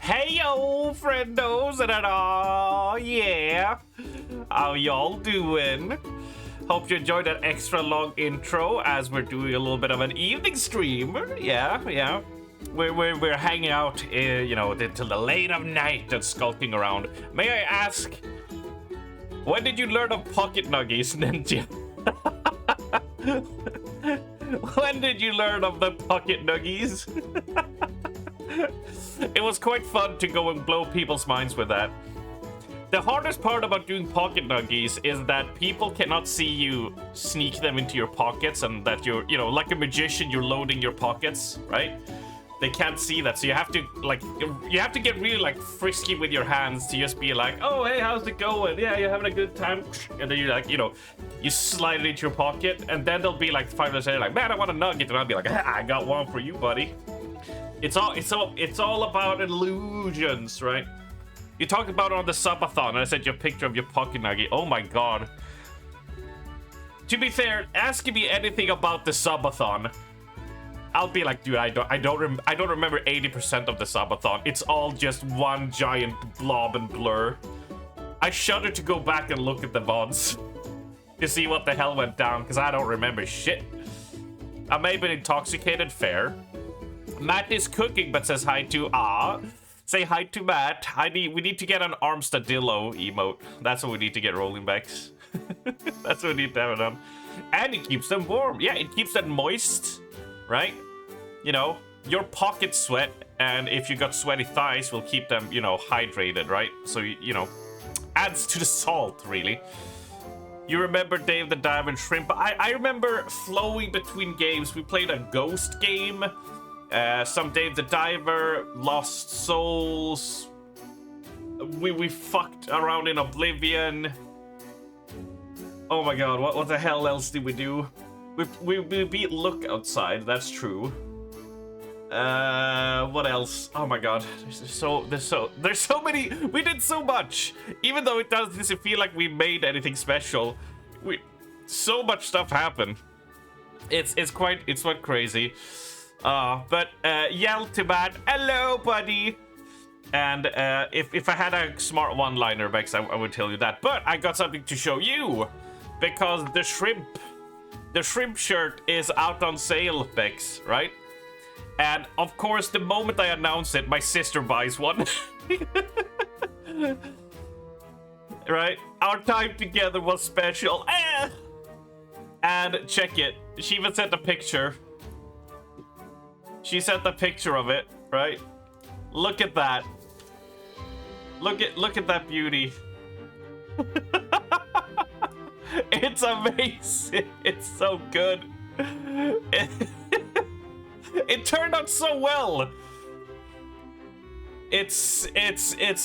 Hey yo, friendos and all, yeah. How y'all doing? Hope you enjoyed that extra long intro as we're doing a little bit of an evening stream. Yeah. We're hanging out, till the late of night and skulking around. May I ask, when did you learn of pocket nuggies, Ninja? When did you learn of the pocket nuggies? It was quite fun to go and blow people's minds with that. The hardest part about doing pocket nuggies is that people cannot see you sneak them into your pockets and that you're, like a magician, you're loading your pockets, right? They can't see that, so you have to get really frisky with your hands to just be like, oh hey, how's it going? Yeah, you're having a good time. And then you're like, you slide it into your pocket, and then they'll be like 5 minutes later, like, man, I want a nugget, and I'll be like, I got one for you, buddy. It's all about illusions, right? You talked about it on the subathon, and I sent you a picture of your pocket nugget. Oh my god. To be fair, asking me anything about the subathon, I'll be like, dude, I don't remember 80% of the subathon. It's all just one giant blob and blur. I shudder to go back and look at the VODs to see what the hell went down, because I don't remember shit. I may have been intoxicated, fair. Matt is cooking, but says hi to Say hi to Matt. We need to get an Armstadillo emote. That's what we need to get rolling backs. That's what we need to have it on. And it keeps them warm. Yeah, it keeps them moist, right? Your pocket sweat, and if you got sweaty thighs, will keep them, hydrated, right? So, adds to the salt, really. You remember Dave the Diamond Shrimp? I remember flowing between games. We played a ghost game. Some Dave the Diver, Lost Souls. We fucked around in Oblivion. Oh my god, what the hell else did we do? We beat Look Outside, that's true. What else? Oh my god, there's so many. We did so much, even though it doesn't feel like we made anything special. So much stuff happened. It's quite crazy. But yell to Matt, hello, buddy. And if I had a smart one-liner, Bex, I would tell you that. But I got something to show you, because the shrimp shirt is out on sale, Bex, right? And of course, the moment I announce it, my sister buys one. Right? Our time together was special. And check it. She even sent a picture. She sent a picture of it, right? Look at that. Look at that beauty. It's amazing. It's so good. It turned out so well. It's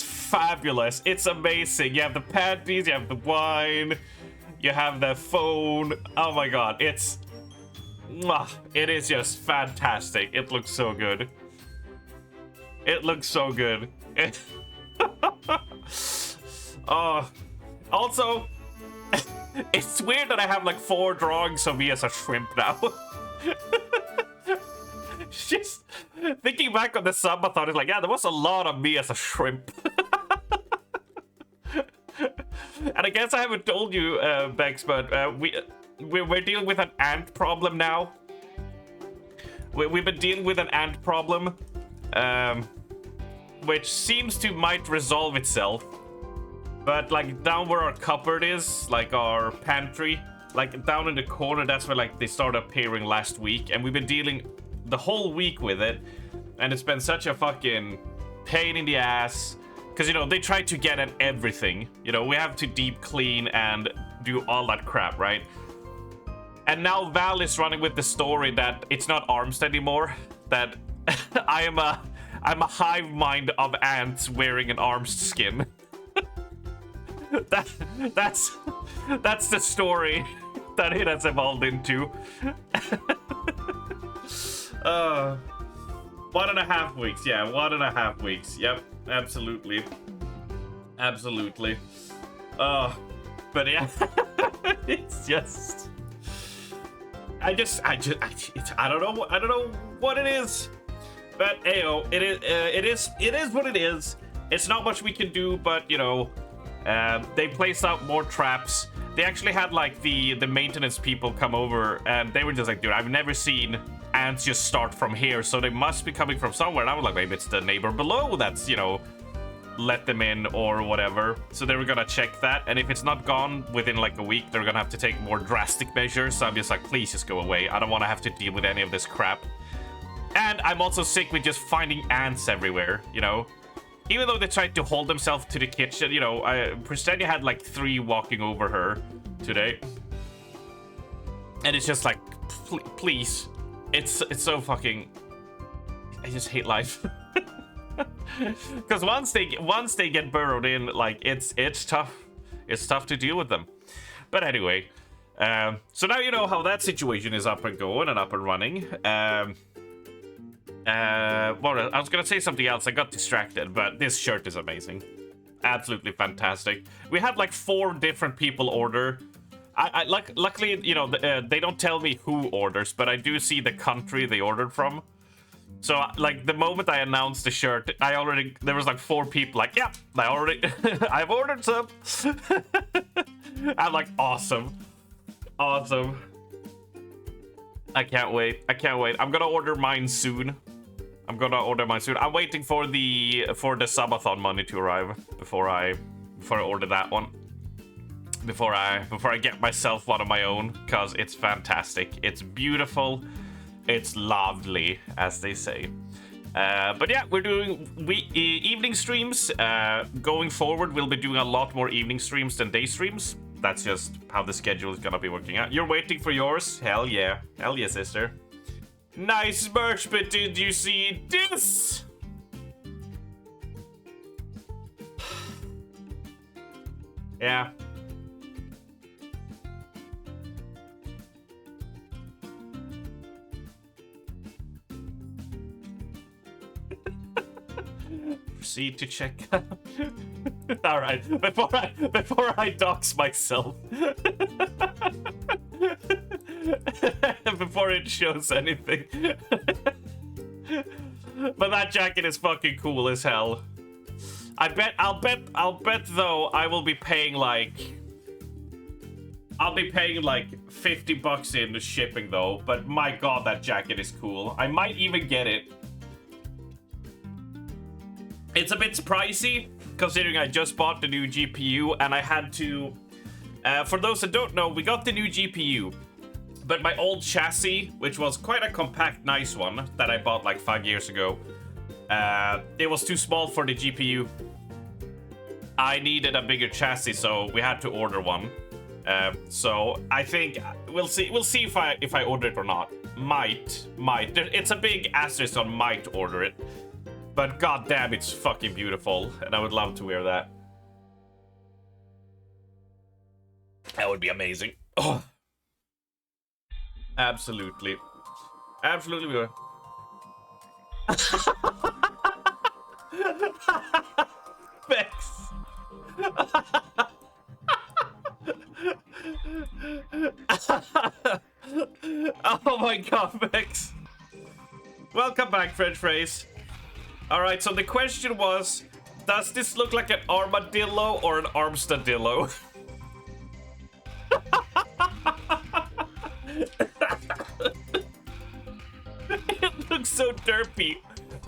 fabulous. It's amazing. You have the panties, you have the wine, you have the phone. Oh my god, it is just fantastic. It looks so good. It looks so good. Also, it's weird that I have 4 drawings of me as a shrimp now. Just thinking back on the subathon, it's like, yeah, there was a lot of me as a shrimp. And I guess I haven't told you, Bex, but we're dealing with an ant problem now. We've been dealing with an ant problem, which seems to might resolve itself. But down where our cupboard is, our pantry, down in the corner, that's where they started appearing last week, and we've been dealing the whole week with it, and it's been such a fucking pain in the ass, because they try to get at everything. We have to deep clean and do all that crap, right? And now Val is running with the story that it's not Armst anymore, that I'm a hive mind of ants wearing an Armst skin. That's the story that it has evolved into. 1.5 weeks, yeah, 1.5 weeks. Yep, absolutely. But yeah, it's just, I don't know what it is. But ayo, it is what it is. It's not much we can do, but you know, they placed out more traps. They actually had like the maintenance people come over, and they were just like, dude, I've never seen ants just start from here, so they must be coming from somewhere. And I was like, maybe it's the neighbor below that's, you know, let them in or whatever. So they were gonna check that, and if it's not gone within like a week, they're gonna have to take more drastic measures. So I'm just like, please just go away. I don't want to have to deal with any of this crap. And I'm also sick with just finding ants everywhere, you know. Even though they tried to hold themselves to the kitchen, you know, Pristania had like 3 walking over her today. And it's just like, please. It's so fucking... I just hate life. Because once they get burrowed in, like, it's tough. It's tough to deal with them. But anyway, so now you know how that situation is up and going and up and running. Well, I was gonna say something else. I got distracted, but this shirt is amazing. Absolutely fantastic. We had like 4 different people order. Luckily, you know, they don't tell me who orders, but I do see the country they ordered from. So, like, the moment I announced the shirt, there was like 4 people like, yeah, I've ordered some. I'm like, awesome. Awesome. I can't wait. I'm gonna order mine soon. I'm waiting for the subathon money to arrive before I order that one. Before I get myself one of my own, because it's fantastic. It's beautiful. It's lovely, as they say. But yeah, we're doing evening streams. Going forward, we'll be doing a lot more evening streams than day streams. That's just how the schedule is gonna be working out. You're waiting for yours? Hell yeah, sister. Nice merch, but did you see this? Yeah. Proceed to check. All right, before I dox myself. Before it shows anything. But that jacket is fucking cool as hell. I'll bet though I will be paying like $50 in shipping though, but my god, that jacket is cool. I might even get it. It's a bit pricey considering I just bought the new GPU and I had to for those that don't know, we got the new GPU. But my old chassis, which was quite a compact, nice one that I bought like 5 years ago, it was too small for the GPU. I needed a bigger chassis, so we had to order one. So I think we'll see if I order it or not. Might. It's a big asterisk on might order it, but goddamn, it's fucking beautiful, and I would love to wear that. That would be amazing. Oh. Absolutely. Absolutely. Vex. Oh my god, Vex. Welcome back, French phrase. Alright, so the question was, does this look like an armadillo or an armstadillo? It looks so derpy.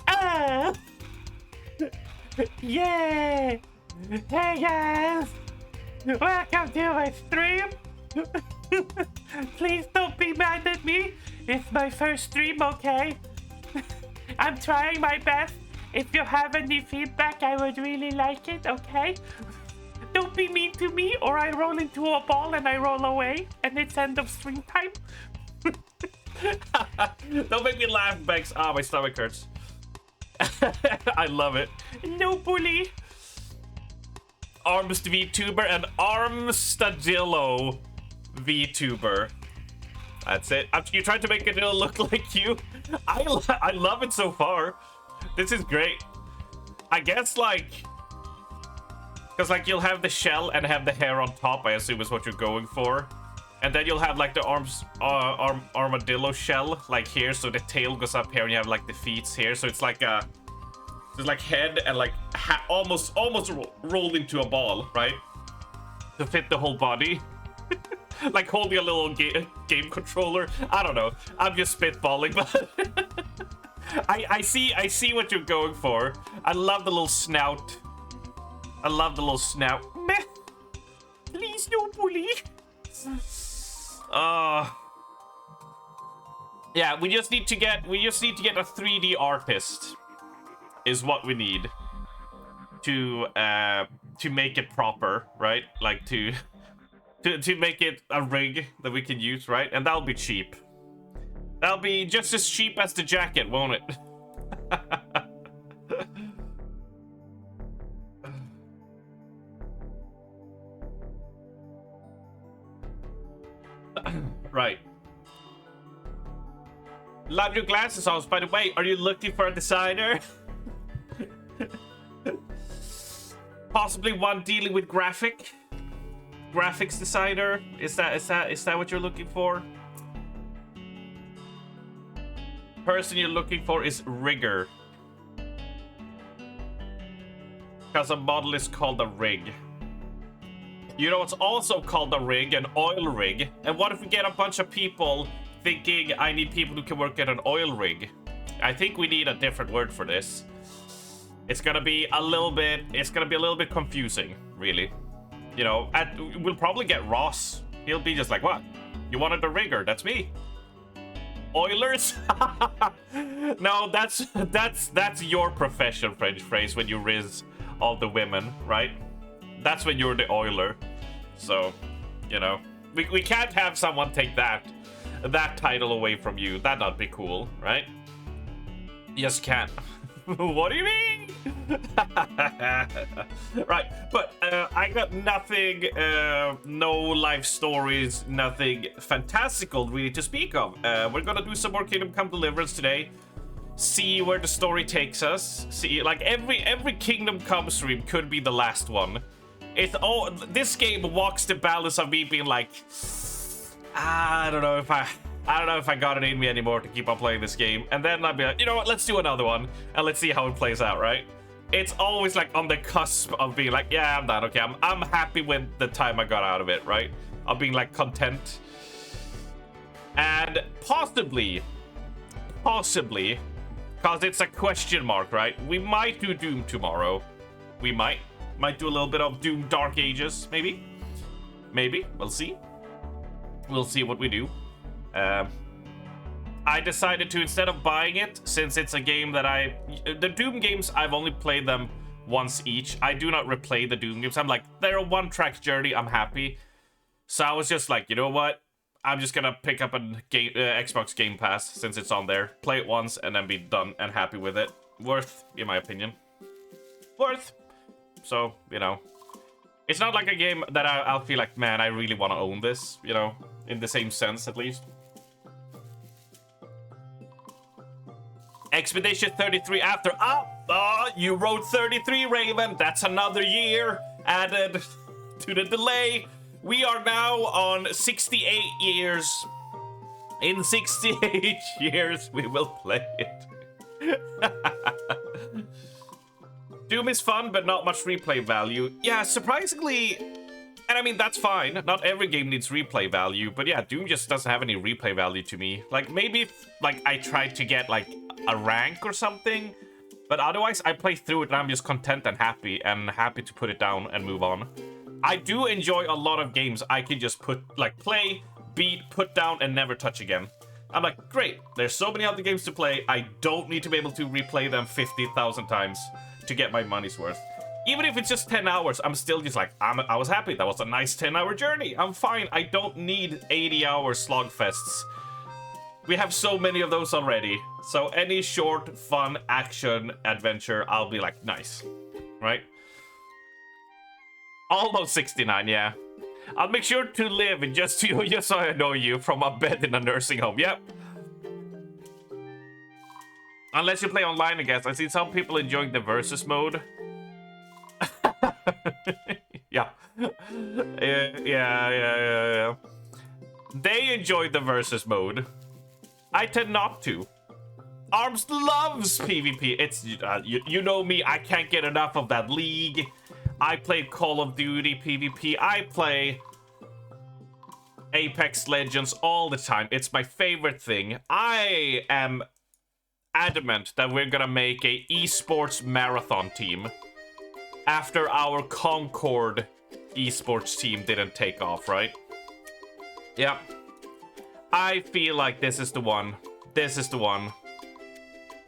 Ah! Yeah! Hey guys! Welcome to my stream! Please don't be mad at me. It's my first stream, okay? I'm trying my best. If you have any feedback, I would really like it, okay? Don't be mean to me, or I roll into a ball and I roll away, and it's end of stream time. Don't make me laugh, Bex. Ah, my stomach hurts. I love it. No bully. Arms VTuber and Armstadillo VTuber. That's it. You tried to make it look like you. I love it so far. This is great. I guess like, because like you'll have the shell and have the hair on top, I assume is what you're going for. And then you'll have like the armadillo shell like here, so the tail goes up here, and you have like the feet here. So it's like a, it's like head and like almost rolled into a ball, right? To fit the whole body. Like holding a little game controller. I don't know. I'm just spitballing, but I see what you're going for. I love the little snout. I love the little snout. Meh. Please no bully. Yeah, we just need to get a 3D artist is what we need to make it proper, right? Like to make it a rig that we can use, right? And that'll be cheap. That'll be just as cheap as the jacket, won't it? Right. Love your glasses, Oz. By the way, are you looking for a designer? Possibly one dealing with graphics designer. Is that what you're looking for? Person you're looking for is rigger. Because a model is called a rig. You know what's also called a rig? An oil rig. And what if we get a bunch of people thinking I need people who can work at an oil rig? I think we need a different word for this. It's gonna be a little bit confusing, really. You know, we'll probably get Ross. He'll be just like, what? You wanted a rigger? That's me. Oilers? No, that's your profession, French phrase, when you riz all the women, right? That's when you're the oiler. So, you know, we can't have someone take that title away from you. That'd not be cool, right? Yes, can't. What do you mean? Right, but I got nothing, no life stories, nothing fantastical really to speak of. We're gonna do some more Kingdom Come Deliverance today. See where the story takes us. See, like every Kingdom Come stream could be the last one. This game walks the balance of me being like, I don't know if I got it in me anymore to keep on playing this game. And then I'd be like, you know what, let's do another one and let's see how it plays out, right? It's always like on the cusp of being like, yeah, I'm done. Okay, I'm happy with the time I got out of it, right? Of being like content. And possibly, because it's a question mark, right? We might do Doom tomorrow. We might do a little bit of Doom Dark Ages, maybe. We'll see. We'll see what we do. I decided to, instead of buying it, since it's a game that the Doom games, I've only played them once each. I do not replay the Doom games. I'm like, they're a one-track journey. I'm happy. So I was just like, you know what? I'm just gonna pick up a Xbox Game Pass since it's on there. Play it once and then be done and happy with it. Worth, in my opinion. Worth. So, you know. It's not like a game that I'll feel like, man, I really want to own this, you know, in the same sense, at least. Expedition 33 after. You wrote 33, Raven. That's another year added to the delay. We are now on 68 years. In 68 years, we will play it. Doom is fun, but not much replay value. Yeah, surprisingly, and I mean, that's fine. Not every game needs replay value, but yeah, Doom just doesn't have any replay value to me. Like, maybe if, like, I tried to get, like, a rank or something, but otherwise, I play through it and I'm just content and happy to put it down and move on. I do enjoy a lot of games I can just play, beat, put down, and never touch again. I'm like, great, there's so many other games to play, I don't need to be able to replay them 50,000 times to get my money's worth. Even if it's just 10 hours, I'm still just like, I was happy. That was a nice 10-hour journey. I'm fine. I don't need 80-hour slogfests. We have so many of those already. So any short, fun, action adventure, I'll be like, nice. Right? Almost 69, yeah. I'll make sure to live in just so I know you from a bed in a nursing home. Yep. Unless you play online, I guess. I see some people enjoying the versus mode. Yeah. Yeah. They enjoy the versus mode. I tend not to. Arms loves PvP. It's you know me. I can't get enough of that league. I play Call of Duty PvP. I play Apex Legends all the time. It's my favorite thing. I am adamant that we're gonna make a esports marathon team after our Concord esports team didn't take off, right? Yeah. I feel like this is the one. This is the one.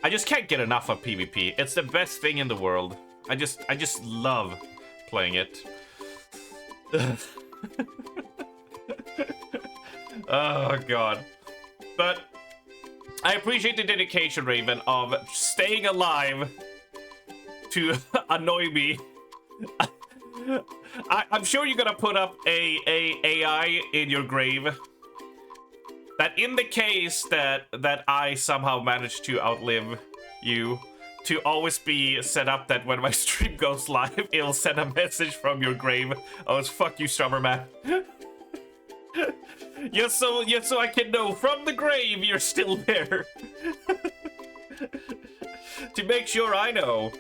I just can't get enough of PvP. It's the best thing in the world. I just love playing it. Oh god. But I appreciate the dedication, Raven, of staying alive to annoy me. I'm sure you're gonna put up a AI in your grave that in the case that I somehow manage to outlive you, to always be set up that when my stream goes live, it'll send a message from your grave. Oh, it's fuck you, Strummerman. Just so I can know from the grave you're still there. To make sure I know.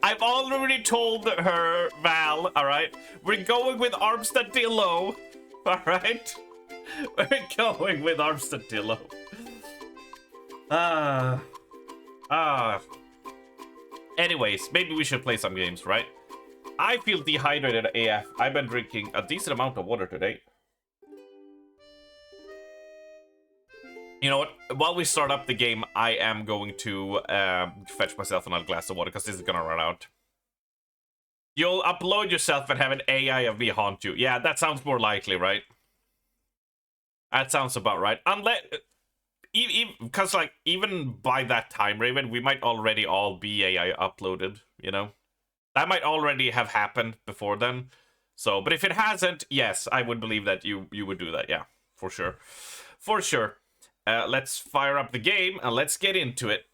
I've already told her, Val, alright? We're going with Armstadillo. Alright? We're going with Armstadillo. Anyways, maybe we should play some games, right? I feel dehydrated AF. I've been drinking a decent amount of water today. You know what? While we start up the game, I am going to fetch myself another glass of water because this is gonna run out. You'll upload yourself and have an AI of me haunt you. Yeah, that sounds more likely, right? That sounds about right. Unless, because like even by that time, Raven, we might already all be AI uploaded. You know, that might already have happened before then. So, but if it hasn't, yes, I would believe that you would do that. Yeah, for sure, for sure. Let's fire up the game and let's get into it.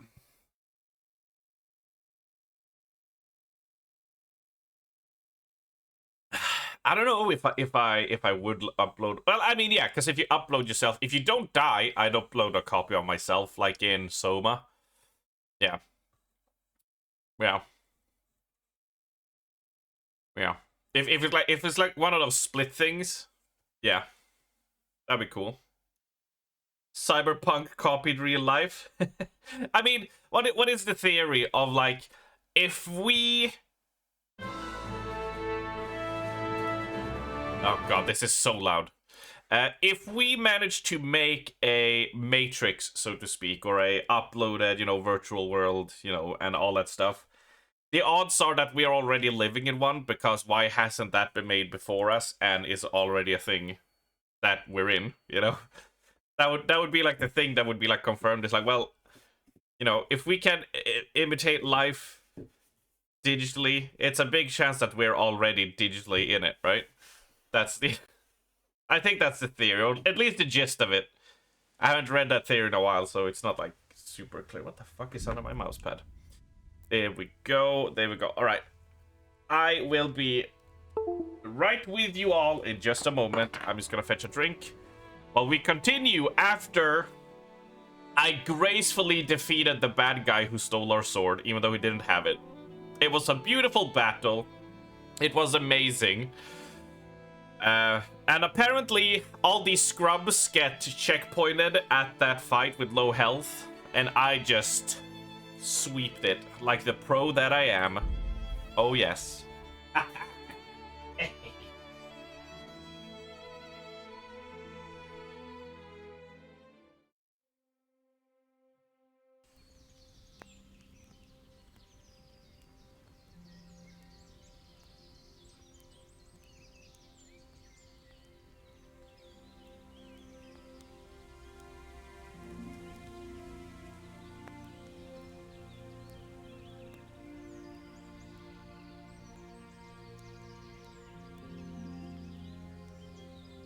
I don't know if I would upload. Well, I mean, yeah, because if you upload yourself, if you don't die, I'd upload a copy of myself, like in Soma. Yeah. Yeah. Yeah. If it's like one of those split things, yeah, that'd be cool. Cyberpunk copied real life. I mean, what is the theory of like if we? Oh god, this is so loud. If we manage to make a Matrix, so to speak, or a uploaded, you know, virtual world, you know, and all that stuff, the odds are that we are already living in one, because why hasn't that been made before us and is already a thing that we're in, you know? That would be like the thing that would be like confirmed. It's like, well, you know, if we can imitate life digitally, it's a big chance that we're already digitally in it, right? That's the... I think that's the theory, or at least the gist of it. I haven't read that theory in a while, so it's not like super clear. What the fuck is under my mouse pad? There we go. There we go. All right. I will be right with you all in just a moment. I'm just gonna fetch a drink while we continue after I gracefully defeated the bad guy who stole our sword, even though he didn't have it. It was a beautiful battle. It was amazing. And apparently all these scrubs get checkpointed at that fight with low health, and I just sweeped it like the pro that I am. Oh yes.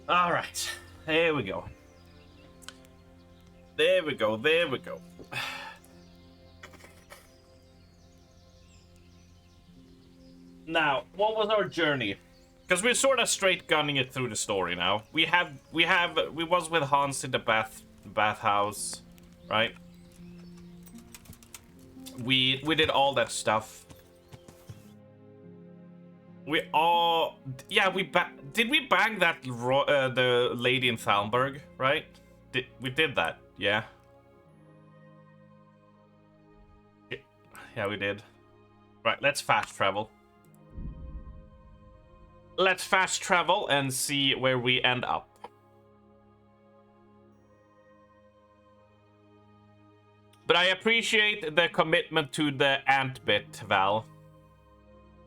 All right, there we go. There we go, there we go. Now, what was our journey? Because we're sort of straight gunning it through the story now. We was with Hans in the bathhouse, right? We did all that stuff. We bang that the lady in Thalberg, right? We did that, yeah. Yeah, we did. Right, let's fast travel. Let's fast travel and see where we end up. But I appreciate the commitment to the ant bit, Val.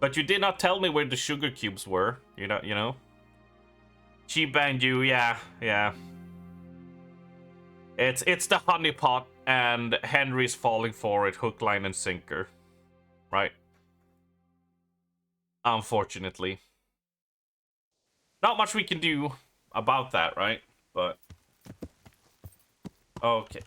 But you did not tell me where the sugar cubes were. You know? She banged you, yeah. It's the honeypot, and Henry's falling for it, hook, line, and sinker. Right? Unfortunately. Not much we can do about that, right? But... okay.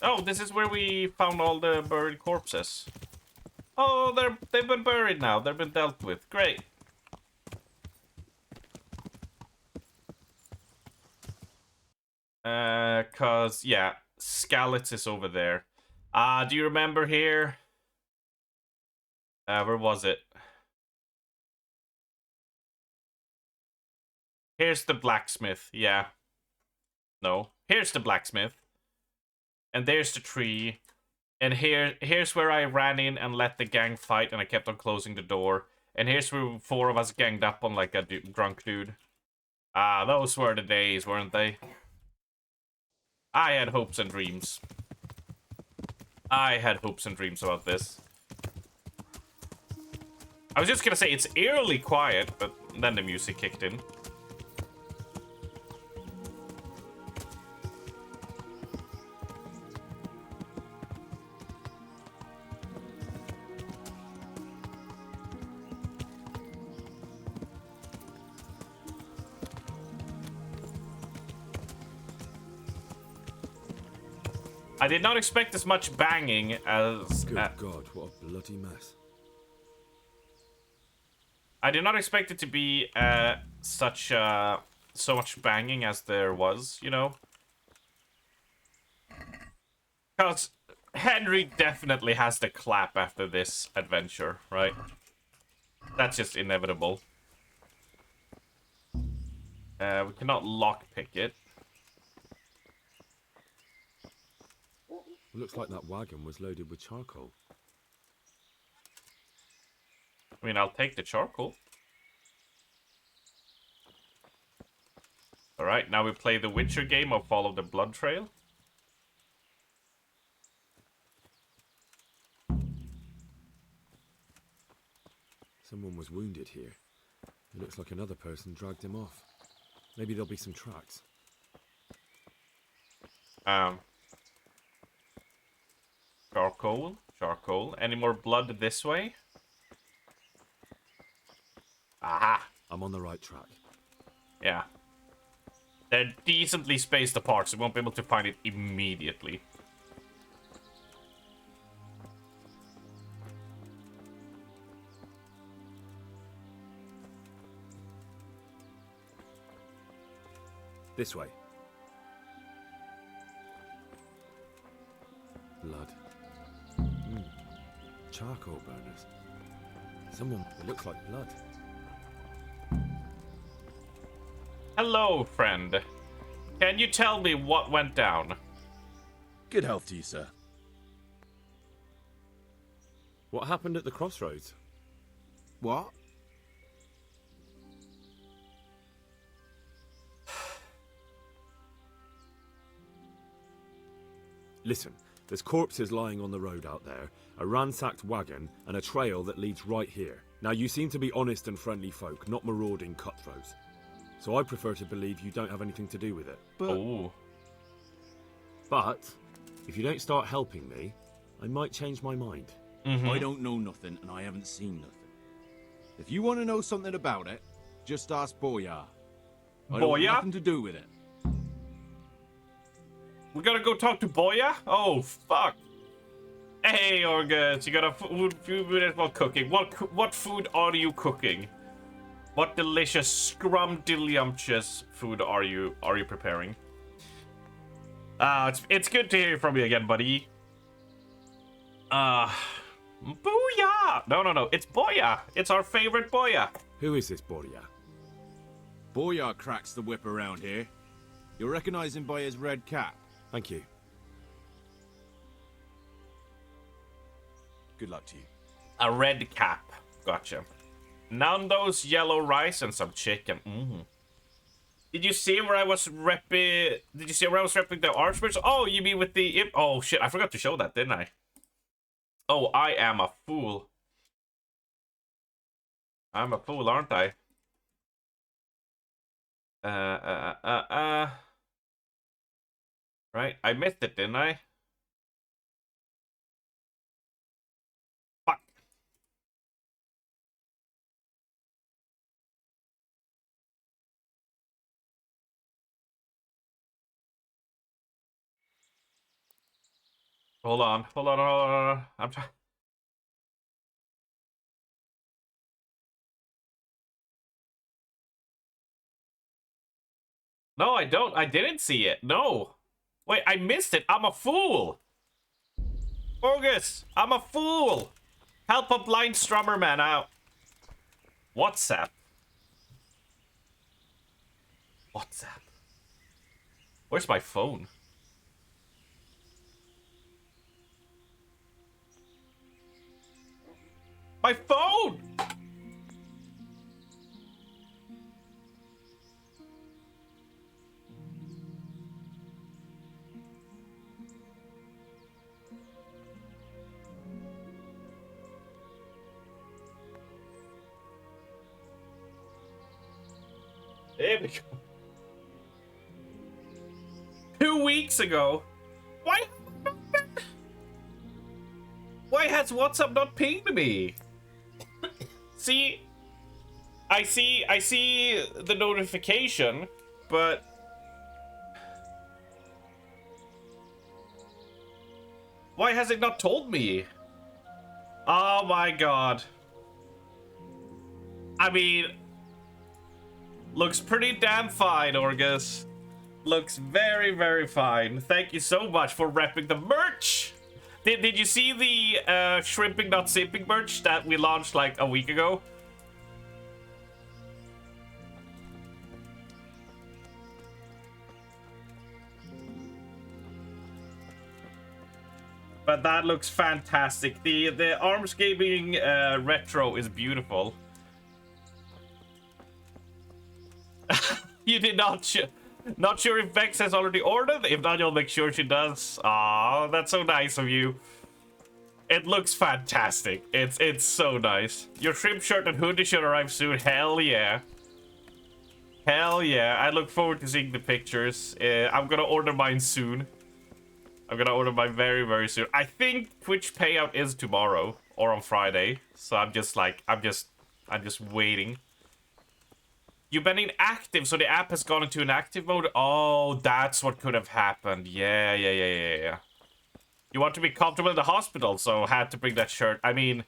Oh, this is where we found all the buried corpses. Oh, they've been buried now. They've been dealt with. Great. Cause, yeah, Skalitz is over there. Do you remember here? Where was it? Here's the blacksmith, yeah. No, here's the blacksmith. And there's the tree. And here's where I ran in and let the gang fight, and I kept on closing the door. And here's where 4 of us ganged up on like a drunk dude. Ah, those were the days, weren't they? I had hopes and dreams. I had hopes and dreams about this. I was just gonna say, it's eerily quiet, but then the music kicked in. I did not expect as much banging as... Good God, what a bloody mess. I did not expect it to be so much banging as there was, you know? Because Henry definitely has the clap after this adventure, right? That's just inevitable. We cannot lockpick it. Looks like that wagon was loaded with charcoal. I mean, I'll take the charcoal. Alright, now we play the Witcher game of Follow the Blood Trail. Someone was wounded here. It looks like another person dragged him off. Maybe there'll be some tracks. Charcoal. Any more blood this way? Aha! I'm on the right track. Yeah. They're decently spaced apart, so we won't be able to find it immediately. This way. Blood. Charcoal burners. It looks like blood. Hello, friend. Can you tell me what went down? Good health to you, sir. What happened at the crossroads? What? Listen, there's corpses lying on the road out there, a ransacked wagon, and a trail that leads right here. Now, you seem to be honest and friendly folk, not marauding cutthroats. So I prefer to believe you don't have anything to do with it. But if you don't start helping me, I might change my mind. I don't know nothing, and I haven't seen nothing. If you want to know something about it, just ask Boyar. I don't have nothing to do with it. We gotta go talk to Boya? Oh, fuck. Hey, Orgus, you got a few minutes while cooking. What food are you cooking? What delicious, scrumdiddlyumptious food are you preparing? It's good to hear from you again, buddy. Booyah! No, it's Boya. It's our favorite Boya. Who is this Borya? Boyar cracks the whip around here. You'll recognize him by his red cap. Thank you. Good luck to you. A red cap. Gotcha. Nando's yellow rice and some chicken. Did you see where I was repping? Did you see where I was repping the archbishop? Oh, you mean with the... Oh, shit. I forgot to show that, didn't I? Oh, I am a fool. I'm a fool, aren't I? Right, I missed it, didn't I? Fuck. Hold on. I'm trying. No, I don't. I didn't see it. No. Wait, I missed it. I'm a fool. Orgus, I'm a fool. Help a blind strummer man out. WhatsApp. Where's my phone? My phone! There we go. 2 weeks ago. Why has WhatsApp not pinged me? See, I see the notification, but why has it not told me? Oh my god. I mean, looks pretty damn fine, Orgus. Looks very, very fine. Thank you so much for repping the merch. Did you see the shrimping not simping merch that we launched like a week ago? But that looks fantastic. The Arms Gaming retro is beautiful. You did not not sure if Vex has already ordered? If not, you'll make sure she does. Aw, that's so nice of you. It looks fantastic. It's so nice. Your shrimp shirt and hoodie should arrive soon. Hell yeah. Hell yeah. I look forward to seeing the pictures. I'm gonna order mine soon. I'm gonna order mine very, very soon. I think Twitch payout is tomorrow or on Friday. So I'm just waiting. You've been inactive, so the app has gone into inactive mode? Oh, that's what could have happened. Yeah. You want to be comfortable in the hospital, so had to bring that shirt. I mean,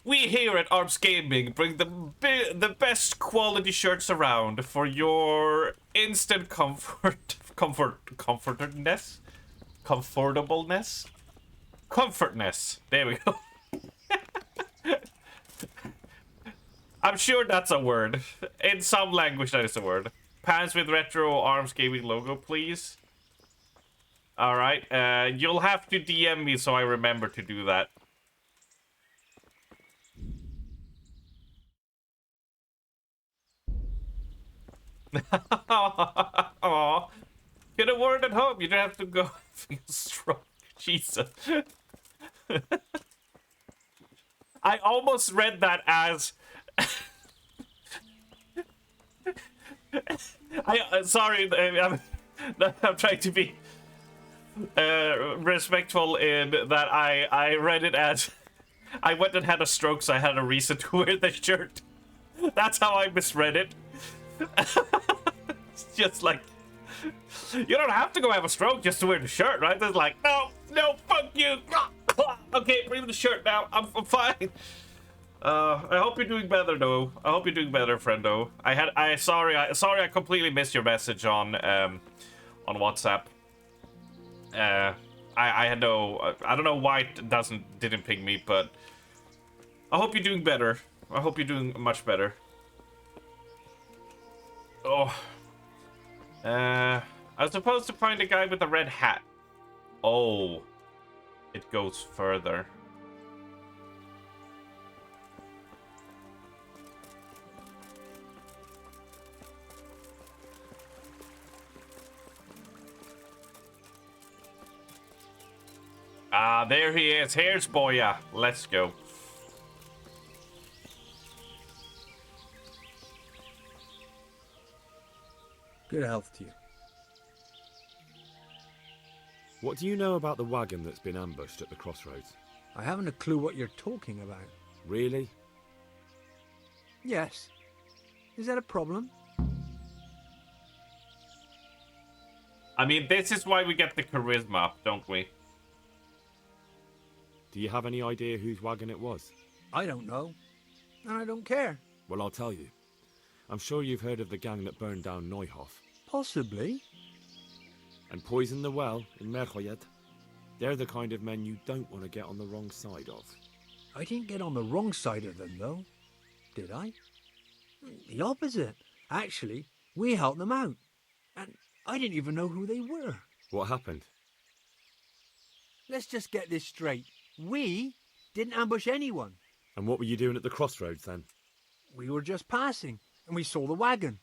we here at Arms Gaming bring the best quality shirts around for your instant comfortableness. There we go. I'm sure that's a word. In some language, that is a word. Pants with retro Arms Gaming logo, please. Alright, you'll have to DM me so I remember to do that. Aww. Could have worn it at home. You don't have to go feel strong. Jesus. I almost read that as... sorry, I'm trying to be respectful in that I read it as I went and had a stroke, so I had a reason to wear the shirt. That's how I misread it. It's just like You don't have to go have a stroke just to wear the shirt, right? It's like, no, fuck you. Okay, bring the shirt now. I'm fine. I hope you're doing better, though. I hope you're doing better, friendo. Sorry, I completely missed your message on WhatsApp. I had no, I don't know why it didn't ping me, but I hope you're doing better. I hope you're doing much better. Oh. I was supposed to find a guy with a red hat. Oh. It goes further. Ah, there he is. Here's Boya. Let's go. Good health to you. What do you know about the wagon that's been ambushed at the crossroads? I haven't a clue what you're talking about. Really? Yes. Is that a problem? I mean, this is why we get the charisma up, don't we? Do you have any idea whose wagon it was? I don't know. And I don't care. Well, I'll tell you. I'm sure you've heard of the gang that burned down Neuhof Possibly. and poisoned the well in Merchoyed. They're the kind of men you don't want to get on the wrong side of. I didn't get on the wrong side of them, though. Did I? The opposite. Actually, we helped them out. And I didn't even know who they were. What happened? Let's just get this straight. We didn't ambush anyone. And what were you doing at the crossroads then? We were just passing, and we saw the wagon.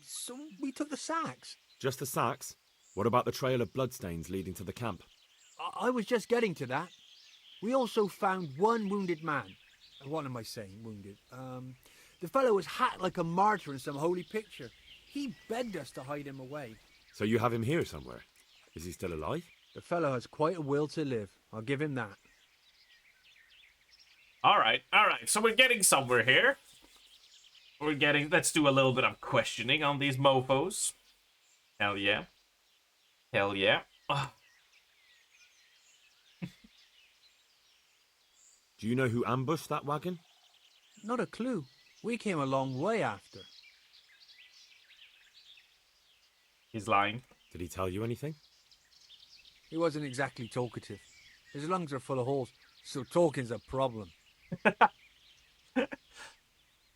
So we took the sacks. Just the sacks? What about the trail of bloodstains leading to the camp? I was just getting to that. We also found one wounded man. What am I saying, wounded? The fellow was hacked like a martyr in some holy picture. He begged us to hide him away. So you have him here somewhere? Is he still alive? The fellow has quite a will to live. I'll give him that. All right. So we're getting somewhere here. Let's do a little bit of questioning on these mofos. Hell yeah. Ugh. Do you know who ambushed that wagon? Not a clue. We came a long way after. He's lying. Did he tell you anything? He wasn't exactly talkative. His lungs are full of holes, so talking's a problem.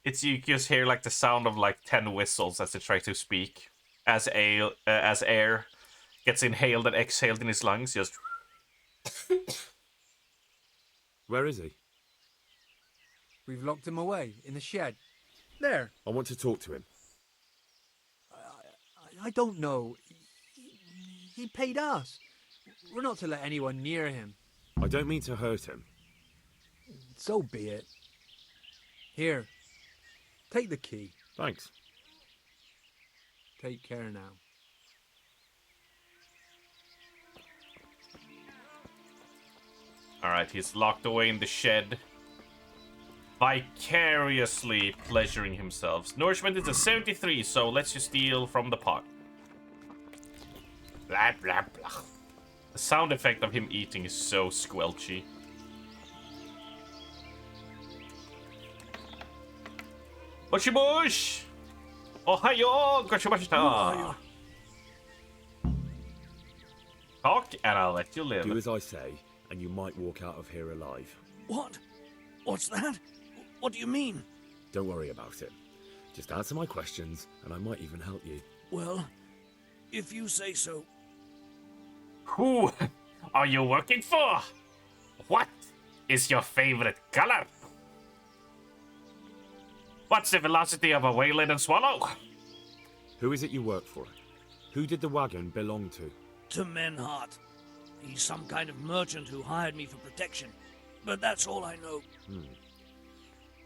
It's you just hear like the sound of like 10 whistles as they try to speak. As air gets inhaled and exhaled in his lungs, just... Where is he? We've locked him away in the shed. There. I want to talk to him. I don't know. He paid us. We're not to let anyone near him. I don't mean to hurt him. So be it. Here. Take the key. Thanks. Take care now. Alright, he's locked away in the shed. Vicariously pleasuring himself. Nourishment is a 73, so let's just steal from the pot. Blah, blah, blah. The sound effect of him eating is so squelchy. Oshibush! Ohayo! Goshimashita! Talk, and I'll let you live. Do as I say, and you might walk out of here alive. What? What's that? What do you mean? Don't worry about it. Just answer my questions, and I might even help you. Well, if you say so. Who are you working for? What is your favorite color? What's the velocity of a whale-laden swallow? Who is it you work for? Who did the wagon belong to? To Menhart. He's some kind of merchant who hired me for protection. But that's all I know.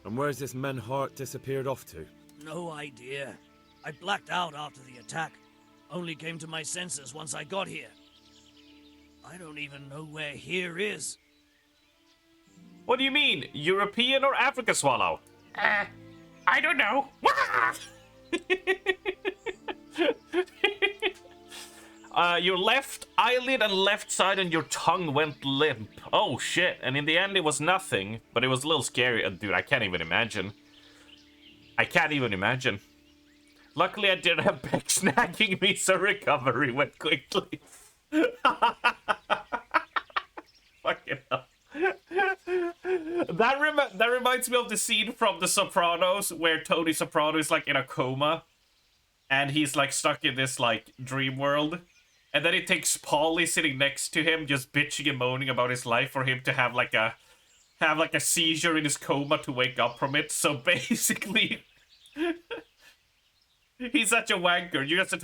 And where's this Menhart disappeared off to? No idea. I blacked out after the attack. Only came to my senses once I got here. I don't even know where here is. What do you mean? European or Africa swallow? I don't know. Your left eyelid and left side and your tongue went limp. Oh shit! And in the end, it was nothing, but it was a little scary. Dude, I can't even imagine. I can't even imagine. Luckily, I didn't have Beck snagging me, so recovery went quickly. Fucking hell. That reminds me of the scene from The Sopranos where Tony Soprano is like in a coma and he's like stuck in this like dream world, and then it takes Paulie sitting next to him just bitching and moaning about his life for him to have like a seizure in his coma to wake up from it. So basically he's such a wanker. You're just at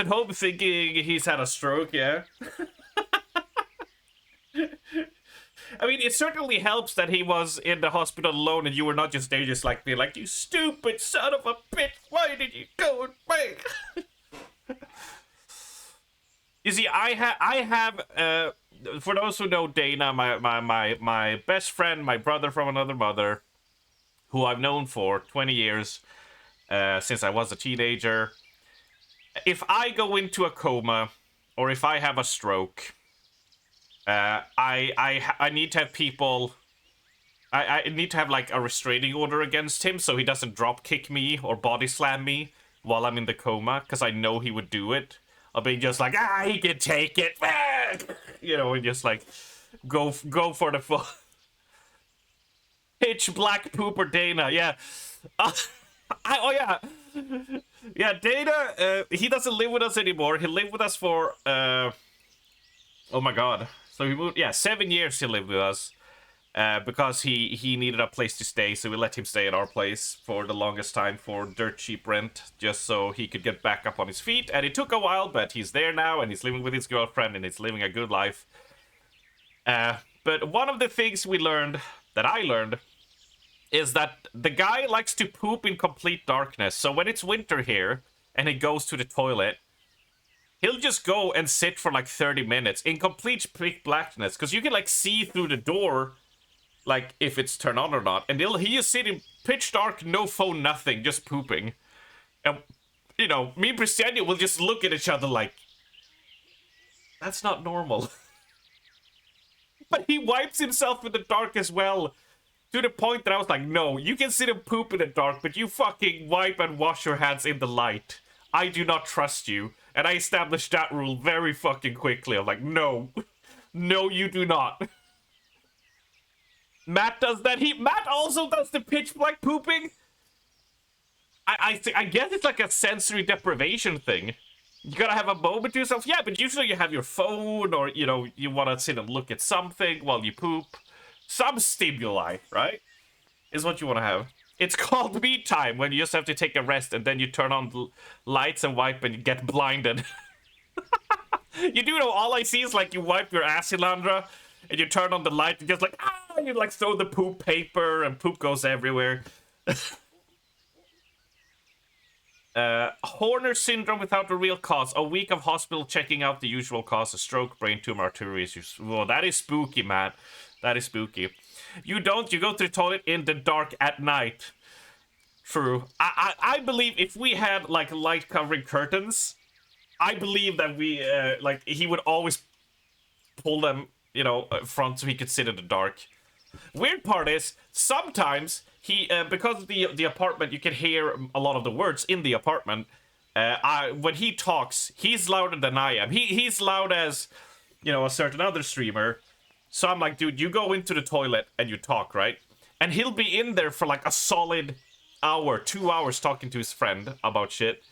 home thinking he's had a stroke, yeah? I mean, it certainly helps that he was in the hospital alone and you were not just there just like being like, you stupid son of a bitch, why did you go away? You see, I have, for those who know Dana, my best friend, my brother from another mother, who I've known for 20 years, since I was a teenager. If I go into a coma, or if I have a stroke, I need to have people. I need to have like a restraining order against him so he doesn't drop kick me or body slam me while I'm in the coma, because I know he would do it. I'll be just like, he can take it, you know, and just like go for the full pitch black pooper Dana, yeah. Oh yeah, yeah. Dana, he doesn't live with us anymore. He lived with us for oh my god. So he moved, 7 years he lived with us, because he needed a place to stay, so we let him stay at our place for the longest time for dirt cheap rent, just so he could get back up on his feet. And it took a while, but he's there now, and he's living with his girlfriend, and he's living a good life. But one of the things I learned, is that the guy likes to poop in complete darkness. So when it's winter here, and he goes to the toilet, he'll just go and sit for like 30 minutes in complete pitch blackness, because you can like see through the door, like if it's turned on or not. And he just sit in pitch dark, no phone, nothing, just pooping. And you know, me and Bristannia will just look at each other like, that's not normal. But he wipes himself in the dark as well, to the point that I was like, no, you can sit and poop in the dark, but you fucking wipe and wash your hands in the light. I do not trust you. And I established that rule very fucking quickly. I'm like, no. No, you do not. Matt does that. Matt also does the pitch black pooping. I guess it's like a sensory deprivation thing. You gotta have a moment to yourself. Yeah, but usually you have your phone, or, you know, you want to sit and look at something while you poop. Some stimuli, right? Is what you want to have. It's called me time, when you just have to take a rest and then you turn on the lights and wipe and you get blinded. You do know, all I see is like you wipe your ass, Ilandra, and you turn on the light and just like, you like throw the poop paper and poop goes everywhere. Horner syndrome without a real cause. A week of hospital checking out the usual cause, a stroke, brain tumor, arterial issues. Whoa, that is spooky, Matt. That is spooky. You go to the toilet in the dark at night. True. I believe if we had like light covering curtains, I believe that we like he would always pull them, you know, front so he could sit in the dark. Weird part is sometimes he because the apartment, you can hear a lot of the words in the apartment. When he talks, he's louder than I am. He's loud as, you know, a certain other streamer. So I'm like, dude, you go into the toilet and you talk, right? And he'll be in there for like a solid hour, 2 hours talking to his friend about shit.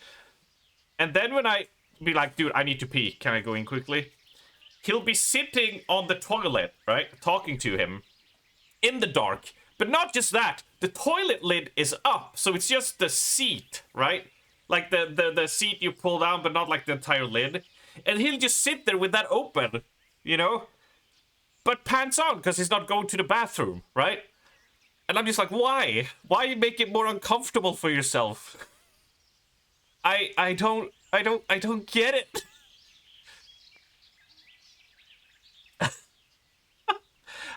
And then when I be like, dude, I need to pee, can I go in quickly? He'll be sitting on the toilet, right? Talking to him in the dark. But not just that, the toilet lid is up. So it's just the seat, right? Like the seat you pull down, but not like the entire lid. And he'll just sit there with that open, you know? But pants on, because he's not going to the bathroom, right? And I'm just like, why? Why make it more uncomfortable for yourself? I don't get it.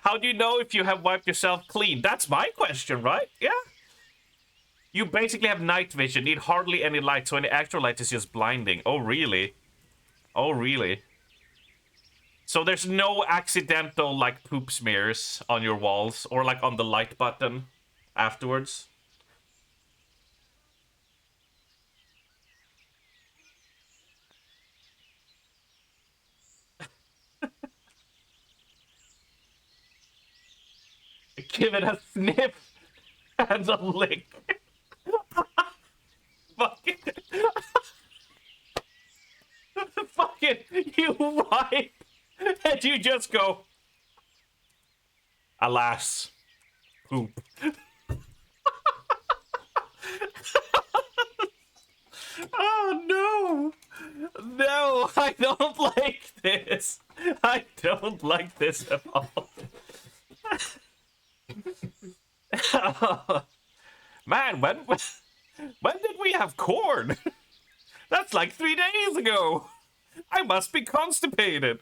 How do you know if you have wiped yourself clean? That's my question, right? Yeah. You basically have night vision, need hardly any light, so any actual light is just blinding. Oh, really? Oh, really? So there's no accidental, like, poop smears on your walls, or, like, on the light button afterwards? Give it a sniff and a lick. Fucking... Fucking... You wipe and you just go... Alas. Poop. Oh, no. No, I don't like this. I don't like this at all. Man, when did we have corn? That's like 3 days ago. I must be constipated.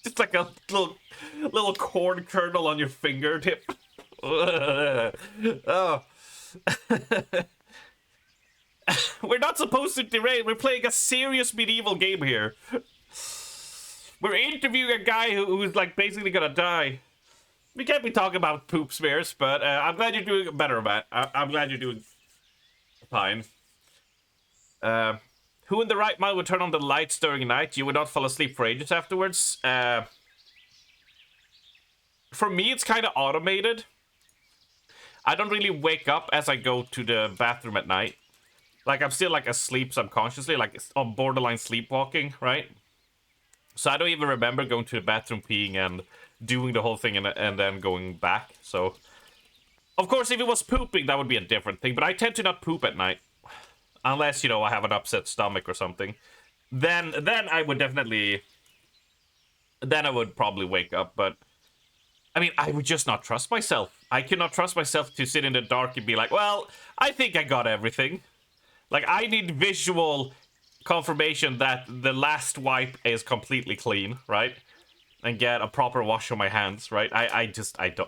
Just like a little corn kernel on your fingertip. Oh. We're not supposed to derail. We're playing a serious medieval game here. We're interviewing a guy who's like basically gonna die. We can't be talking about poop smears, but I'm glad you're doing better, Matt. I'm glad you're doing fine. Who in the right mind would turn on the lights during night? You would not fall asleep for ages afterwards. For me, it's kind of automated. I don't really wake up as I go to the bathroom at night. Like, I'm still, like, asleep subconsciously, like, on borderline sleepwalking, right? So I don't even remember going to the bathroom, peeing, and doing the whole thing and then going back. So, of course, if it was pooping, that would be a different thing. But I tend to not poop at night. Unless, you know, I have an upset stomach or something. Then I would definitely... Then I would probably wake up, but... I mean, I would just not trust myself. I cannot trust myself to sit in the dark and be like, well, I think I got everything. Like, I need visual confirmation that the last wipe is completely clean, right? And get a proper wash on my hands, right? I don't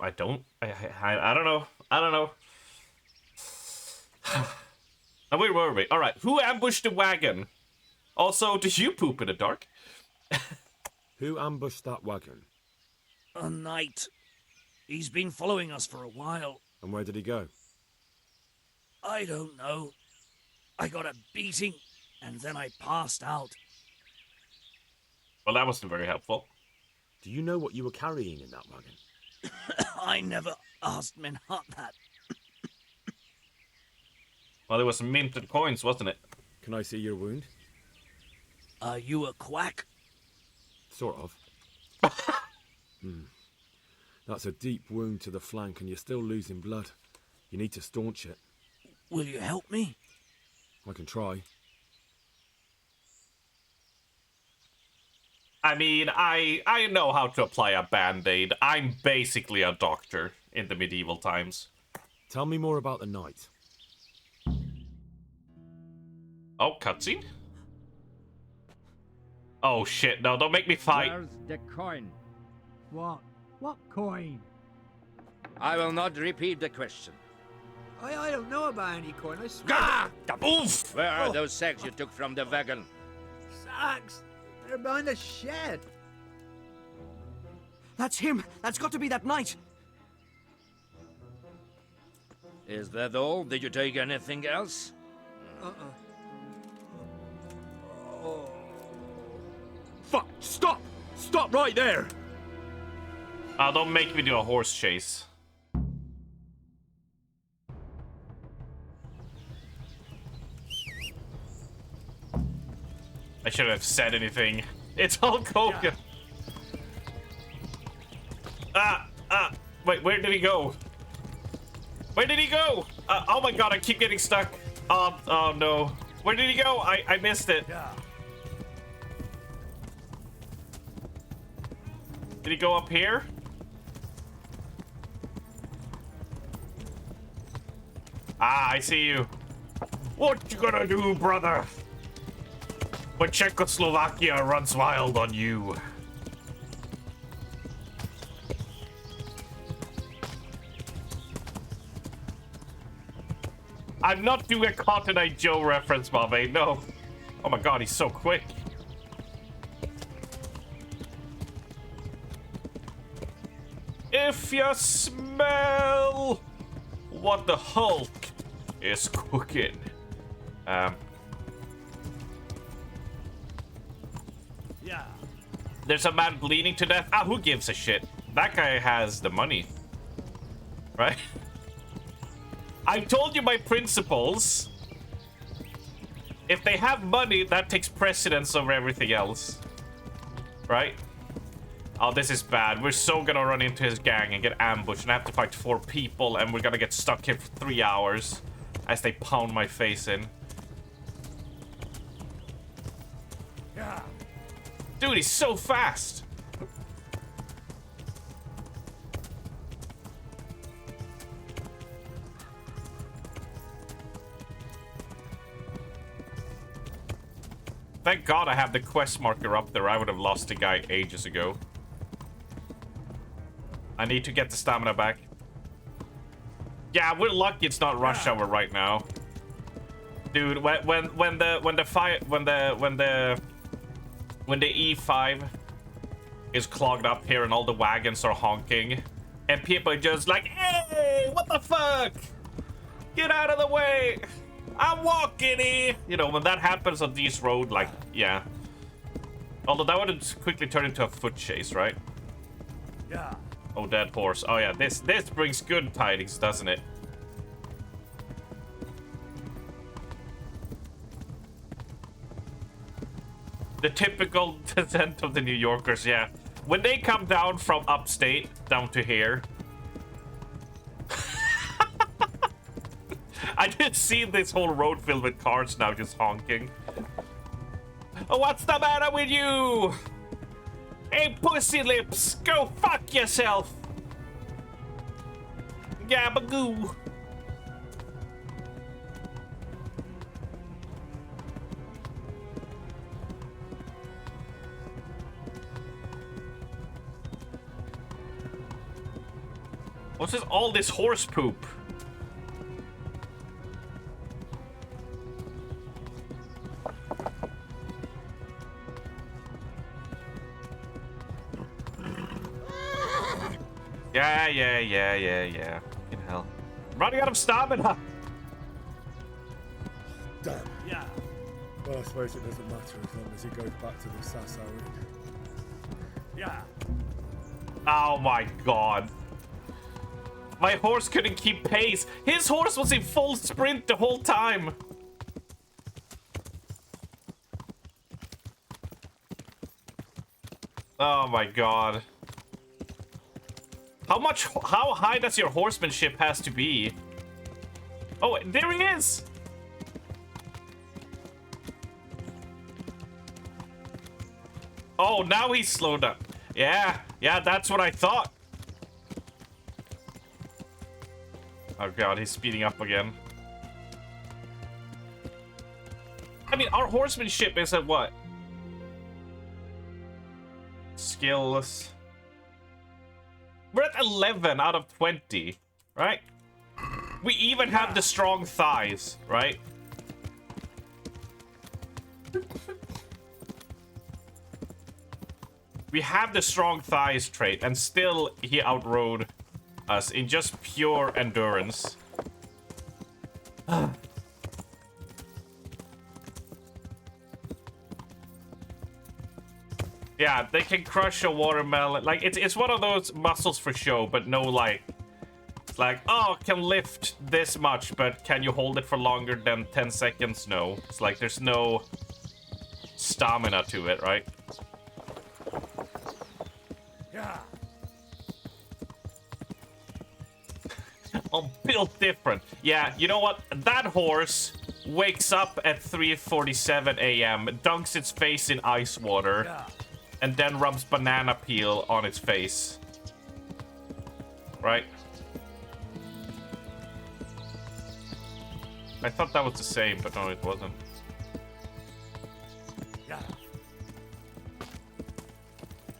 know. And where were we? All right, who ambushed the wagon? Also, did you poop in the dark? Who ambushed that wagon? A knight. He's been following us for a while. And where did he go? I don't know. I got a beating, and then I passed out. Well, that wasn't very helpful. Do you know what you were carrying in that wagon? I never asked Minhart that. Well, it was minted coins, wasn't it? Can I see your wound? Are you a quack? Sort of. That's a deep wound to the flank and you're still losing blood. You need to staunch it. Will you help me? I can try. I mean, I know how to apply a band-aid. I'm basically a doctor in the medieval times. Tell me more about the knight. Oh, cutscene? Oh shit, no, don't make me fight. Where's the coin? What? What coin? I will not repeat the question. I don't know about any coin, I swear. Ah! Oof! Where are those sacks you took from the wagon? Sacks! They're behind the shed. That's him. That's got to be that knight. Is that all? Did you take anything else? Fuck! Stop! Stop right there! Oh, don't make me do a horse chase. I shouldn't have said anything. It's Hulk Hogan. Wait, where did he go? Where did he go? Oh my god, I keep getting stuck. Oh no. Where did he go? I missed it. Did he go up here? Ah, I see you. What you gonna do, brother? When Czechoslovakia runs wild on you. I'm not doing a Cotton Eye Joe reference, Bobby. No. Oh my god, he's so quick. If you smell what the Hulk is cooking. Yeah. There's a man bleeding to death. Ah, who gives a shit? That guy has the money. Right? I told you my principles. If they have money, that takes precedence over everything else. Right? Oh, this is bad. We're so gonna run into his gang and get ambushed and have to fight 4 people, and we're gonna get stuck here for 3 hours as they pound my face in. Yeah. Dude, he's so fast. Thank God I have the quest marker up there. I would have lost the guy ages ago. I need to get the stamina back. Yeah, we're lucky it's not rush hour right now. Dude, when the E5 is clogged up here and all the wagons are honking and people are just like, hey, what the fuck? Get out of the way. I'm walking here. You know, when that happens on these roads, like, yeah. Although that would quickly turn into a foot chase, right? Yeah. Oh, dead horse. Oh yeah, this brings good tidings, doesn't it? The typical descent of the New Yorkers, yeah. When they come down from upstate down to here. I just see this whole road filled with cars now just honking. Oh, what's the matter with you? Hey, pussy lips, go fuck yourself. Gabagoo. What's this? All this horse poop? Yeah. Fucking hell. I'm running out of stamina. Damn. Yeah. Well, I suppose it doesn't matter as long as he goes back to the Sasau Inn. Yeah. Oh my god. My horse couldn't keep pace. His horse was in full sprint the whole time. Oh my god. How high does your horsemanship has to be? Oh, there he is! Oh, now he's slowed up. Yeah, that's what I thought. Oh god, he's speeding up again. I mean, our horsemanship is at what? Skills. We're at 11 out of 20, right? We even have the strong thighs, right? We have the strong thighs trait, and still he outrode us in just pure endurance. Yeah, they can crush a watermelon. Like, it's one of those muscles for show, but no, like... It's like, oh, can lift this much, but can you hold it for longer than 10 seconds? No. It's like, there's no stamina to it, right? Yeah. I'm built different. Yeah, you know what? That horse wakes up at 3:47 a.m., dunks its face in ice water, and then rubs banana peel on its face. Right? I thought that was the same, but no, it wasn't. Yeah.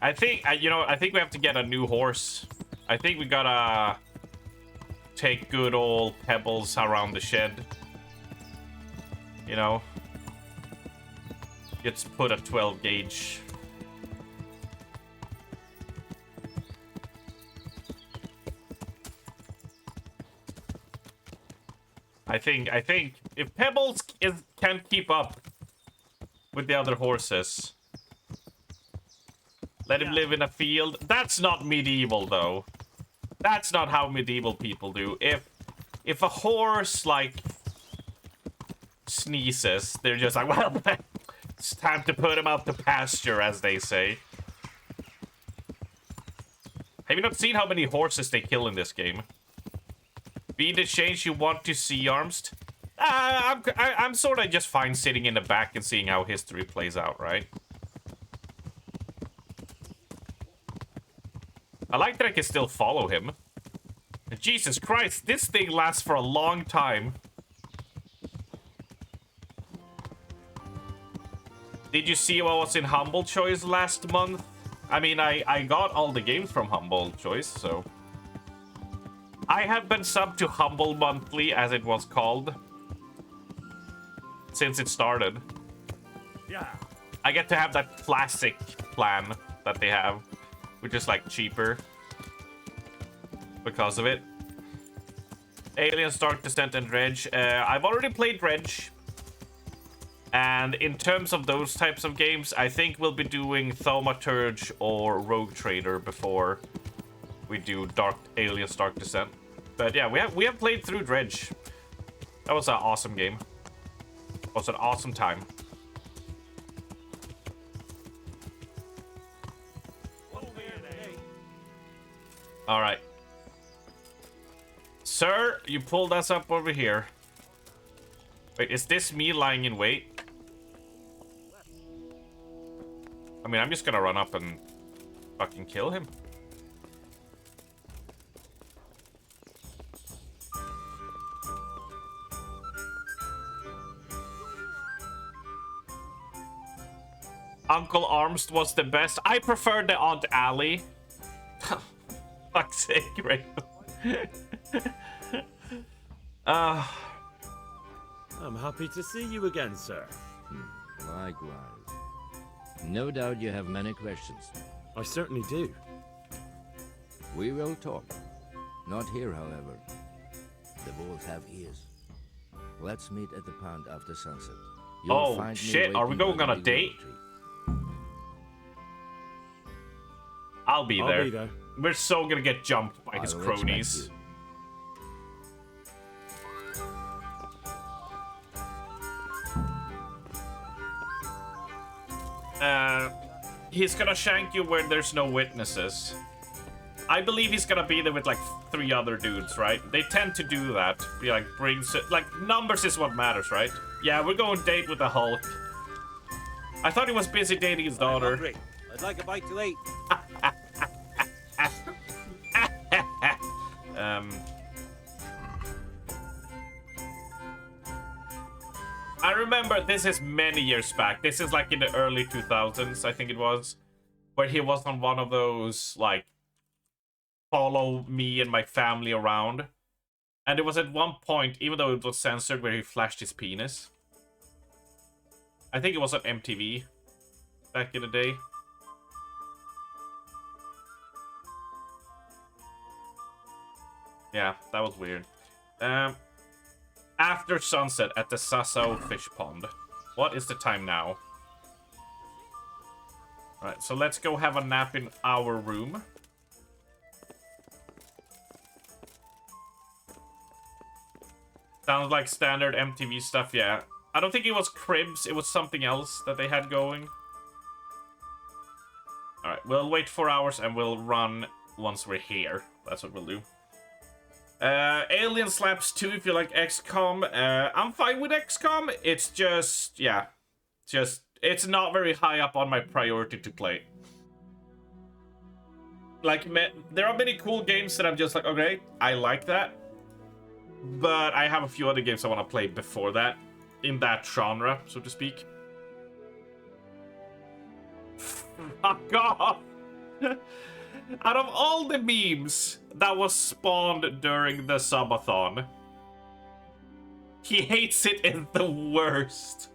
I think, I think we have to get a new horse. I think we gotta take good old Pebbles around the shed. You know, gets put at 12 gauge. I think if Pebbles can't keep up with the other horses, let him live in a field. That's not medieval, though. That's not how medieval people do. If a horse like sneezes, they're just like, well, it's time to put him out to pasture, as they say. Have you not seen how many horses they kill in this game? Be the change you want to see, Armst? I'm sort of just fine sitting in the back and seeing how history plays out, right? I like that I can still follow him. Jesus Christ, this thing lasts for a long time. Did you see what was in Humble Choice last month? I mean, I got all the games from Humble Choice, so... I have been subbed to Humble Monthly, as it was called, since it started. Yeah. I get to have that classic plan that they have, which is like cheaper because of it. Aliens, Dark Descent, and Dredge. I've already played Dredge. And in terms of those types of games, I think we'll be doing Thaumaturge or Rogue Trader before we do Aliens Dark Descent. But yeah, we have played through Dredge. That was an awesome game. It was an awesome time. Alright. Sir, you pulled us up over here. Wait, is this me lying in wait? I mean, I'm just gonna run up and fucking kill him. Uncle Armst was the best. I prefer the Aunt Allie. Fuck's sake, right? I'm happy to see you again, sir. Likewise. No doubt you have many questions. I certainly do. We will talk. Not here, however. The wolves have ears. Let's meet at the pond after sunset. You'll Oh, find me shit. Are we waiting going on by a the date? willow tree. I'll be I'll there. be there. We're so gonna get jumped by I his will cronies. expect He's gonna shank you where there's no witnesses. I believe he's gonna be there with like 3 other dudes, right? They tend to do that. Be like, numbers is what matters, right? Yeah, we're going date with the Hulk. I thought he was busy dating his daughter. I'd like a bite to eat. I remember this is many years back. This is like in the early 2000s, I think it was, where he was on one of those like follow me and my family around. And it was at one point, even though it was censored, where he flashed his penis. I think it was on MTV back in the day. Yeah, that was weird. After sunset at the Sasau fish pond. What is the time now? Alright, so let's go have a nap in our room. Sounds like standard MTV stuff, yeah. I don't think it was Cribs, it was something else that they had going. Alright, we'll wait 4 hours and we'll run once we're here. That's what we'll do. Alien Slaps 2 if you like XCOM. I'm fine with XCOM. It's just, yeah. It's not very high up on my priority to play. Like, there are many cool games that I'm just like, okay, I like that. But I have a few other games I want to play before that. In that genre, so to speak. Fuck off! Out of all the memes that was spawned during the subathon, He hates it is the worst.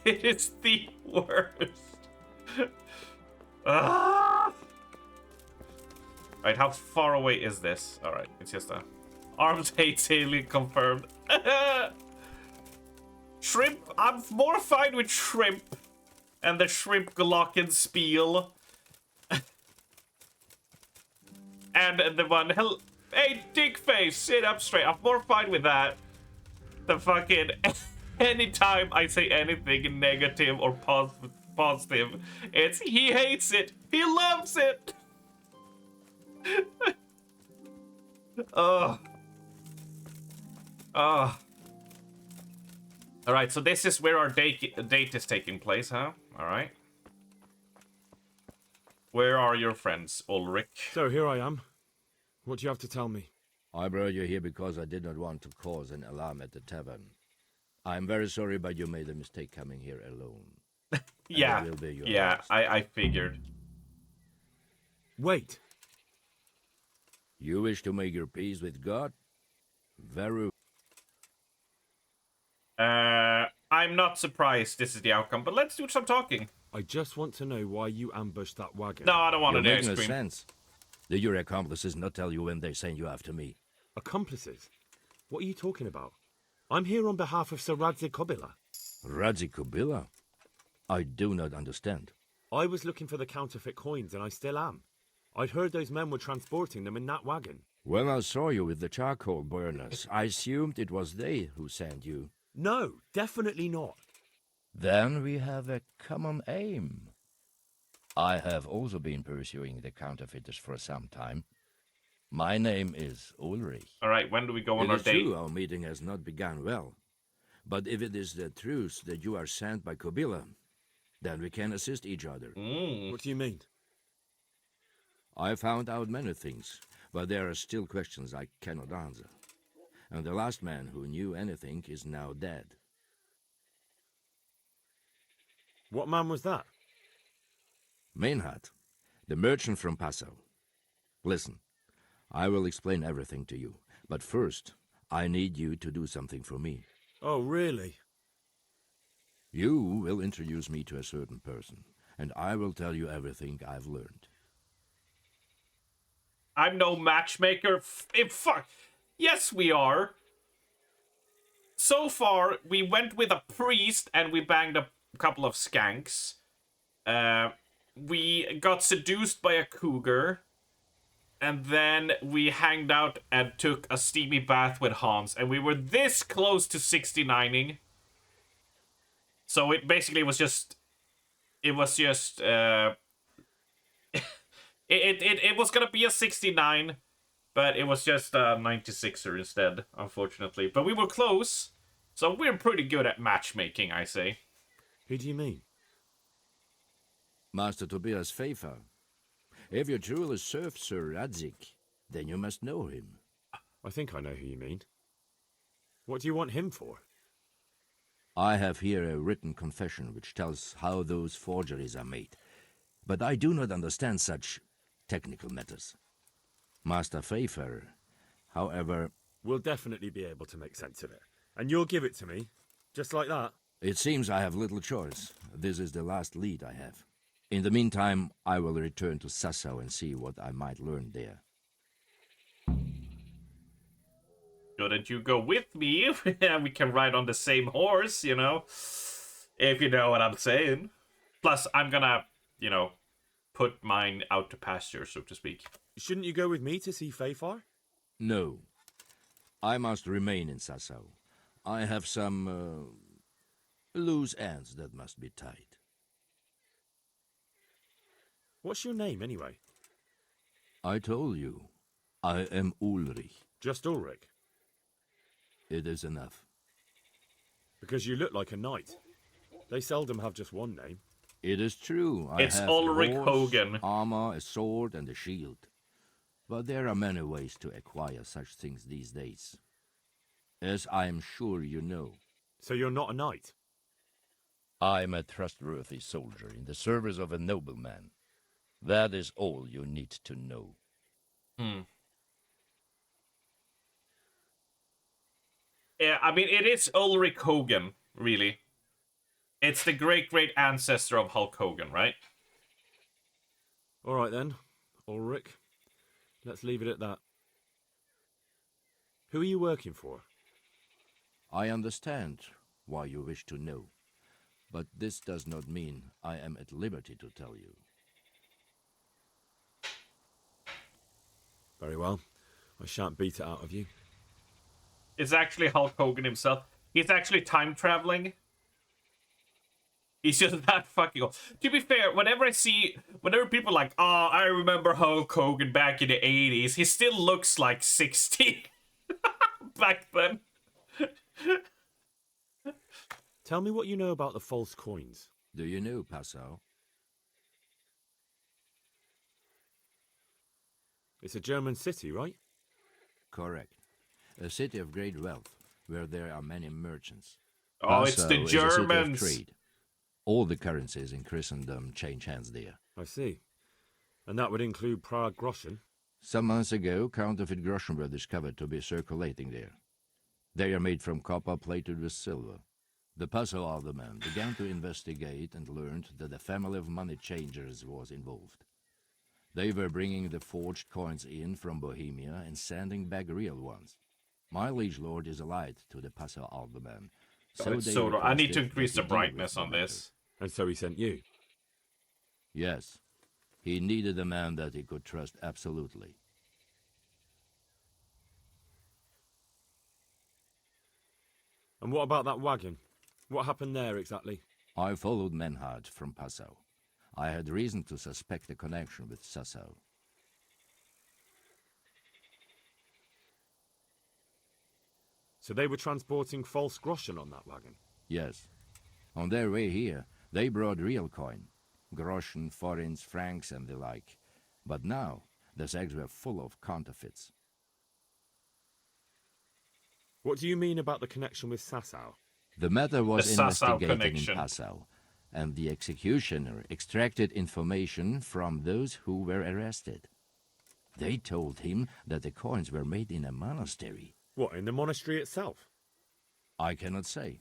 It is the worst. Ah! Alright, how far away is this? Alright, it's just a... Arms hates alien confirmed. Shrimp, I'm more fine with shrimp. And the shrimp glockenspiel. And the one, hey, Dickface, sit up straight. I'm more fine with that. The fucking, anytime I say anything negative or positive, it's, he hates it. He loves it. Oh. Oh. Alright, so this is where our date is taking place, huh? Alright. Where are your friends, Ulrich? So here I am. What do you have to tell me? I brought you here because I did not want to cause an alarm at the tavern. I'm very sorry, but you made a mistake coming here alone. Yeah, last. I figured. Wait. You wish to make your peace with God? Very... I'm not surprised this is the outcome, but let's do some talking. I just want to know why you ambushed that wagon. No, I don't want You're to making no scream. sense. Do your accomplices not tell you when they send you after me? Accomplices? What are you talking about? I'm here on behalf of Sir Radzig Kobyla. Radzig Kobyla? I do not understand. I was looking for the counterfeit coins, and I still am. I'd heard those men were transporting them in that wagon. When I saw you with the charcoal burners, I assumed it was they who sent you. No, definitely not. Then we have a common aim. I have also been pursuing the counterfeiters for some time. My name is Ulrich. All right, when do we go on our It is date? true our meeting has not begun well. But if it is the truth that you are sent by Kobyla, then we can assist each other. What do you mean? I found out many things, but there are still questions I cannot answer. And the last man who knew anything is now dead. What man was that? Meinhard, the merchant from Passau. Listen, I will explain everything to you, but first, I need you to do something for me. Oh, really? You will introduce me to a certain person, and I will tell you everything I've learned. I'm no matchmaker. Fuck. Yes, we are. So far, we went with a priest and we banged a couple of skanks. We got seduced by a cougar. And then we hanged out and took a steamy bath with Hans. And we were this close to 69ing. So it basically was just... It was just... It was gonna be a 69, but it was just a 96er instead, unfortunately. But we were close, so we're pretty good at matchmaking, I say. Who do you mean? Master Tobias Pfeiffer. If you truly serve Sir Radzig, then you must know him. I think I know who you mean. What do you want him for? I have here a written confession which tells how those forgeries are made, but I do not understand such technical matters. Master Pfeiffer, however... We'll definitely be able to make sense of it. And you'll give it to me, just like that? It seems I have little choice. This is the last lead I have. In the meantime, I will return to Sassau and see what I might learn there. Shouldn't you go with me? We can ride on the same horse, you know? If you know what I'm saying. Plus, I'm gonna, you know, put mine out to pasture, so to speak. Shouldn't you go with me to see Pfeiffer? No. I must remain in Sassau. I have some, loose ends that must be tied. What's your name, anyway? I told you. I am Ulrich. Just Ulrich? It is enough. Because you look like a knight. They seldom have just one name. It is true. It's I have Ulrich horse, Hogan. armor, a sword, and a shield. But there are many ways to acquire such things these days. As I am sure you know. So you're not a knight? I am a trustworthy soldier in the service of a nobleman. That is all you need to know. I mean, it is Ulrich Hogan, really. It's the great ancestor of Hulk Hogan, right? All right then, Ulrich. Let's leave it at that. Who are you working for? I understand why you wish to know, but this does not mean I am at liberty to tell you. Very well. I shan't beat it out of you. It's actually Hulk Hogan himself. He's actually time traveling. He's just that fucking old. To be fair, whenever people are like, oh, I remember Hulk Hogan back in the 80s, he still looks like 60 back then. Tell me what you know about the false coins. Do you know Passau? It's a German city, right? Correct. A city of great wealth, where there are many merchants. Oh, it's the Passau is a city of Germans. trade. All the currencies in Christendom change hands there. I see. And that would include Prague groschen? Some months ago, counterfeit groschen were discovered to be circulating there. They are made from copper plated with silver. The Passau alderman began to investigate and learned that a family of money changers was involved. They were bringing the forged coins in from Bohemia and sending back real ones. My liege lord is allied to the Passau alderman. So I need to increase the brightness on this. And so he sent you? Yes. He needed a man that he could trust absolutely. And what about that wagon? What happened there exactly? I followed Menhard from Passau. I had reason to suspect a connection with Sassau. So they were transporting false groschen on that wagon? Yes. On their way here, they brought real coin. Groschen, forints, francs, and the like. But now, the sacks were full of counterfeits. What do you mean about the connection with Sassau? The matter was The Sassau investigated connection. in Passau, and the executioner extracted information from those who were arrested. They told him that the coins were made in a monastery. What, in the monastery itself? I cannot say.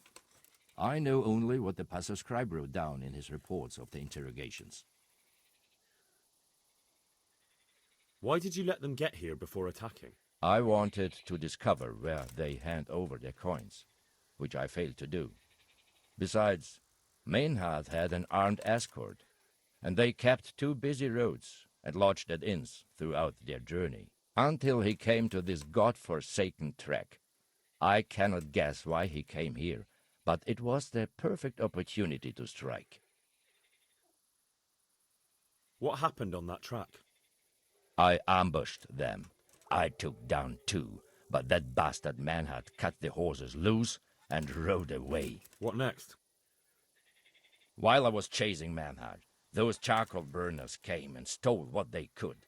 I know only what the Passau scribe wrote down in his reports of the interrogations. Why did you let them get here before attacking? I wanted to discover where they hand over their coins, which I failed to do. Besides, Maynard had an armed escort, and they kept 2 busy roads and lodged at inns throughout their journey, until he came to this god-forsaken track. I cannot guess why he came here, but it was the perfect opportunity to strike. What happened on that track? I ambushed them. I took down 2, but that bastard Maynard cut the horses loose and rode away. What next? While I was chasing Maynard, those charcoal burners came and stole what they could.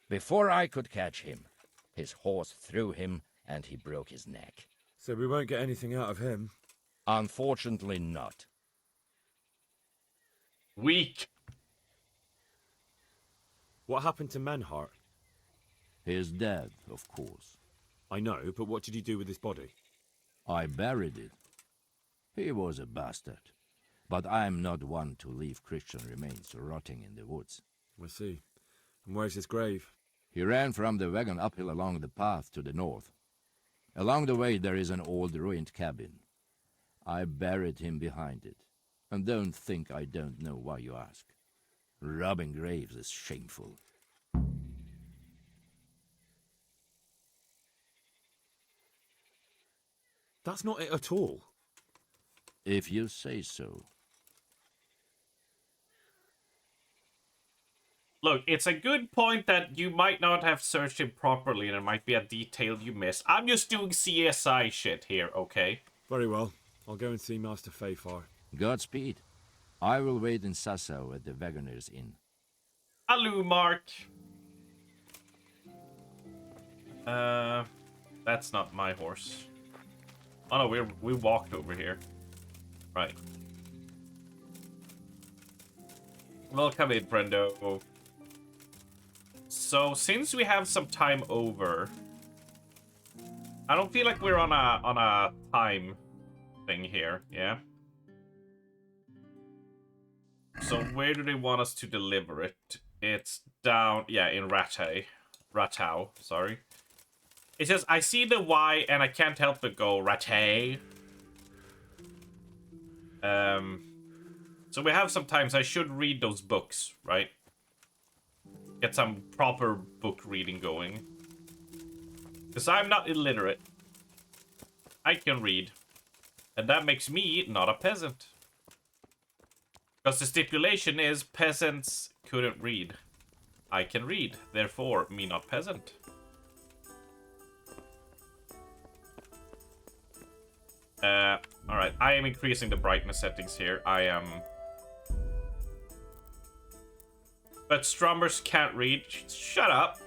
Before I could catch him, his horse threw him and he broke his neck. So we won't get anything out of him. Unfortunately not. Weak. What happened to Menhart? He is dead, of course. I know, but what did you do with his body? I buried it. He was a bastard. But I am not one to leave Christian remains rotting in the woods. I see. And where's his grave? He ran from the wagon uphill along the path to the north. Along the way there is an old ruined cabin. I buried him behind it. And don't think I don't know why you ask. Robbing graves is shameful. That's not it at all. If you say so. Look, it's a good point that you might not have searched him properly and there might be a detail you missed. I'm just doing CSI shit here, okay? Very well. I'll go and see Master Fafar. Godspeed. I will wait in Sassau at the Wagoner's Inn. Hello, Mark. That's not my horse. Oh no, we walked over here. Right. Welcome in, friendo. So, since we have some time over, I don't feel like we're on a time thing here, yeah? So where do they want us to deliver it? It's down, yeah, in Ratau, sorry. It says, I see the Y and I can't help but go, Ratay. So we have some time, so I should read those books, right? Get some proper book reading going. Because I'm not illiterate. I can read. And that makes me not a peasant. Because the stipulation is peasants couldn't read. I can read, therefore me not peasant. Alright, I am increasing the brightness settings here. I am... But strummers can't read. Shut up.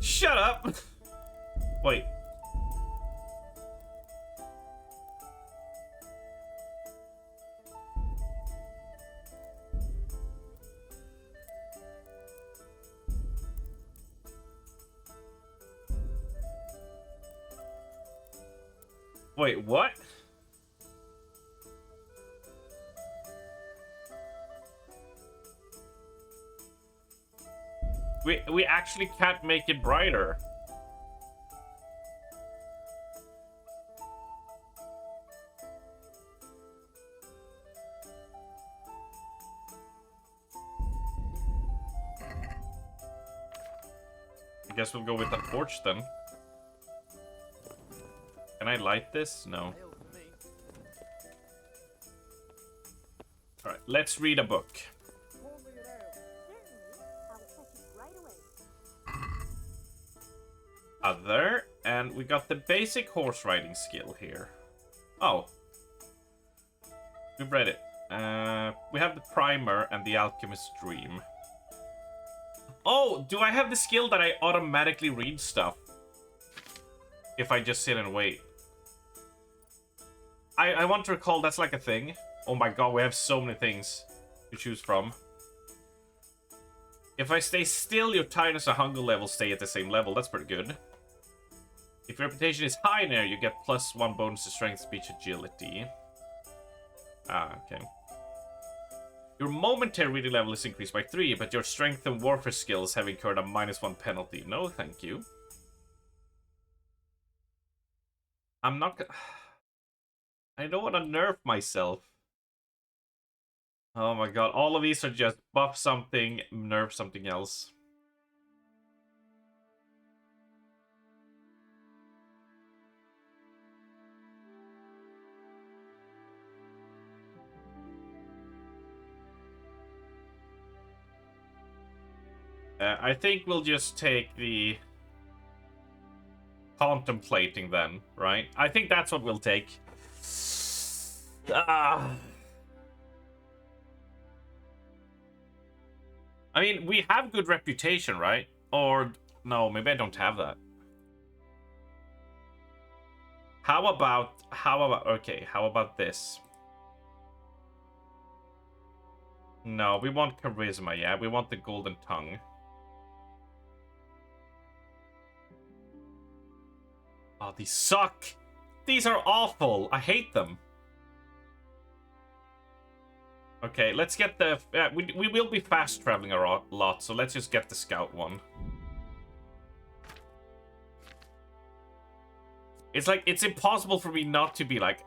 Shut up. Wait. Wait, what? We actually can't make it brighter. I guess we'll go with the torch then. Can I light this? No. Alright, let's read a book. Other, and we got the basic horse riding skill here. Oh. We've read it. We have the primer and the alchemist's dream. Oh, do I have the skill that I automatically read stuff? If I just sit and wait. I want to recall that's like a thing. Oh my god, we have so many things to choose from. If I stay still, your tiredness and hunger level stay at the same level. That's pretty good. If your reputation is high now, you get +1 bonus to strength, speech, agility. Ah, okay. Your momentary reading level is increased by 3, but your strength and warfare skills have incurred a -1 penalty. No, thank you. I'm not gonna... I don't want to nerf myself. Oh my god, all of these are just buff something, nerf something else. I think we'll just take the contemplating then, right? I think that's what we'll take. I mean, we have good reputation, right? Or, no, maybe I don't have that. How about, okay, how about this? No, we want charisma, yeah? We want the golden tongue. Oh, these suck! These are awful! I hate them. Okay, let's get the... we will be fast traveling a lot, so let's just get the scout one. It's like, it's impossible for me not to be like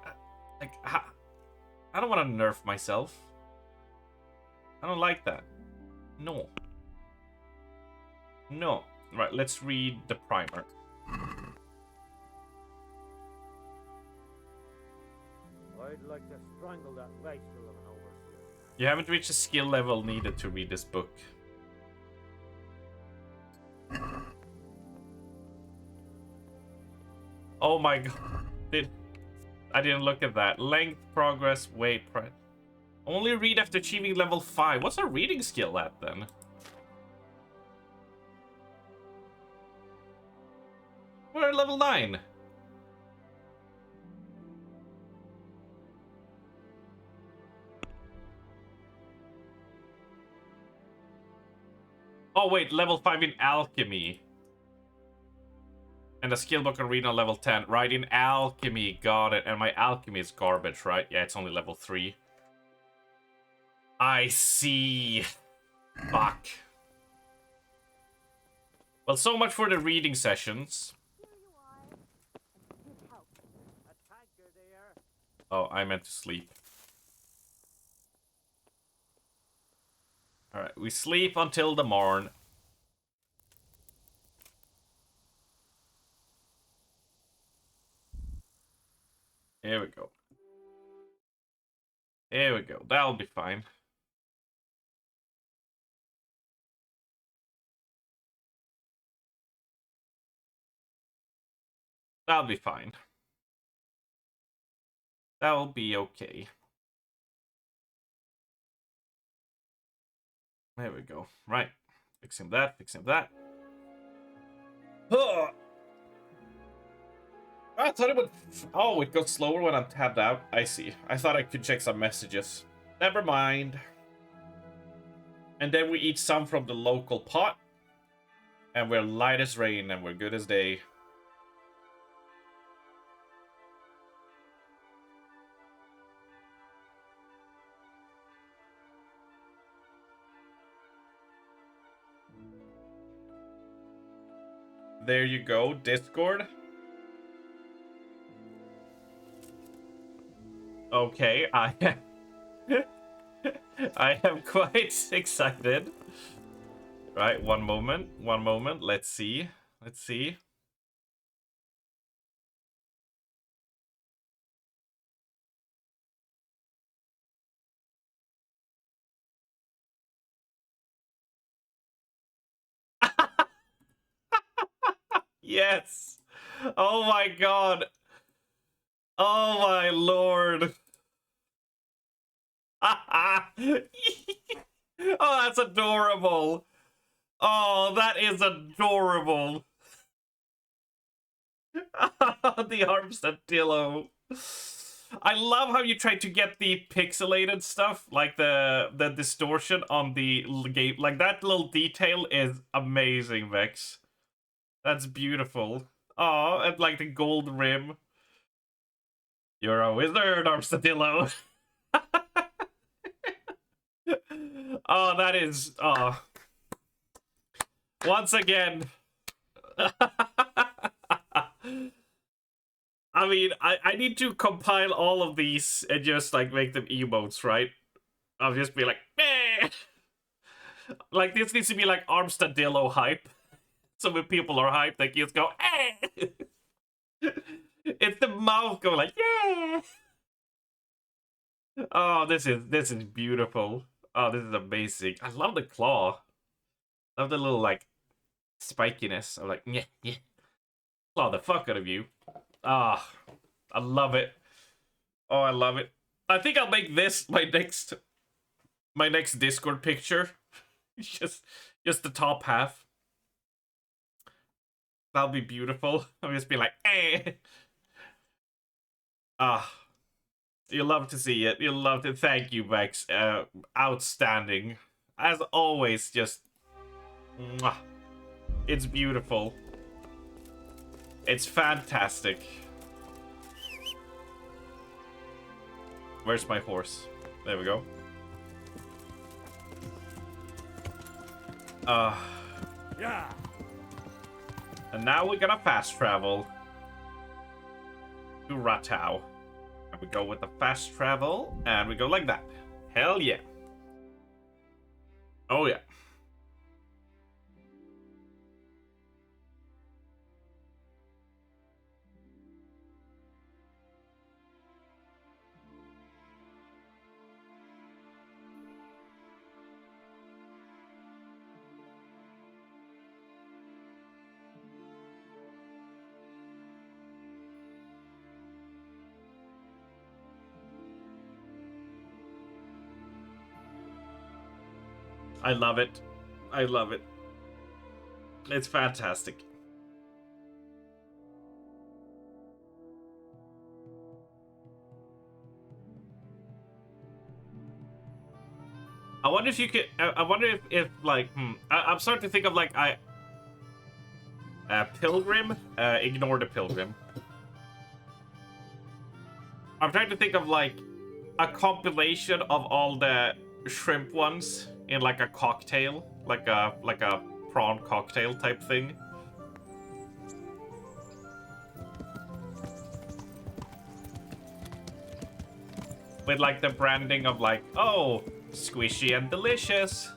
I don't want to nerf myself. I don't like that. No. No. Right, let's read the primer. I'd like to strangle that wastrel of an overseer. You haven't reached the skill level needed to read this book. Oh my god. I didn't look at that. Length, progress, weight, only read after achieving level 5. What's our reading skill at then? We're at level 9. Oh wait, level 5 in alchemy. And the skill book on Reno level 10. Right, in alchemy. Got it. And my alchemy is garbage, right? Yeah, it's only level 3. I see. Fuck. Well, so much for the reading sessions. Oh, I meant to sleep. Alright, we sleep until the morn. Here we go. Here we go. That'll be fine. That'll be fine. That'll be okay. There we go. Right. Fixing that, fixing that. Ugh. I thought it would... Oh, it goes slower when I'm tabbed out. I see. I thought I could check some messages. Never mind. And then we eat some from the local pot. And we're light as rain and we're good as day. There you go, Discord. Okay, I am quite excited. Right, one moment, let's see. Let's see. Yes! Oh my god! Oh my lord! Oh, that's adorable! Oh, that is adorable! The armadillo. I love how you try to get the pixelated stuff, like the distortion on the game. Like, that little detail is amazing, Vex. That's beautiful. Oh, and like the gold rim. You're a wizard, Armadillo. Oh, that is... Oh. Once again. I mean, I need to compile all of these and just, like, make them emotes, right? I'll just be like, meh! Like, this needs to be, like, Armadillo hype. So when people are hyped, they just go, eh! It's the mouth going like, yeah! Oh, this is beautiful. Oh, this is amazing. I love the claw. I love the little, like, spikiness. I'm like, yeah, yeah. Claw the fuck out of you. Ah, I love it. Oh, I love it. I think I'll make this my next Discord picture. just the top half. That'll be beautiful. I'll just be like, eh. Ah. You'll love to see it. You'll love to. Thank you, Vex. Outstanding. As always, just... Mwah. It's beautiful. It's fantastic. Where's my horse? There we go. Yeah. And now we're gonna fast travel to Ratau. And we go with the fast travel, and we go like that. Hell yeah. Oh yeah. I love it. I love it. It's fantastic. I wonder if you could... I wonder if like... I'm starting to think of, like, Pilgrim? Ignore the pilgrim. I'm trying to think of like a compilation of all the shrimp ones in like a cocktail, like a prawn cocktail type thing. With like the branding of like, oh, squishy and delicious.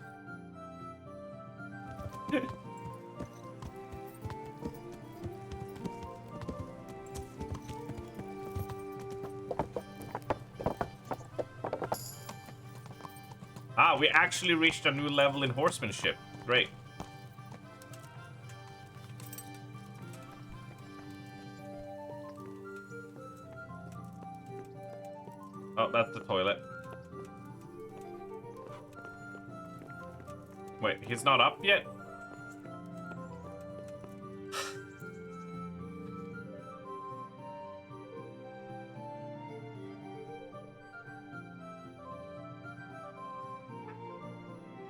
Ah, we actually reached a new level in horsemanship. Great. Oh, that's the toilet. Wait, he's not up yet?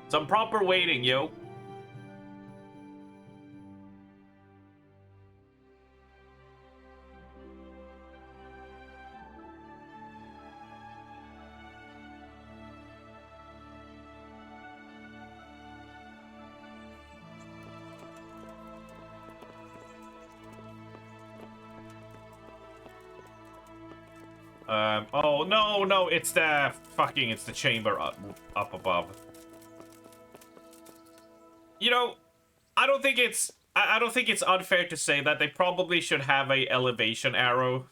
Some proper waiting, yo. Oh, no, it's the chamber up above. You know, I don't think it's unfair to say that they probably should have a elevation arrow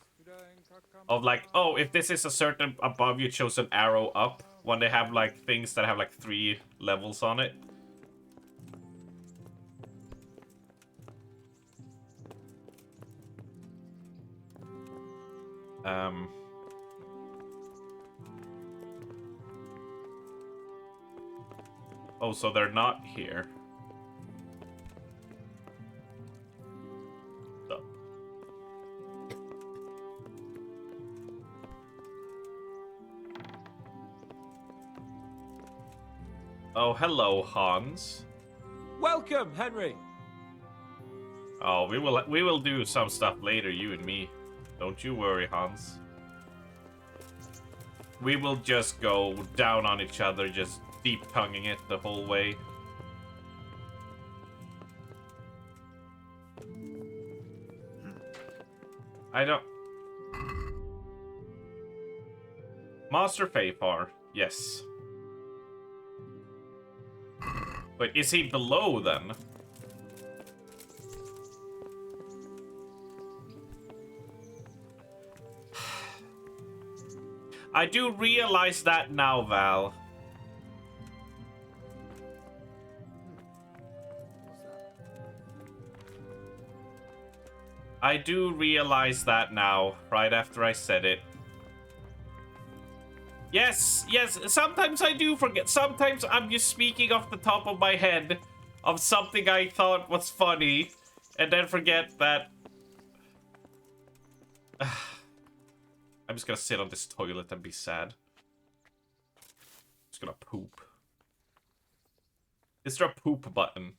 of like, oh, if this is a certain above, you chose an arrow up when they have like things that have like 3 levels on it. Oh, so they're not here. Oh, hello, Hans. Welcome, Henry. Oh, we will do some stuff later, you and me. Don't you worry, Hans. We will just go down on each other, just deep-tonguing it the whole way. I don't... Master Fafar, yes. Wait, is he below then? I do realize that now, Val. I do realize that now, right after I said it. Yes, sometimes I do forget. Sometimes I'm just speaking off the top of my head of something I thought was funny, and then forget that... I'm just gonna sit on this toilet and be sad. Just gonna poop. Is there a poop button?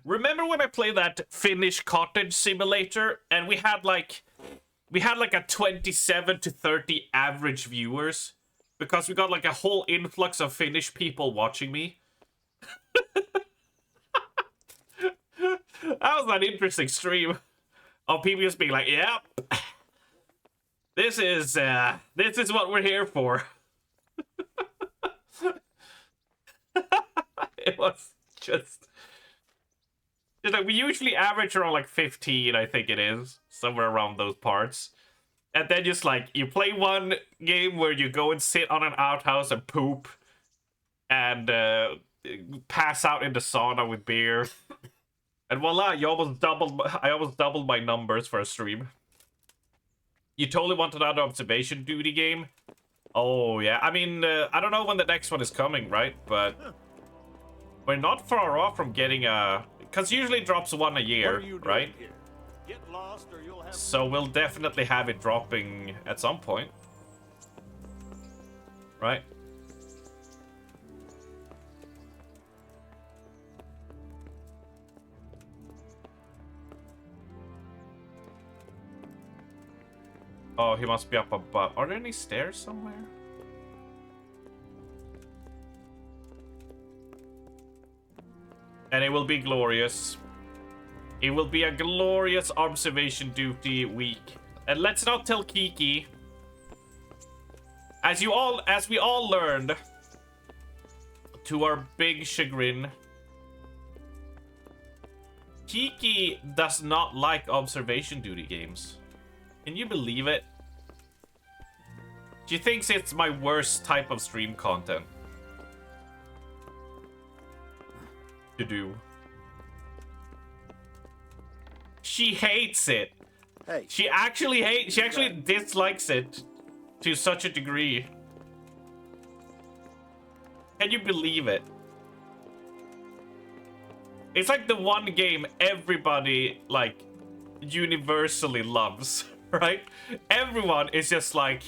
Remember when I played that Finnish cottage simulator and we had like a 27 to 30 average viewers because we got like a whole influx of Finnish people watching me? That was an interesting stream of people just being like, "Yep, this is what we're here for." It was just like we usually average around like 15, I think it is, somewhere around those parts. And then just like you play one game where you go and sit on an outhouse and poop and pass out in the sauna with beer. And voila, I almost doubled my numbers for a stream. You totally want another observation duty game? Oh yeah, I mean, I don't know when the next one is coming, right? But we're not far off from getting a... Because usually it drops one a year, right? Get lost or you'll have... So we'll definitely have it dropping at some point. Right? Oh, he must be up above. Are there any stairs somewhere? And it will be glorious. It will be a glorious observation duty week. And let's not tell Kiki. As we all learned, to our big chagrin, Kiki does not like observation duty games. Can you believe it? She thinks it's my worst type of stream content to do. She hates it. Hey. She actually dislikes it to such a degree. Can you believe it? It's like the one game everybody, like, universally loves, right? Everyone is just like,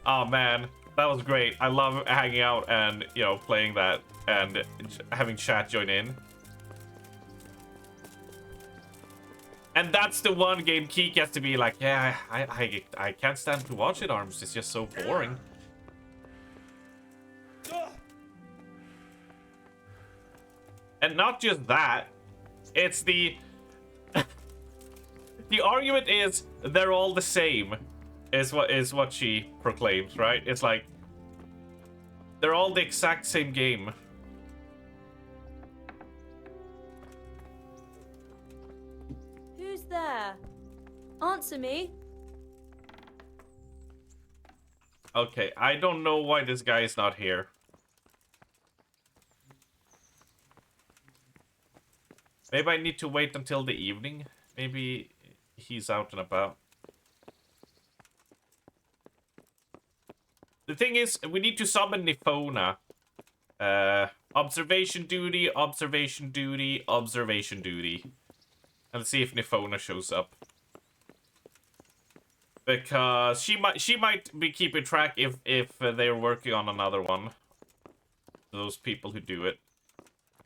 oh man, that was great. I love hanging out and, you know, playing that and having chat join in. And that's the one game Kiki has to be like, yeah, I can't stand to watch it, Arms. It's just so boring. And not just that, it's the the argument is they're all the same, is what she proclaims, right? It's like they're all the exact same game. Who's there? Answer me. Okay, I don't know why this guy is not here. Maybe I need to wait until the evening. Maybe he's out and about. The thing is, we need to summon Nifona. Observation duty, observation duty, observation duty. And see if Nifona shows up. Because she might be keeping track if they're working on another one. Those people who do it.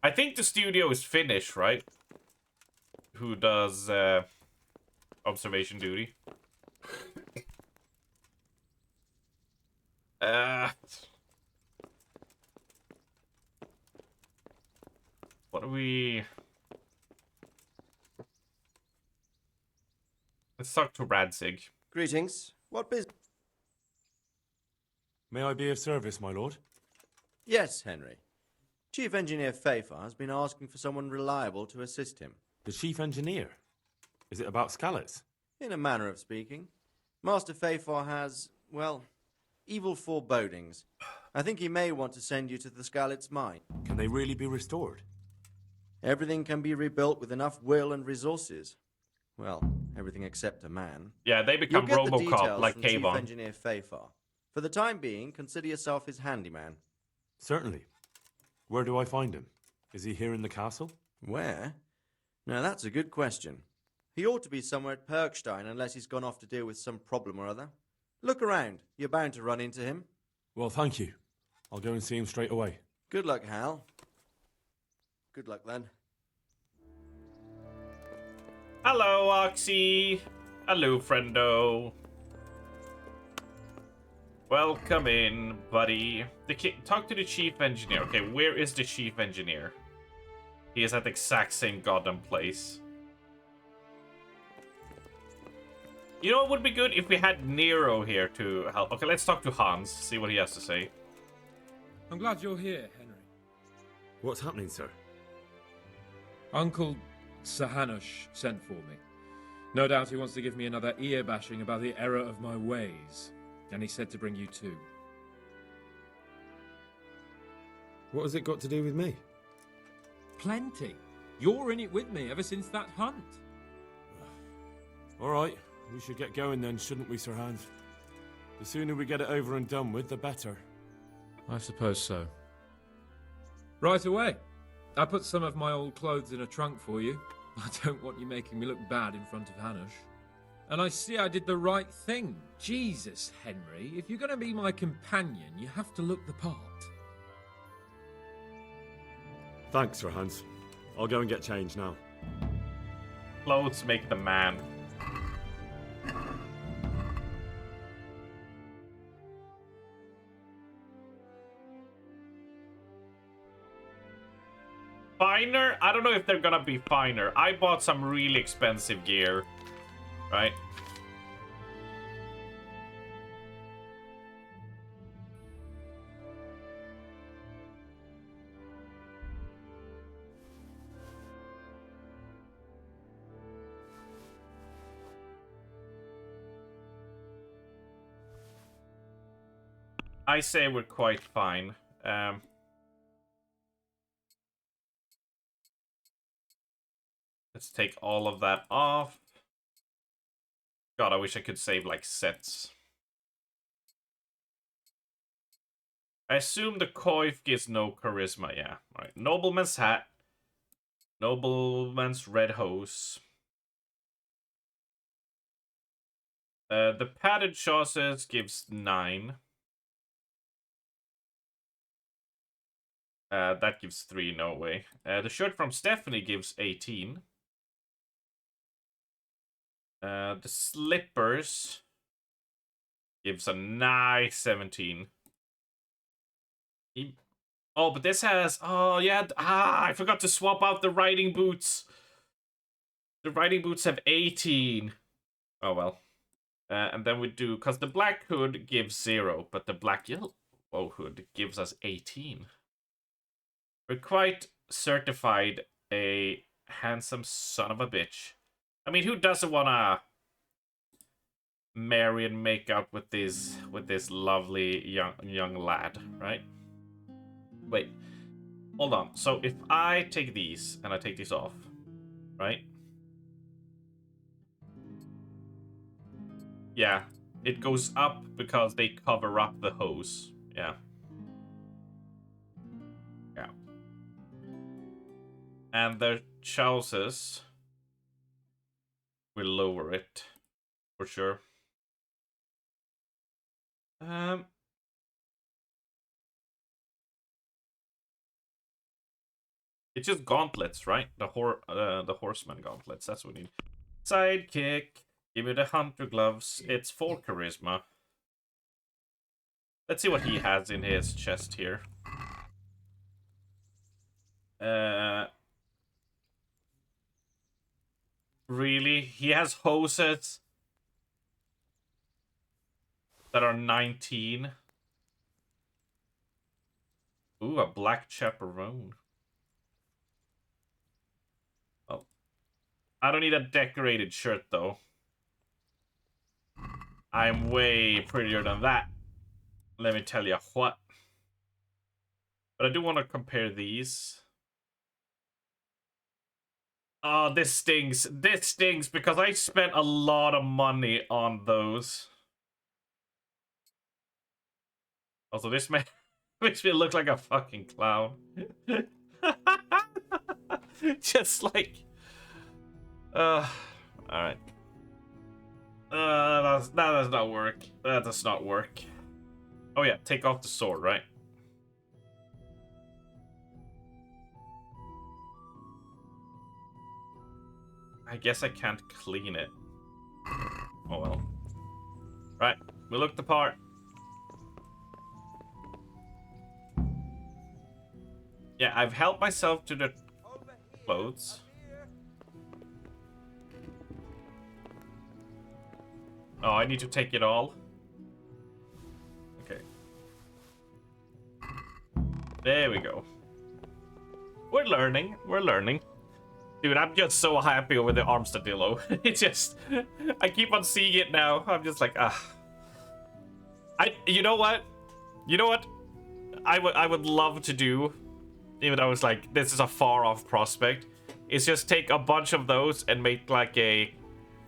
I think the studio is Finnish, right? Who does observation duty. What do we... Let's talk to Radzig. Greetings. What business? May I be of service, my lord? Yes, Henry. Chief Engineer Fafar has been asking for someone reliable to assist him. The chief engineer? Is it about Skalitz? In a manner of speaking. Master Fafar has, well, evil forebodings. I think he may want to send you to the Skalitz mine. Can they really be restored? Everything can be rebuilt with enough will and resources. Well, everything except a man. Yeah, they become You'll get the RoboCop details like from Chief Kayvon. Engineer Fafar. For the time being, consider yourself his handyman. Certainly. Where do I find him? Is he here in the castle? Where? Now that's a good question. He ought to be somewhere at Perkstein unless he's gone off to deal with some problem or other. Look around. You're bound to run into him. Well, thank you. I'll go and see him straight away. Good luck, Hal. Good luck, then. Hello, Oxy. Hello, friendo. Welcome in, buddy. Talk to the chief engineer. Okay, where is the chief engineer? He is at the exact same goddamn place. You know what would be good if we had Nero here to help. Okay, let's talk to Hans, see what he has to say. I'm glad you're here, Henry. What's happening, sir? Uncle Sahanush sent for me. No doubt he wants to give me another ear bashing about the error of my ways. And he said to bring you too. What has it got to do with me? Plenty. You're in it with me ever since that hunt. All right, we should get going then, shouldn't we, Sir Hans? The sooner we get it over and done with, the better. I suppose so. Right away. I put some of my old clothes in a trunk for you. I don't want you making me look bad in front of Hanush. And I see I did the right thing. Jesus, Henry, if you're going to be my companion, you have to look the part. Thanks, Sir Hans. I'll go and get changed now. Clothes make the man. Finer? I don't know if they're gonna be finer. I bought some really expensive gear, right? I say we're quite fine. Let's take all of that off. God, I wish I could save, like, sets. I assume the coif gives no charisma, yeah. Alright, Nobleman's hat. Nobleman's red hose. The padded chausses gives 9. That gives 3, no way. The shirt from Stephanie gives 18. The slippers gives a nice 17. Oh, but this has... Oh, yeah. I forgot to swap out the riding boots. The riding boots have 18. Oh, well. And then we do... Because the black hood gives 0, but the black yellow hood gives us 18. We're quite certified a handsome son of a bitch. I mean, who doesn't want to marry and make out with this lovely young lad, right? Wait, hold on. So if I take these and I take these off, right? Yeah, it goes up because they cover up the hose. Yeah. Yeah. And the trousers will lower it for sure. It's just gauntlets, right? The horseman gauntlets. That's what we need. Sidekick. Give me the hunter gloves. It's 4 charisma. Let's see what he has in his chest here. Really? He has hoses that are 19. Ooh, a black chaperone. Oh. I don't need a decorated shirt, though. I'm way prettier than that. Let me tell you what. But I do want to compare these. Oh, this stings. This stings because I spent a lot of money on those. Also, this makes me look like a fucking clown. Just like... alright. That does not work. That does not work. Oh yeah, take off the sword, right? I guess I can't clean it. Oh well. Right, we look the part. Yeah, I've helped myself to the clothes. Oh, I need to take it all? Okay. There we go. We're learning. We're learning. Dude, I'm just so happy over the armstadillo. It's just... I keep on seeing it now. I'm just like, ah. You know what? You know what? I would love to do, even though it's like, this is a far-off prospect, is just take a bunch of those and make like a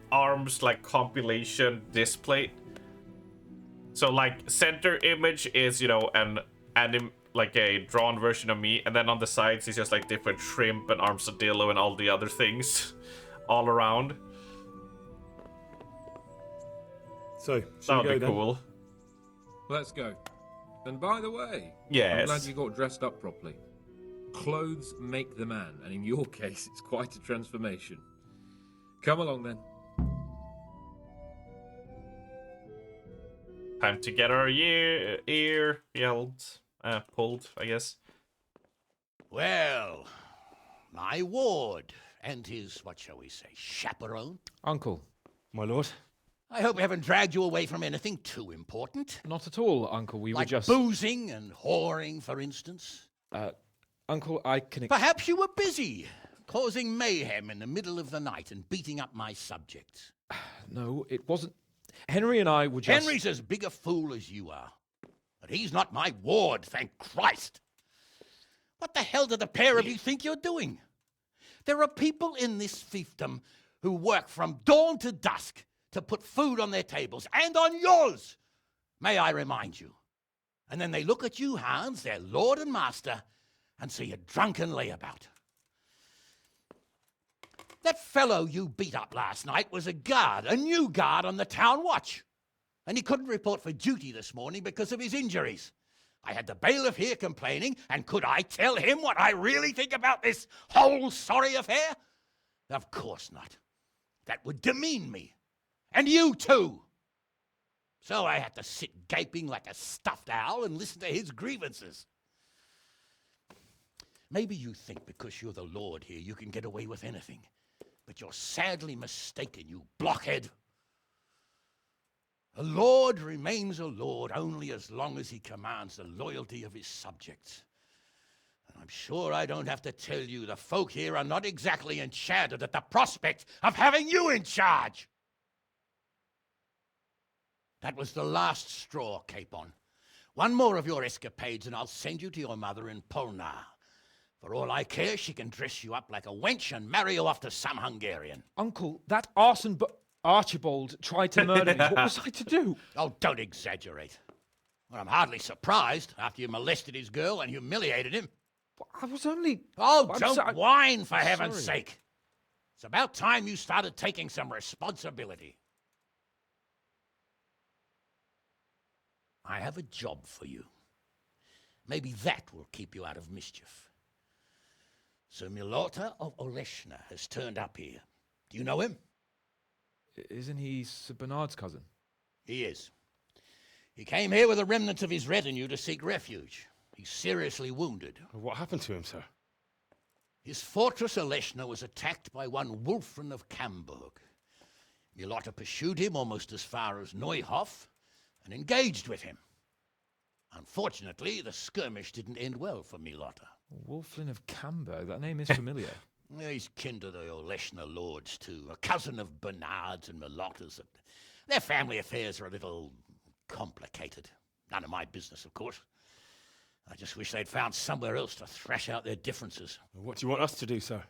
arms like compilation display. So like center image is, you know, like a drawn version of me, and then on the sides is just like different shrimp and armstadillo and all the other things all around. So, that would be cool. Let's go. And by the way, yes, I'm glad you got dressed up properly. Clothes make the man, and in your case, it's quite a transformation. Come along then. Time to get our ear pulled, I guess. Well, My ward, and his, what shall we say, chaperone. Uncle. My lord? I hope we haven't dragged you away from anything too important. Not at all, Uncle. We like were just... boozing and whoring, for instance. Uncle, I can... Perhaps you were busy, causing mayhem in the middle of the night and beating up my subjects. No, it wasn't... Henry and I were just... Henry's as big a fool as you are. But he's not my ward, thank Christ. What the hell do the pair of you think you're doing? There are people in this fiefdom who work from dawn to dusk to put food on their tables, and on yours, may I remind you. And then they look at you, Hans, their lord and master, and see a drunken layabout. That fellow you beat up last night was a guard, a new guard on the town watch. And he couldn't report for duty this morning because of his injuries. I had the bailiff here complaining, and could I tell him what I really think about this whole sorry affair? Of course not. That would demean me. And you too. So I had to sit gaping like a stuffed owl and listen to his grievances. Maybe you think because you're the lord here you can get away with anything. But you're sadly mistaken, you blockhead. A lord remains a lord only as long as he commands the loyalty of his subjects. And I'm sure I don't have to tell you the folk here are not exactly enchanted at the prospect of having you in charge. That was the last straw, Capon. One more of your escapades and I'll send you to your mother in Polnar. For all I care, she can dress you up like a wench and marry you off to some Hungarian. Uncle, that arson Archibald tried to murder me. What was I to do? Oh, don't exaggerate. Well, I'm hardly surprised after you molested his girl and humiliated him. I was only... Oh, don't whine, for heaven's sorry. sake. It's about time you started taking some responsibility. I have a job for you. Maybe that will keep you out of mischief. Sir Milota of Oleshna has turned up here. Do you know him? Isn't he Sir Bernard's cousin? He is. He came here with the remnants of his retinue to seek refuge. He's seriously wounded. What happened to him, sir? His fortress Oleshna was attacked by one Wulfrin of Camburg. Milota pursued him almost as far as Neuhof and engaged with him. Unfortunately, the skirmish didn't end well for Milota. Wulflin of Camburg? That name is familiar. He's kin to the Oleshna lords, too. A cousin of Bernard's and Milota's. Their family affairs are a little complicated. None of my business, of course. I just wish they'd found somewhere else to thrash out their differences. What do you want us to do, sir?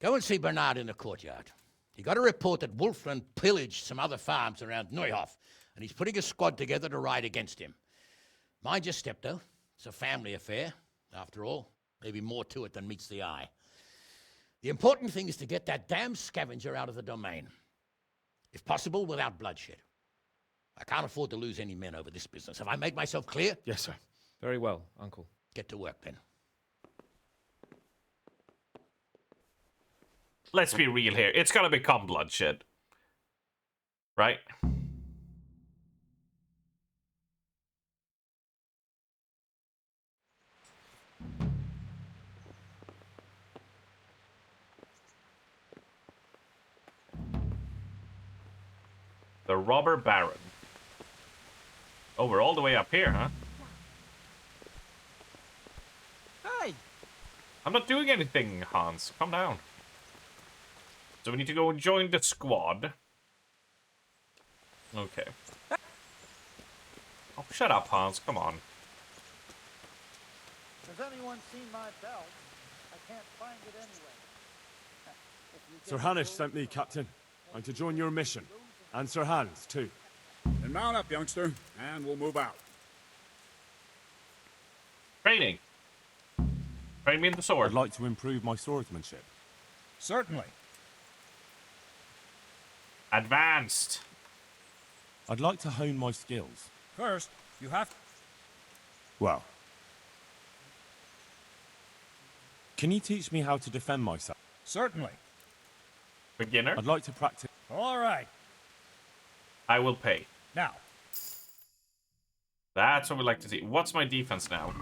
Go and see Bernard in the courtyard. He got a report that Wulflin pillaged some other farms around Neuhof, and he's putting a squad together to ride against him. Mind your step, though. It's a family affair, after all. Maybe more to it than meets the eye. The important thing is to get that damn scavenger out of the domain. If possible, without bloodshed. I can't afford to lose any men over this business. Have I made myself clear? Yes, sir. Very well, Uncle. Get to work, then. Let's be real here. It's gonna become bloodshed. Right? The Robber Baron. Oh, we're all the way up here, huh? Hey! I'm not doing anything, Hans. Calm down. So we need to go and join the squad. Okay. Oh, shut up, Hans. Come on. Has anyone seen my belt? I can't find it anywhere. Sir Hanush sent me, Captain. I'm to join your mission. And Sir Hans, too. Then mount up, youngster, and we'll move out. Training. Train me in the sword. I'd like to improve my swordsmanship. Certainly. Advanced. I'd like to hone my skills. First, you have... Well. Can you teach me how to defend myself? Certainly. Beginner? I'd like to practice... All right. I will pay. Now. That's what we like to see. What's my defense now?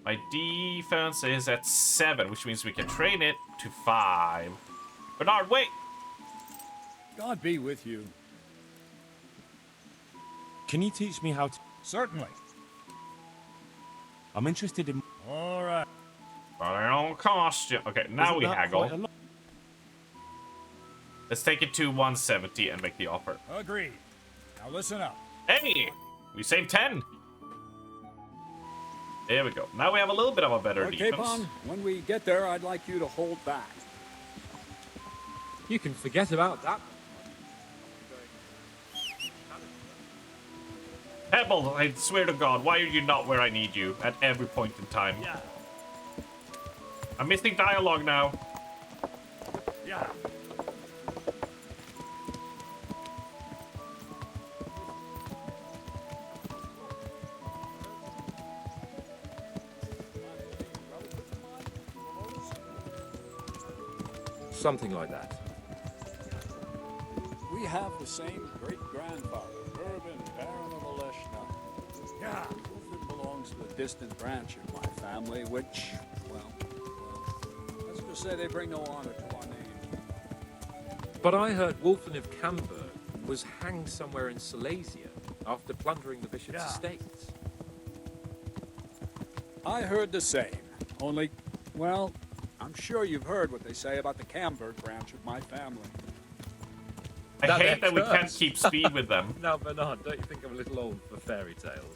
My defense is at 7, which means we can train it to 5. Bernard, wait! God be with you. Can you teach me how to... Certainly. I'm interested in... All right. But it don't cost you. Okay, now Isn't we that haggle. quite a lot? Let's take it to 170 and make the offer. Agreed. Now listen up. Hey! We saved 10! There we go. Now we have a little bit of a better Lord defense. Capon, when we get there, I'd like you to hold back. You can forget about that. Pebble, I swear to God, why are you not where I need you at every point in time? Yeah. I'm missing dialogue now. Yeah. Something like that. We have the same great-grandfather, Urban, Baron of Oleshna. Yeah. Wolfen belongs to a distant branch of my family, which, well, let's just say they bring no honor to our name. But I heard Wolfen of Camberg was hanged somewhere in Silesia after plundering the bishop's estates. I heard the same, only, well, I'm sure you've heard what they say about the Camberg branch of my family. I hate that we can't keep speed with them. Now, Bernard, don't you think I'm a little old for fairy tales?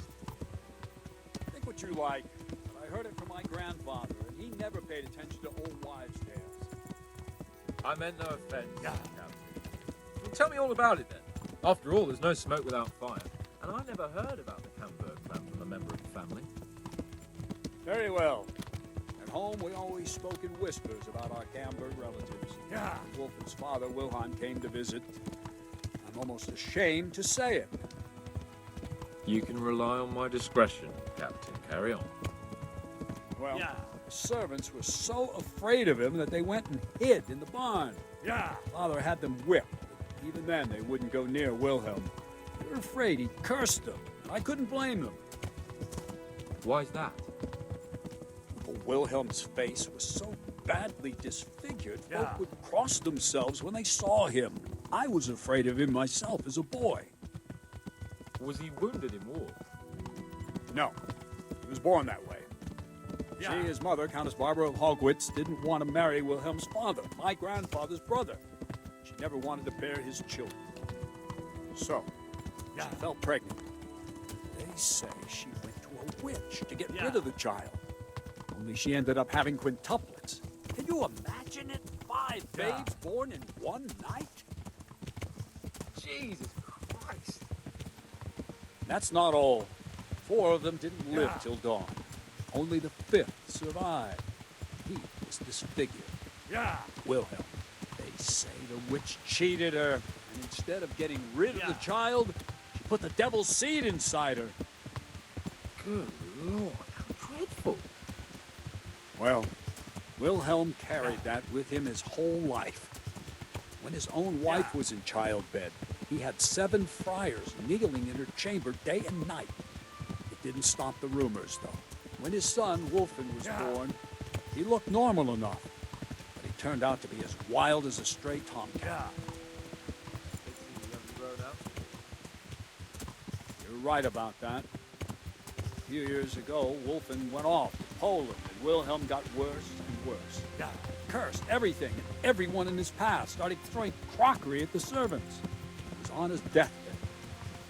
Think what you like. But I heard it from my grandfather, and he never paid attention to old wives' tales. I meant no offense, Captain. Well, tell me all about it then. After all, there's no smoke without fire, and I never heard about the Camberg clan from a member of the family. Very well. At home, we always spoke in whispers about our Camberg relatives. Yeah. Wolfen's father, Wilhelm, came to visit. I'm almost ashamed to say it. You can rely on my discretion, Captain. Carry on. Well, the servants were so afraid of him that they went and hid in the barn. Yeah. Father had them whipped. But even then, they wouldn't go near Wilhelm. They were afraid he cursed them. I couldn't blame them. Why's that? Wilhelm's face was so badly disfigured, folk would cross themselves when they saw him. I was afraid of him myself as a boy. Was he wounded in war? No, he was born that way. She, his mother, Countess Barbara of Hogwitz, didn't want to marry Wilhelm's father, my grandfather's brother. She never wanted to bear his children. So, she fell pregnant. They say she went to a witch to get rid of the child. Only she ended up having quintuplets. Can you imagine it? 5 babes born in one night? Jesus Christ. That's not all. 4 of them didn't live till dawn. Only the 5th survived. He was disfigured. Wilhelm. They say the witch cheated her, and instead of getting rid of the child, she put the devil's seed inside her. Good Lord, how dreadful. Well, Wilhelm carried that with him his whole life. When his own wife was in childbed, he had 7 friars kneeling in her chamber day and night. It didn't stop the rumors, though. When his son, Wolfen, was born, he looked normal enough, but he turned out to be as wild as a stray tomcat. You're right about that. A few years ago, Wolfen went off to Poland, and Wilhelm got worse and worse. Cursed everything and everyone in his path, started throwing crockery at the servants. He was on his deathbed.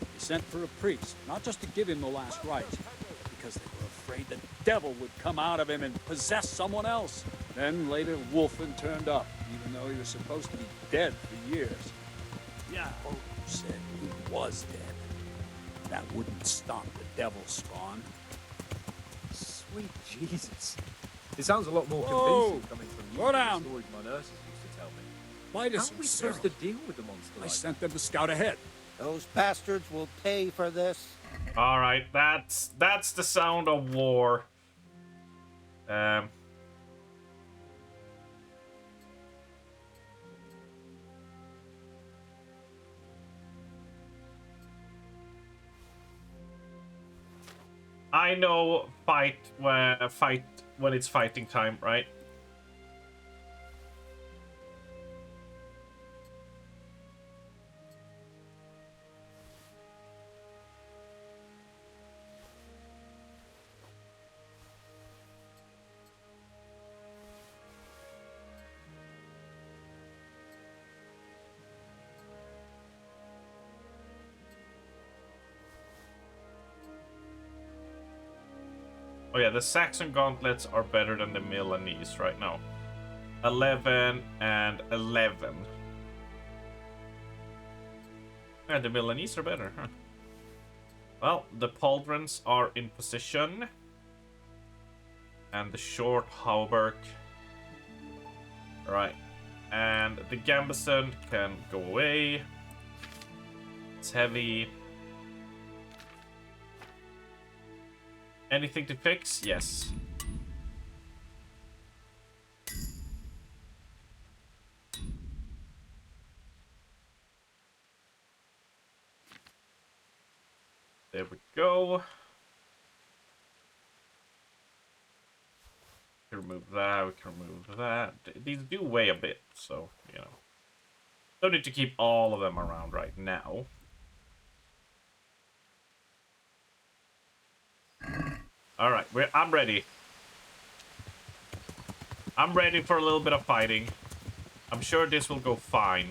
They sent for a priest, not just to give him the last rites, but because they were afraid the devil would come out of him and possess someone else. Then later, Wolfen turned up, even though he was supposed to be dead for years. Folk said he was dead. That wouldn't stop the devil's spawn. Sweet Jesus. It sounds a lot more Whoa! convincing coming from you Slow than down. the stories my nurses used to tell me. Midas How are we supposed to deal with the monster I like sent them to scout ahead. Those bastards will pay for this. All right, that's the sound of war. I know fight when it's fighting time, right? Oh yeah, the Saxon gauntlets are better than the Milanese right now. 11 and 11. Yeah, the Milanese are better, huh? Well, the pauldrons are in position. And the short hauberk. Right. And the gambeson can go away. It's heavy. Anything to fix? Yes. There we go. We can remove that, we can remove that. These do weigh a bit, so, you know. Don't need to keep all of them around right now. Alright, I'm ready. I'm ready for a little bit of fighting. I'm sure this will go fine.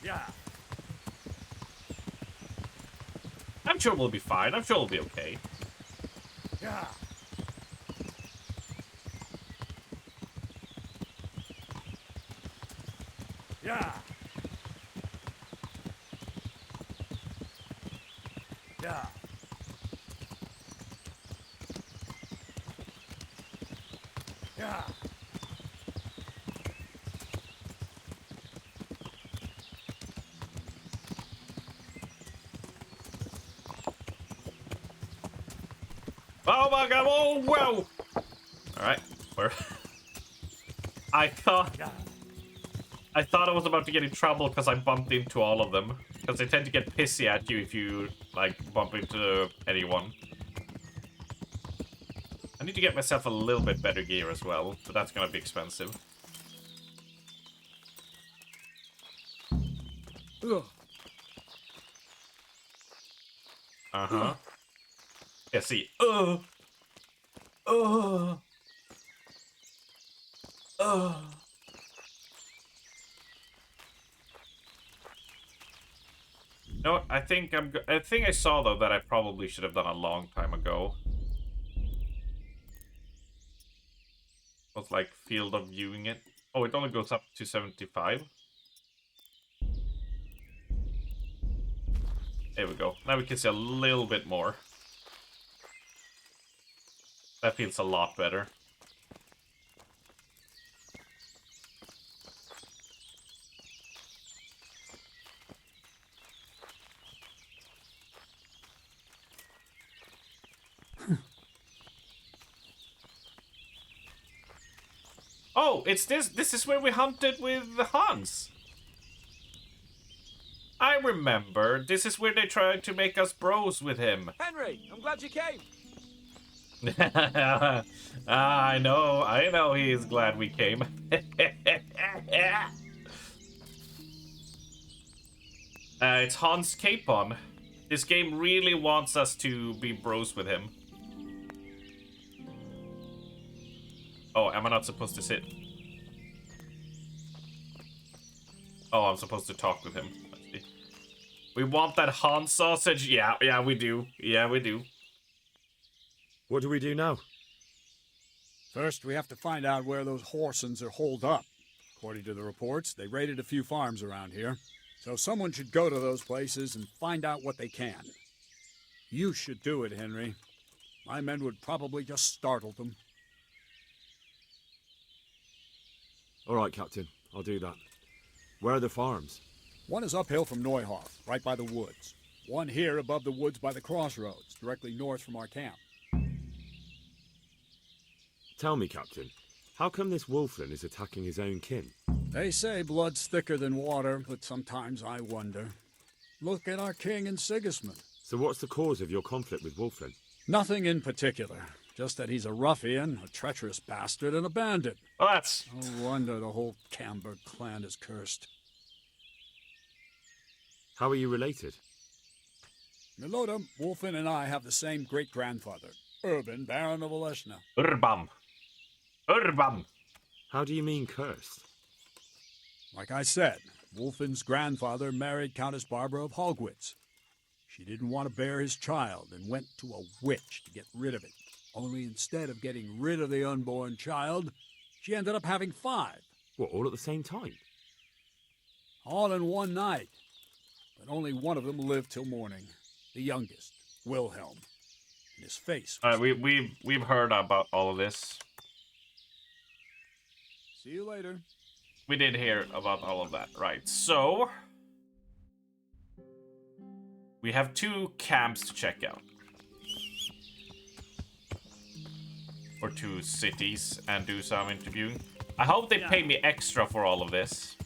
Yeah. I'm sure we'll be fine. I'm sure we'll be okay. Yeah. Yeah. Yeah. Yeah. Oh my god, oh, whoa! Alright, I thought I was about to get in trouble because I bumped into all of them. Because they tend to get pissy at you if you, like, bump into anyone. I need to get myself a little bit better gear as well, but that's gonna be expensive. Uh-huh. Yeah, see. No, I think I saw though that I probably should have done a long time ago. Was like field of viewing it. Oh, it only goes up to 75. There we go. Now we can see a little bit more. That feels a lot better. Oh, it's this. This is where we hunted with Hans. I remember. This is where they tried to make us bros with him. Henry, I'm glad you came. I know he's glad we came. It's Hans Capon. This game really wants us to be bros with him. Oh, am I not supposed to sit? Oh, I'm supposed to talk with him. We want that Hans sausage? Yeah, we do. Yeah, we do. What do we do now? First, we have to find out where those Horsons are holed up. According to the reports, they raided a few farms around here. So someone should go to those places and find out what they can. You should do it, Henry. My men would probably just startle them. All right, Captain. I'll do that. Where are the farms? One is uphill from Neuhoff, right by the woods. One here above the woods by the crossroads, directly north from our camp. Tell me, Captain. How come this Wolflin is attacking his own kin? They say blood's thicker than water, but sometimes I wonder. Look at our king and Sigismund. So what's the cause of your conflict with Wolflin? Nothing in particular. Just that he's a ruffian, a treacherous bastard, and a bandit. Well, that's... No wonder the whole Camber clan is cursed. How are you related? Miloda, Wolfin and I have the same great-grandfather, Urban, Baron of Oleshna. Urban. Urban. How do you mean cursed? Like I said, Wolfin's grandfather married Countess Barbara of Hogwitz. She didn't want to bear his child and went to a witch to get rid of it. Only instead of getting rid of the unborn child, she ended up having 5. What, all at the same time? All in one night. But only one of them lived till morning. The youngest, Wilhelm. And his face was... we've heard about all of this. See you later. We did hear about all of that, right? So... we have 2 camps to check out. Or 2 cities and do some interviewing. I hope they pay me extra for all of this.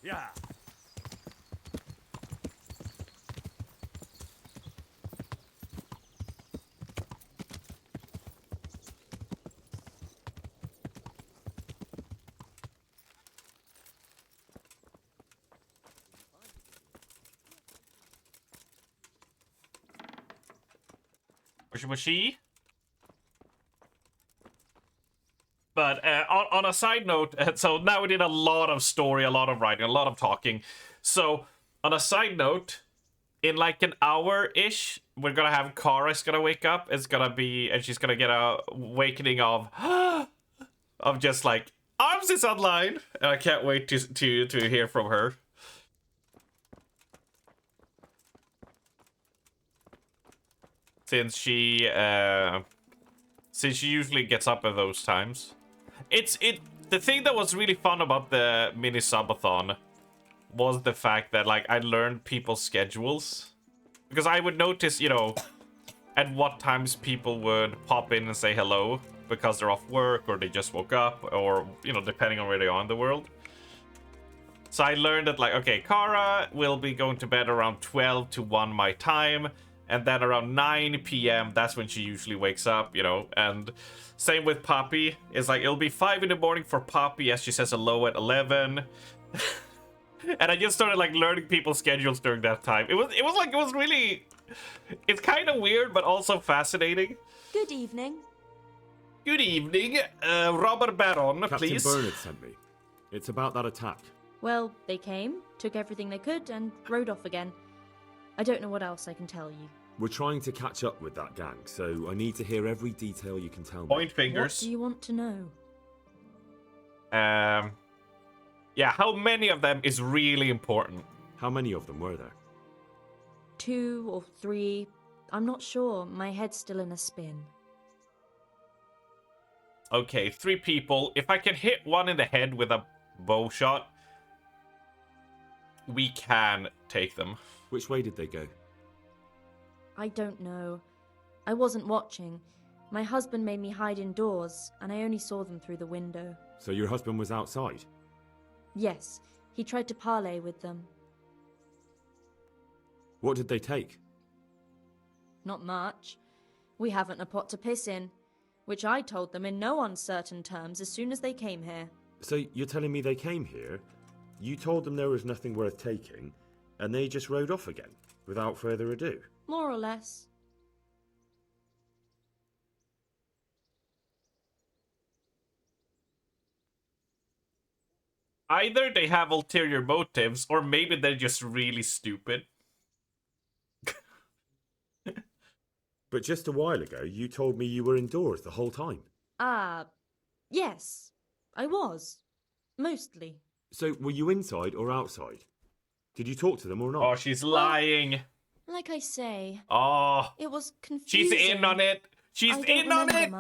Yeah. Wishy-washy. But on a side note, so now we did a lot of story, a lot of writing, a lot of talking. So on a side note, in like an hour-ish, we're gonna have Kara's gonna wake up. It's gonna be, and she's gonna get a awakening of just like, Arms is online, and I can't wait to hear from her. Since she usually gets up at those times. The thing that was really fun about the mini subathon was the fact that like I learned people's schedules. Because I would notice, you know, at what times people would pop in and say hello because they're off work or they just woke up or, you know, depending on where they are in the world. So I learned that like, okay, Kara will be going to bed around 12 to 1 my time. And then around 9 p.m., that's when she usually wakes up, you know. And same with Poppy. It's like, it'll be 5 in the morning for Poppy as she says hello at 11. And I just started, like, learning people's schedules during that time. It was really... It's kind of weird, but also fascinating. Good evening. Good evening. Robert Baron, please. Captain Bernard sent me. It's about that attack. Well, they came, took everything they could, and rode off again. I don't know what else I can tell you. We're trying to catch up with that gang, so I need to hear every detail you can tell me. Point fingers. What do you want to know? Yeah, how many of them is really important. How many of them were there? 2 or 3. I'm not sure. My head's still in a spin. Okay, 3 people. If I can hit one in the head with a bow shot, we can take them. Which way did they go? I don't know. I wasn't watching. My husband made me hide indoors, and I only saw them through the window. So your husband was outside? Yes, he tried to parley with them. What did they take? Not much. We haven't a pot to piss in, which I told them in no uncertain terms as soon as they came here. So you're telling me they came here, you told them there was nothing worth taking, and they just rode off again, without further ado? More or less. Either they have ulterior motives, or maybe they're just really stupid. But just a while ago, you told me you were indoors the whole time. Yes. I was. Mostly. So were you inside or outside? Did you talk to them or not? Oh, she's lying. Like I say, Oh, it was she's confusing. in on it. She's I don't in on remember it.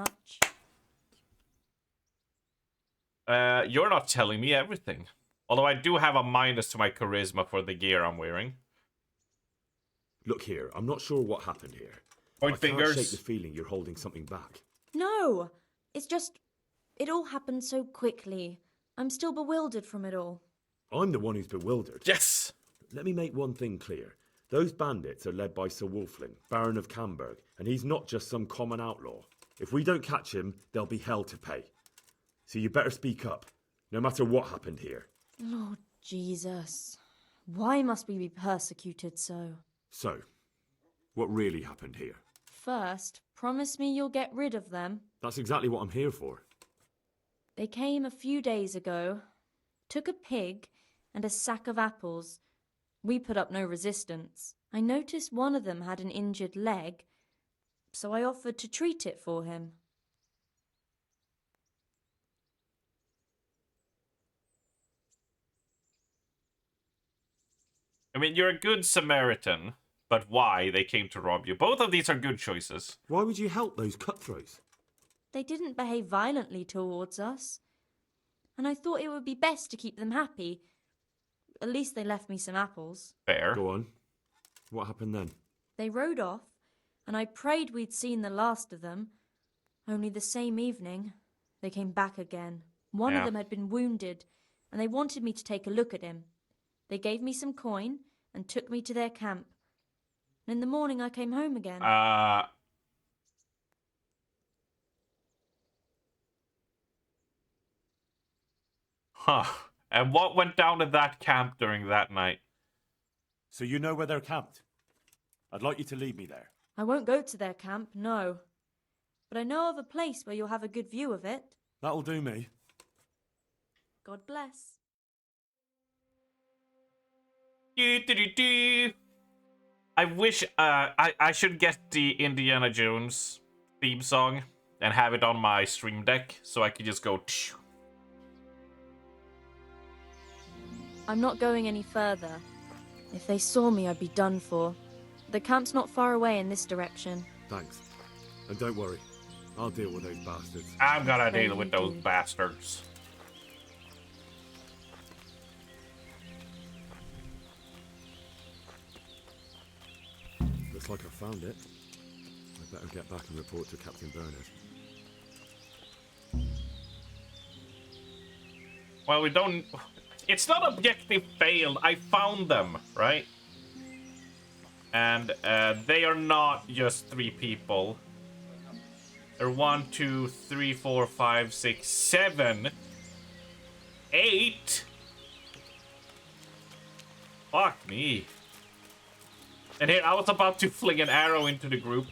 much. You're not telling me everything. Although I do have a minus to my charisma for the gear I'm wearing. Look here, I'm not sure what happened here. Point I fingers. can't shake the feeling you're holding something back. No, it's just, it all happened so quickly. I'm still bewildered from it all. I'm the one who's bewildered. Yes! Let me make one thing clear. Those bandits are led by Sir Wolflin, Baron of Camberg, and he's not just some common outlaw. If we don't catch him, there'll be hell to pay. So you better speak up, no matter what happened here. Lord Jesus, why must we be persecuted so? So, what really happened here? First, promise me you'll get rid of them. That's exactly what I'm here for. They came a few days ago, took a pig and a sack of apples. We put up no resistance. I noticed one of them had an injured leg, so I offered to treat it for him. I mean, you're a good Samaritan, but why they came to rob you? Both of these are good choices. Why would you help those cutthroats? They didn't behave violently towards us, and I thought it would be best to keep them happy. At least they left me some apples. Fair. Go on. What happened then? They rode off, and I prayed we'd seen the last of them. Only the same evening, they came back again. One of them had been wounded, and they wanted me to take a look at him. They gave me some coin and took me to their camp. And in the morning I came home again. Huh. And what went down at that camp during that night? So you know where they're camped? I'd like you to lead me there. I won't go to their camp, no. But I know of a place where you'll have a good view of it. That'll do me. God bless. I wish I should get the Indiana Jones theme song and have it on my stream deck so I could just go. I'm not going any further. If they saw me, I'd be done for. The camp's not far away in this direction. Thanks. And don't worry, I'll deal with those bastards. I'm gonna deal with those bastards. Looks like I found it. I better get back and report to Captain Bernard. Well, we don't... It's not objective failed. I found them, right? And they are not just 3 people. They're 1, 2, 3, 4, 5, 6, 7, 8. Fuck me. And here, I was about to fling an arrow into the group.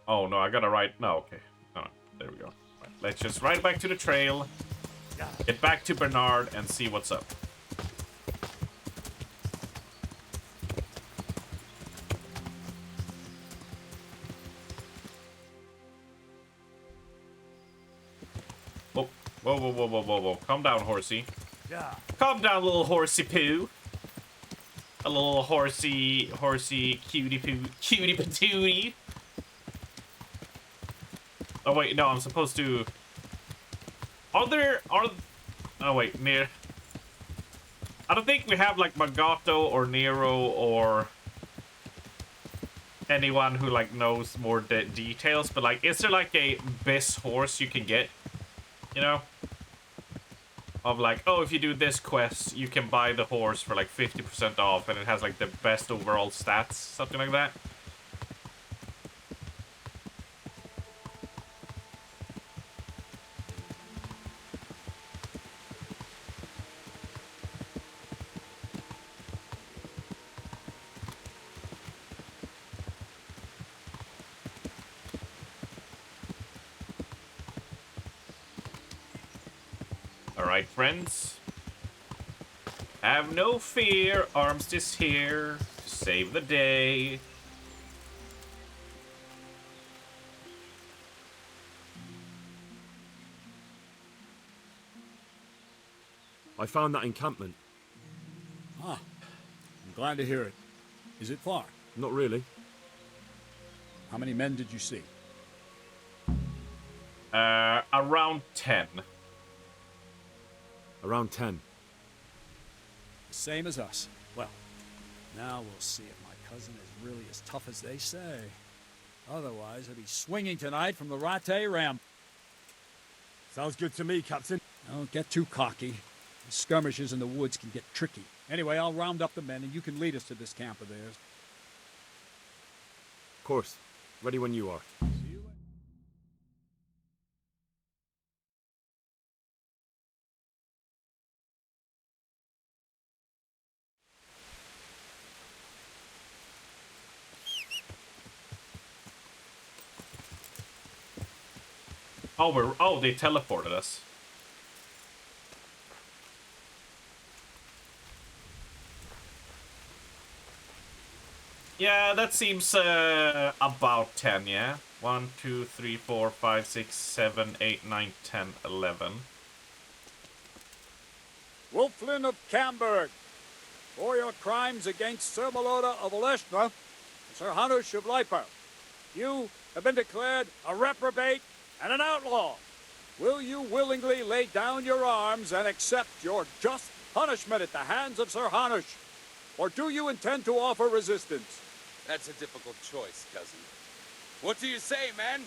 Oh no, I gotta write. No, okay. No, there we go. Right, let's just ride back to the trail, get back to Bernard, and see what's up. Whoa, whoa, whoa, whoa, whoa, whoa, whoa. Calm down, horsey. Calm down, little horsey poo. A little horsey cutie poo, cutie patootie. Oh wait, no, I'm supposed to... Oh wait, near... I don't think we have like Magato or Nero or anyone who like knows more details, but like, is there like a best horse you can get? You know? Of like, oh, if you do this quest, you can buy the horse for like 50% off and it has like the best overall stats, something like that. Alright, friends. Have no fear, Arms is here to save the day. I found that encampment. Ah, I'm glad to hear it. Is it far? Not really. How many men did you see? Around 10. Around 10. Same as us. Well, now we'll see if my cousin is really as tough as they say. Otherwise, he'll be swinging tonight from the Rattay Ram. Sounds good to me, Captain. Don't get too cocky. The skirmishes in the woods can get tricky. Anyway, I'll round up the men and you can lead us to this camp of theirs. Of course. Ready when you are. Oh, they teleported us. Yeah, that seems about 10, yeah? 1, 2, 3, 4, 5, 6, 7, 8, 9, 10, 11. Wulflin of Camberg, for your crimes against Sir Meloda of Oleshna and Sir Hanush of Leiper, you have been declared a reprobate and an outlaw. Will you willingly lay down your arms and accept your just punishment at the hands of Sir Hanush? Or do you intend to offer resistance? That's a difficult choice, cousin. What do you say, man?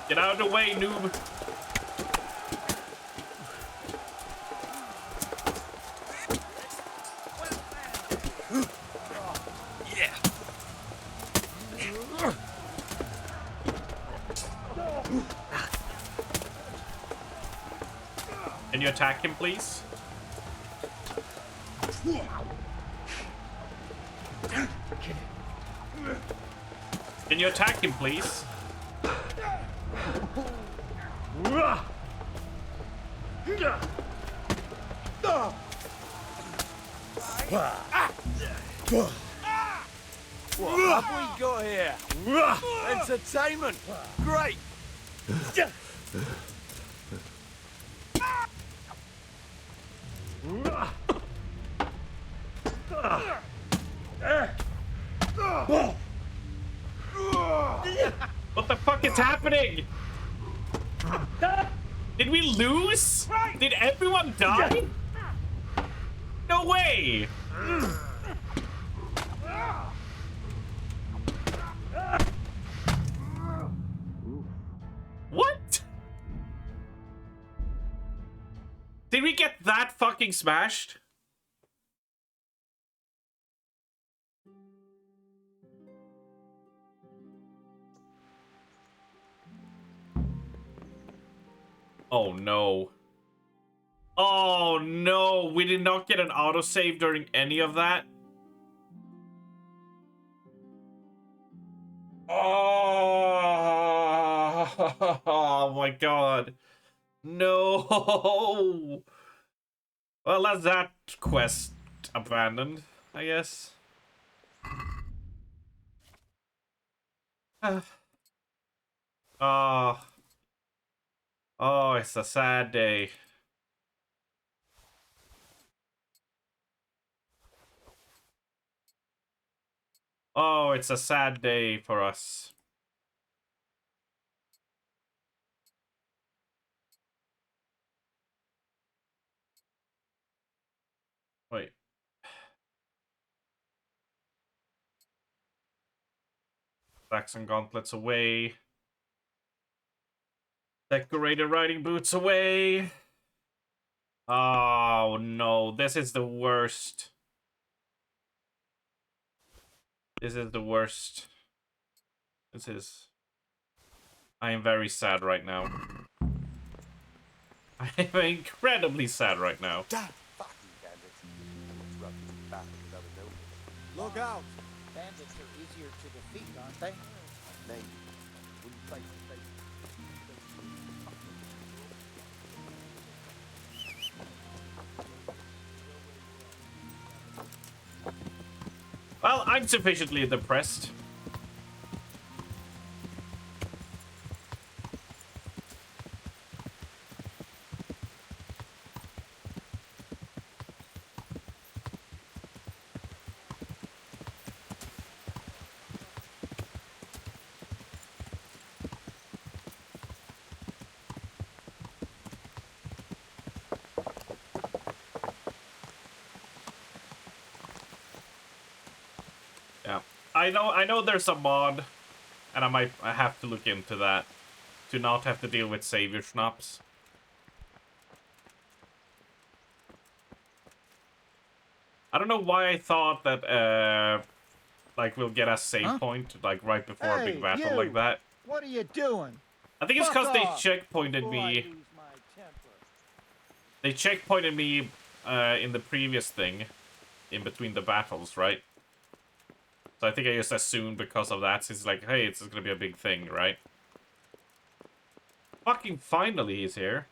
Get out of the way, noob. Can you attack him, please? Can you attack him, please? What have we got here? Entertainment! Great! What the fuck is happening? Did we lose? Did everyone die? No way! What? Did we get that fucking smashed? Oh no. Oh no, we did not get an autosave during any of that. Oh my god. No. Well, that's that quest abandoned, I guess. Oh, it's a sad day. Oh, it's a sad day for us. Wait. Saxon gauntlets away. Decorated riding boots away. Oh no, this is the worst. This is the worst. This is... I am very sad right now. I am incredibly sad right now. Look out! Bandits are easier to defeat, aren't they? Maybe. Well, I'm sufficiently depressed. I know there's a mod, and I have to look into that to not have to deal with savior schnapps. I don't know why I thought that like we'll get a save point like right before a big battle like that. What are you doing? I think it's because they checkpointed me. They checkpointed me in the previous thing, in between the battles, right? So I think I just assumed because of that, since like, hey, it's gonna be a big thing, right? Fucking finally he's here.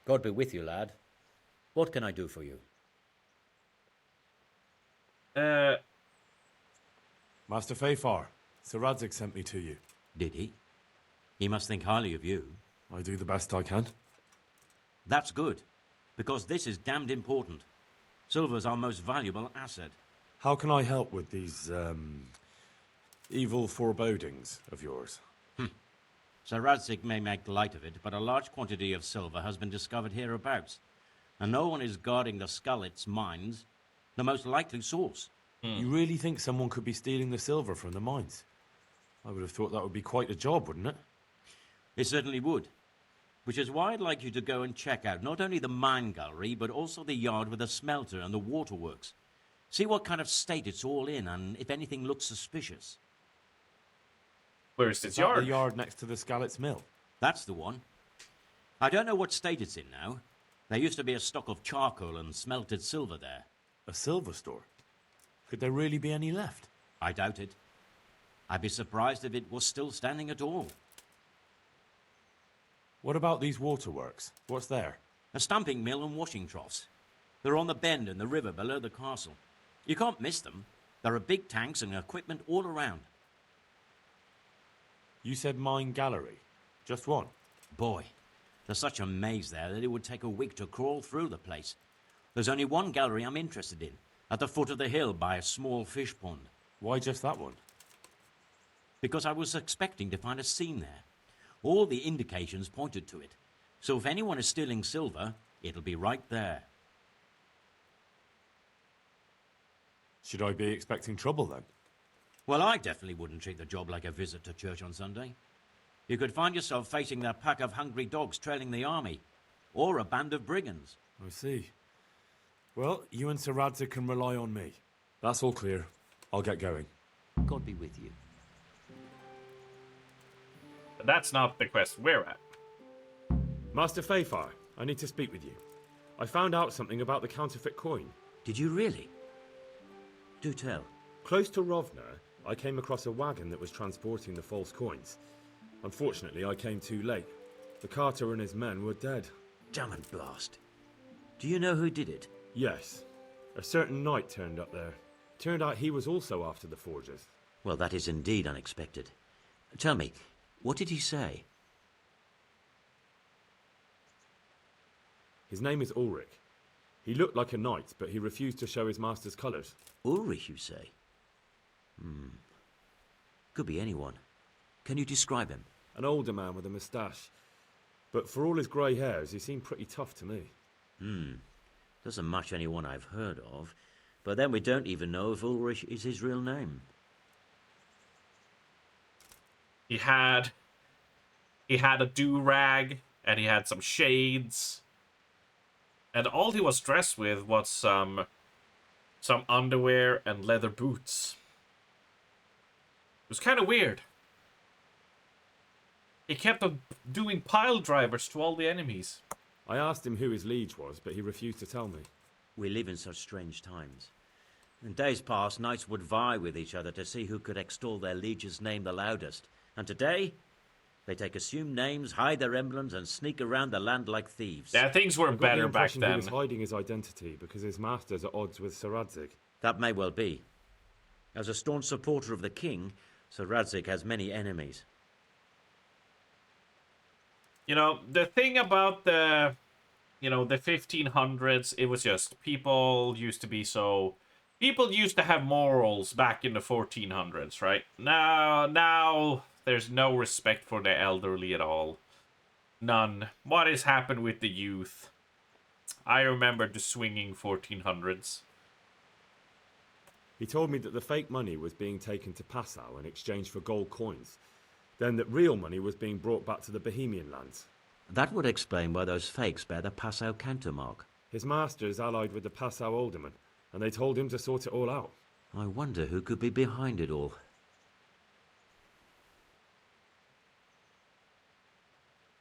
God be with you, lad. What can I do for you? Master Fafar, Sir Radzig sent me to you. Did he? He must think highly of you. I do the best I can. That's good, because this is damned important. Silver's our most valuable asset. How can I help with these, evil forebodings of yours? Sir Radzig may make light of it, but a large quantity of silver has been discovered hereabouts, and no one is guarding the Skullets mines, the most likely source. You really think someone could be stealing the silver from the mines? I would have thought that would be quite a job, wouldn't it? It certainly would. Which is why I'd like you to go and check out not only the mine gallery, but also the yard with the smelter and the waterworks. See what kind of state it's all in, and if anything looks suspicious. Where's this yard? The yard next to the Skalitz mill. That's the one. I don't know what state it's in now. There used to be a stock of charcoal and smelted silver there. A silver store? Could there really be any left? I doubt it. I'd be surprised if it was still standing at all. What about these waterworks? What's there? A stamping mill and washing troughs. They're on the bend in the river below the castle. You can't miss them. There are big tanks and equipment all around. You said mine gallery. Just one? Boy, there's such a maze there that it would take a week to crawl through the place. There's only one gallery I'm interested in, at the foot of the hill by a small fish pond. Why just that one? Because I was expecting to find a scene there. All the indications pointed to it. So if anyone is stealing silver, it'll be right there. Should I be expecting trouble then? Well, I definitely wouldn't treat the job like a visit to church on Sunday. You could find yourself facing that pack of hungry dogs trailing the army, or a band of brigands. I see. Well, you and Sir Radzig can rely on me. That's all clear. I'll get going. God be with you. But that's not the quest we're at. Master Fafar, I need to speak with you. I found out something about the counterfeit coin. Did you really? Do tell. Close to Rovna, I came across a wagon that was transporting the false coins. Unfortunately, I came too late. The carter and his men were dead. Damn and blast. Do you know who did it? Yes. A certain knight turned up there. Turned out he was also after the forgers. Well, that is indeed unexpected. Tell me, what did he say? His name is Ulrich. He looked like a knight, but he refused to show his master's colours. Ulrich, you say? Could be anyone. Can you describe him? An older man with a moustache. But for all his grey hairs, he seemed pretty tough to me. Doesn't match anyone I've heard of. But then we don't even know if Ulrich is his real name. He had a do-rag, and he had some shades. And all he was dressed with was some underwear and leather boots. It was kind of weird. He kept on doing pile drivers to all the enemies. I asked him who his liege was, but he refused to tell me. We live in such strange times. In days past, knights would vie with each other to see who could extol their liege's name the loudest. And today, they take assumed names, hide their emblems, and sneak around the land like thieves. Yeah, things were better back then. He was hiding his identity because his master's at odds with Sir Radzig. That may well be. As a staunch supporter of the king, Sir Radzig has many enemies. You know, the thing about the 1500s, it was just people used to be so... People used to have morals back in the 1400s, right? Now there's no respect for the elderly at all. None. What has happened with the youth? I remember the swinging 1400s. He told me that the fake money was being taken to Passau in exchange for gold coins. Then that real money was being brought back to the Bohemian lands. That would explain why those fakes bear the Passau countermark. His master's allied with the Passau alderman, and they told him to sort it all out. I wonder who could be behind it all.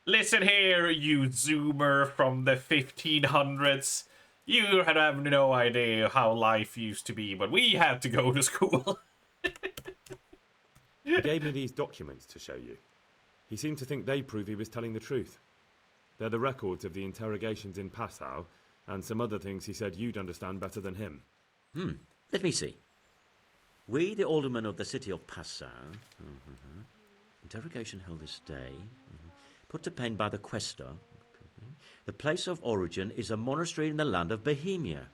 Listen here, you zoomer from the 1500s. You have no idea how life used to be, but we had to go to school. He gave me these documents to show you. He seemed to think they prove he was telling the truth. They're the records of the interrogations in Passau, and some other things he said you'd understand better than him. Let me see. We, the aldermen of the city of Passau... Interrogation held this day. Put to pen by the questor. The place of origin is a monastery in the land of Bohemia.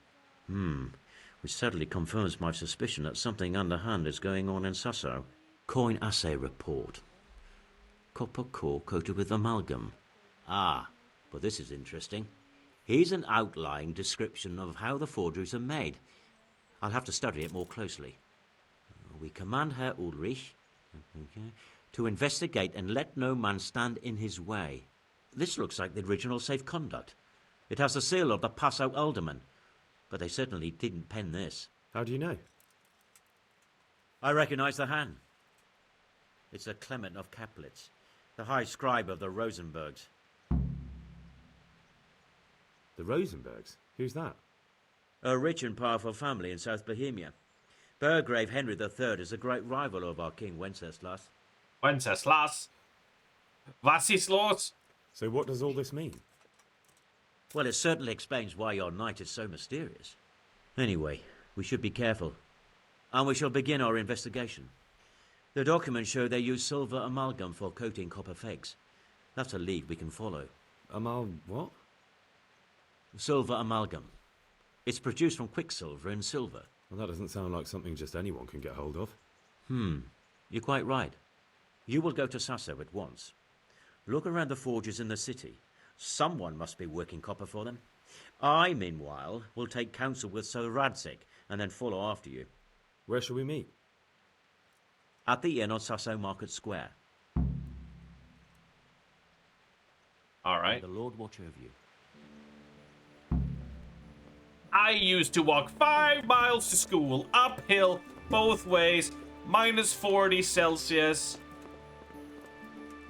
Which certainly confirms my suspicion that something underhand is going on in Sasso. Coin assay report. Copper core coated with amalgam. Ah, but this is interesting. Here's an outline description of how the forgeries are made. I'll have to study it more closely. We command Herr Ulrich to investigate and let no man stand in his way. This looks like the original safe conduct. It has the seal of the Passau alderman, but they certainly didn't pen this. How do you know? I recognize the hand. It's a Clement of Kaplitz, the high scribe of the Rosenbergs. The Rosenbergs? Who's that? A rich and powerful family in South Bohemia. Burgrave Henry III is a great rival of our king Wenceslas. Wenceslas? Was ist los? So what does all this mean? Well, it certainly explains why your knight is so mysterious. Anyway, we should be careful. And we shall begin our investigation. The documents show they use silver amalgam for coating copper fakes. That's a lead we can follow. What? Silver amalgam. It's produced from quicksilver and silver. Well, that doesn't sound like something just anyone can get hold of. You're quite right. You will go to Sasso at once. Look around the forges in the city. Someone must be working copper for them. I, meanwhile, will take counsel with Sir Radzig and then follow after you. Where shall we meet? At the inn on Sasso Market Square. All right. The Lord watch over you. I used to walk 5 miles to school, uphill, both ways, minus 40 Celsius,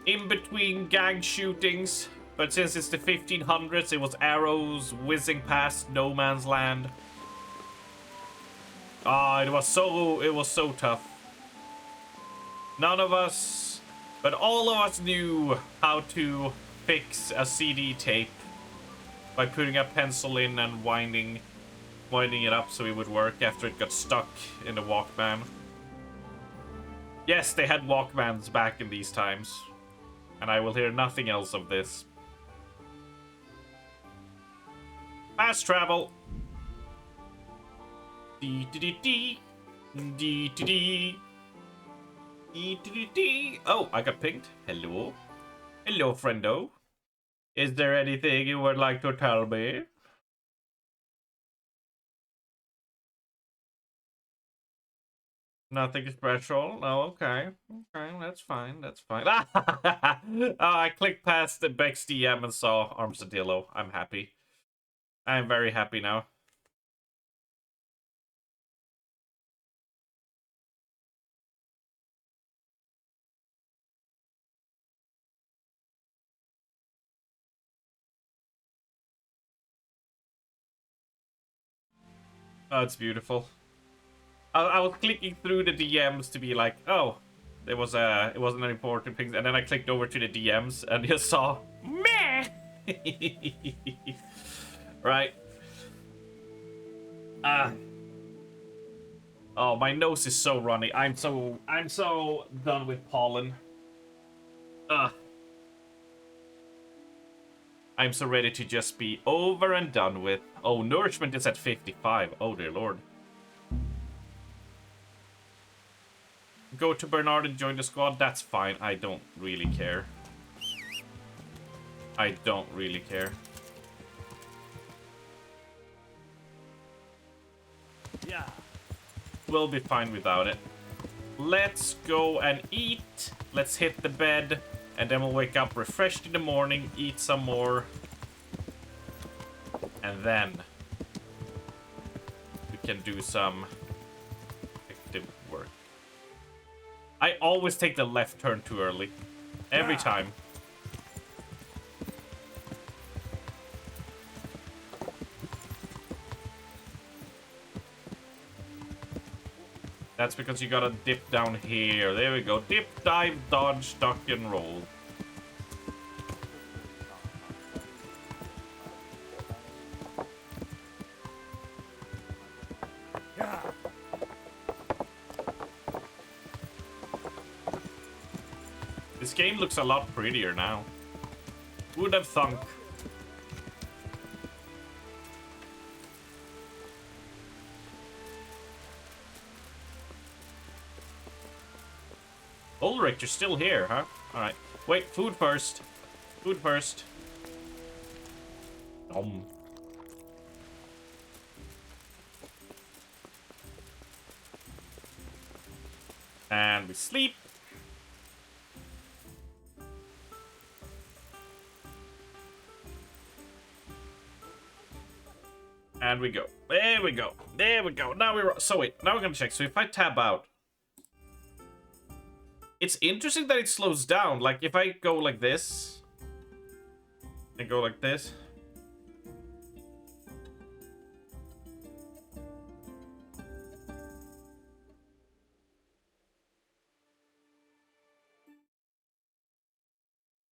in between gang shootings. But since it's the 1500s, it was arrows whizzing past no man's land. It was so tough. None of us, but all of us knew how to fix a CD tape by putting a pencil in and winding it up so it would work after it got stuck in the Walkman. Yes, they had Walkmans back in these times, and I will hear nothing else of this. Fast travel. Dee-dee-dee-dee. Dee-dee-dee. Dee-dee-dee. Oh, I got pinged. Hello. Hello, friendo. Is there anything you would like to tell me? Nothing special? Oh, okay. Okay, that's fine. That's fine. I clicked past the Beck's DM and saw Armadillo. I'm happy. I'm very happy now. Oh, it's beautiful. I was clicking through the DMs to be like, oh, it wasn't an important thing, and then I clicked over to the DMs and just saw meh. Right. Oh, my nose is so runny. I'm so done with pollen. Ugh. I'm so ready to just be over and done with. Oh, nourishment is at 55. Oh, dear lord. Go to Bernard and join the squad. That's fine. I don't really care. I don't really care. Yeah. We'll be fine without it. Let's go and eat. Let's hit the bed. And then we'll wake up refreshed in the morning, eat some more. And then we can do some active work. I always take the left turn too early. Every time. That's because you gotta dip down here. There we go. Dip, dive, dodge, duck, and roll. This game looks a lot prettier now. Who would have thunk? Ulrich, you're still here, huh? Alright. Wait, food first. Food first. And we sleep. And we go. There we go. There we go. Now we're... So wait, now we're gonna check. So if I tab out... It's interesting that it slows down. Like, if I go like this... And go like this...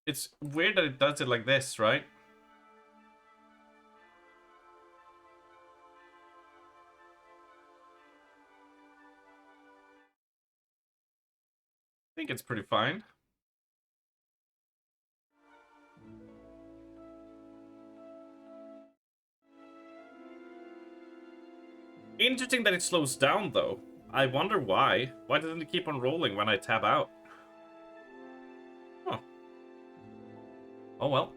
It's weird that it does it like this, right? I think it's pretty fine. Interesting that it slows down, though. I wonder why. Why doesn't it keep on rolling when I tab out? Huh. Oh well.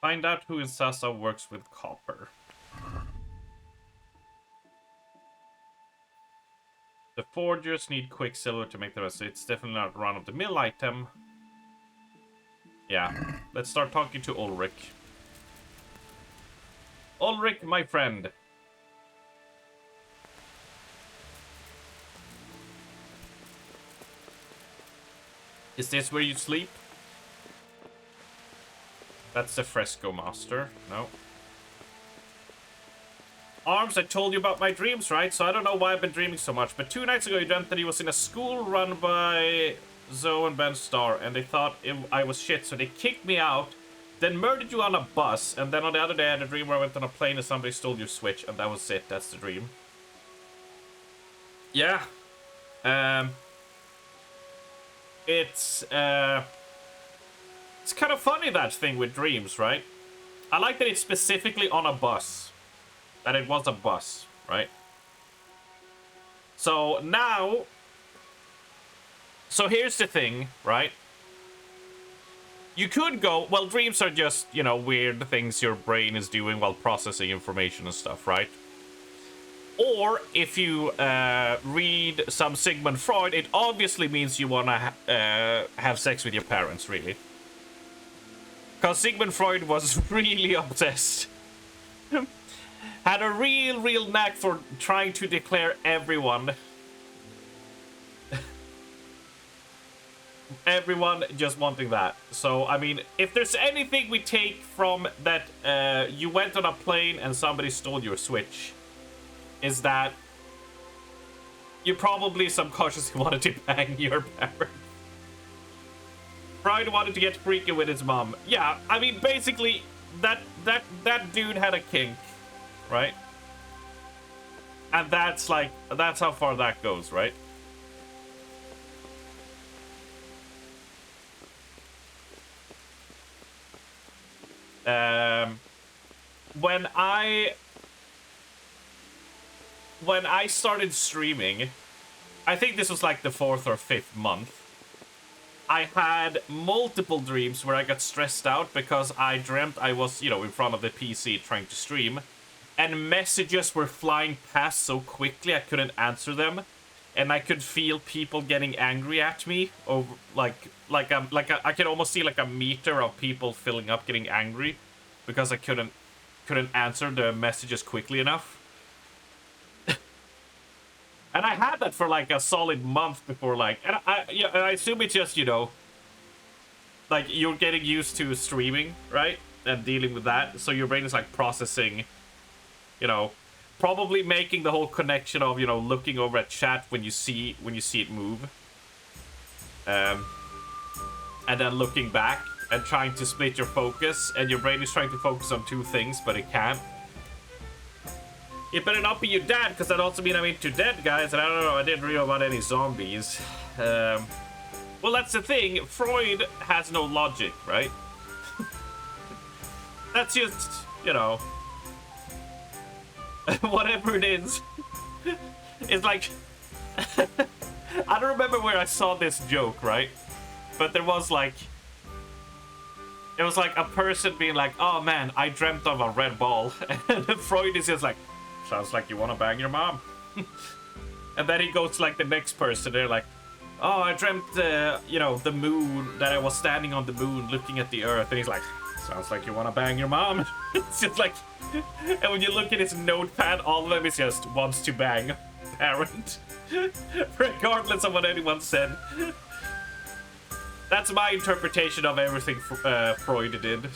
Find out who in Sasa works with copper. The forgers need quicksilver to make the rest. It's definitely not a run-of-the-mill item. Yeah, let's start talking to Ulrich. Ulrich, my friend. Is this where you sleep? That's the fresco master. No. Arms, I told you about my dreams, right? So I don't know why I've been dreaming so much. But 2 nights ago, you dreamt that he was in a school run by Zoe and Ben Starr. And they thought I was shit, so they kicked me out. Then murdered you on a bus. And then on the other day, I had a dream where I went on a plane and somebody stole your Switch. And that was it. That's the dream. Yeah. It's kind of funny, that thing with dreams, right? I like that it's specifically on a bus. That it was a bus, right? So now... So here's the thing, right? You could go... Well, dreams are just, you know, weird things your brain is doing while processing information and stuff, right? Or, if you read some Sigmund Freud, it obviously means you want to have sex with your parents, really. Because Sigmund Freud was really obsessed. Had a real knack for trying to declare everyone. Everyone just wanting that. So, I mean, if there's anything we take from that you went on a plane and somebody stole your Switch, is that You probably subconsciously wanted to bang your parents. Freud wanted to get freaky with his mom. Yeah, I mean, basically, that dude had a kink, right? And that's like, that's how far that goes, right? When I started streaming, I think this was like the 4th or 5th month, I had multiple dreams where I got stressed out because I dreamt I was, you know, in front of the PC trying to stream, and messages were flying past so quickly I couldn't answer them, and I could feel people getting angry at me over I could almost see like a meter of people filling up getting angry because I couldn't answer the messages quickly enough. And I had that for like a solid month before, like, and I assume it's just, you know, like you're getting used to streaming, right? And dealing with that, so your brain is like processing, you know, probably making the whole connection of, you know, looking over at chat when you see it move, and then looking back and trying to split your focus, and your brain is trying to focus on 2 things, but it can't. It better not be your dad, because that also means I'm into dead guys, and I don't know, I didn't read about any zombies. Well, that's the thing, Freud has no logic, right? That's just, you know, whatever it is. It's like, I don't remember where I saw this joke, right? But there was like, it was like a person being like, oh man, I dreamt of a red ball. And Freud is just like, sounds like you want to bang your mom. And then he goes to like the next person. They're like, oh, I dreamt, you know, the moon, that I was standing on the moon looking at the earth. And he's like, sounds like you want to bang your mom. It's just like, and when you look at his notepad, all of them is just wants to bang parent. Regardless of what anyone said. That's my interpretation of everything Freud did.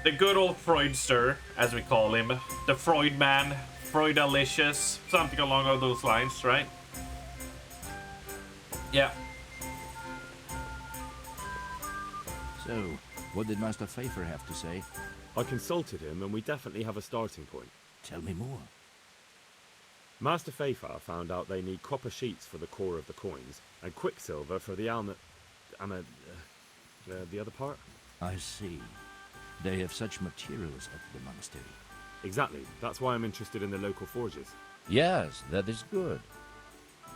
The good old Freudster, as we call him. The Freud man. Freudalicious. Something along all those lines, right? Yeah. So, what did Master Pfeiffer have to say? I consulted him, and we definitely have a starting point. Tell me more. Master Pfeiffer found out they need copper sheets for the core of the coins, and quicksilver for the the other part? I see. They have such materials at the monastery. Exactly. That's why I'm interested in the local forges. Yes, that is good.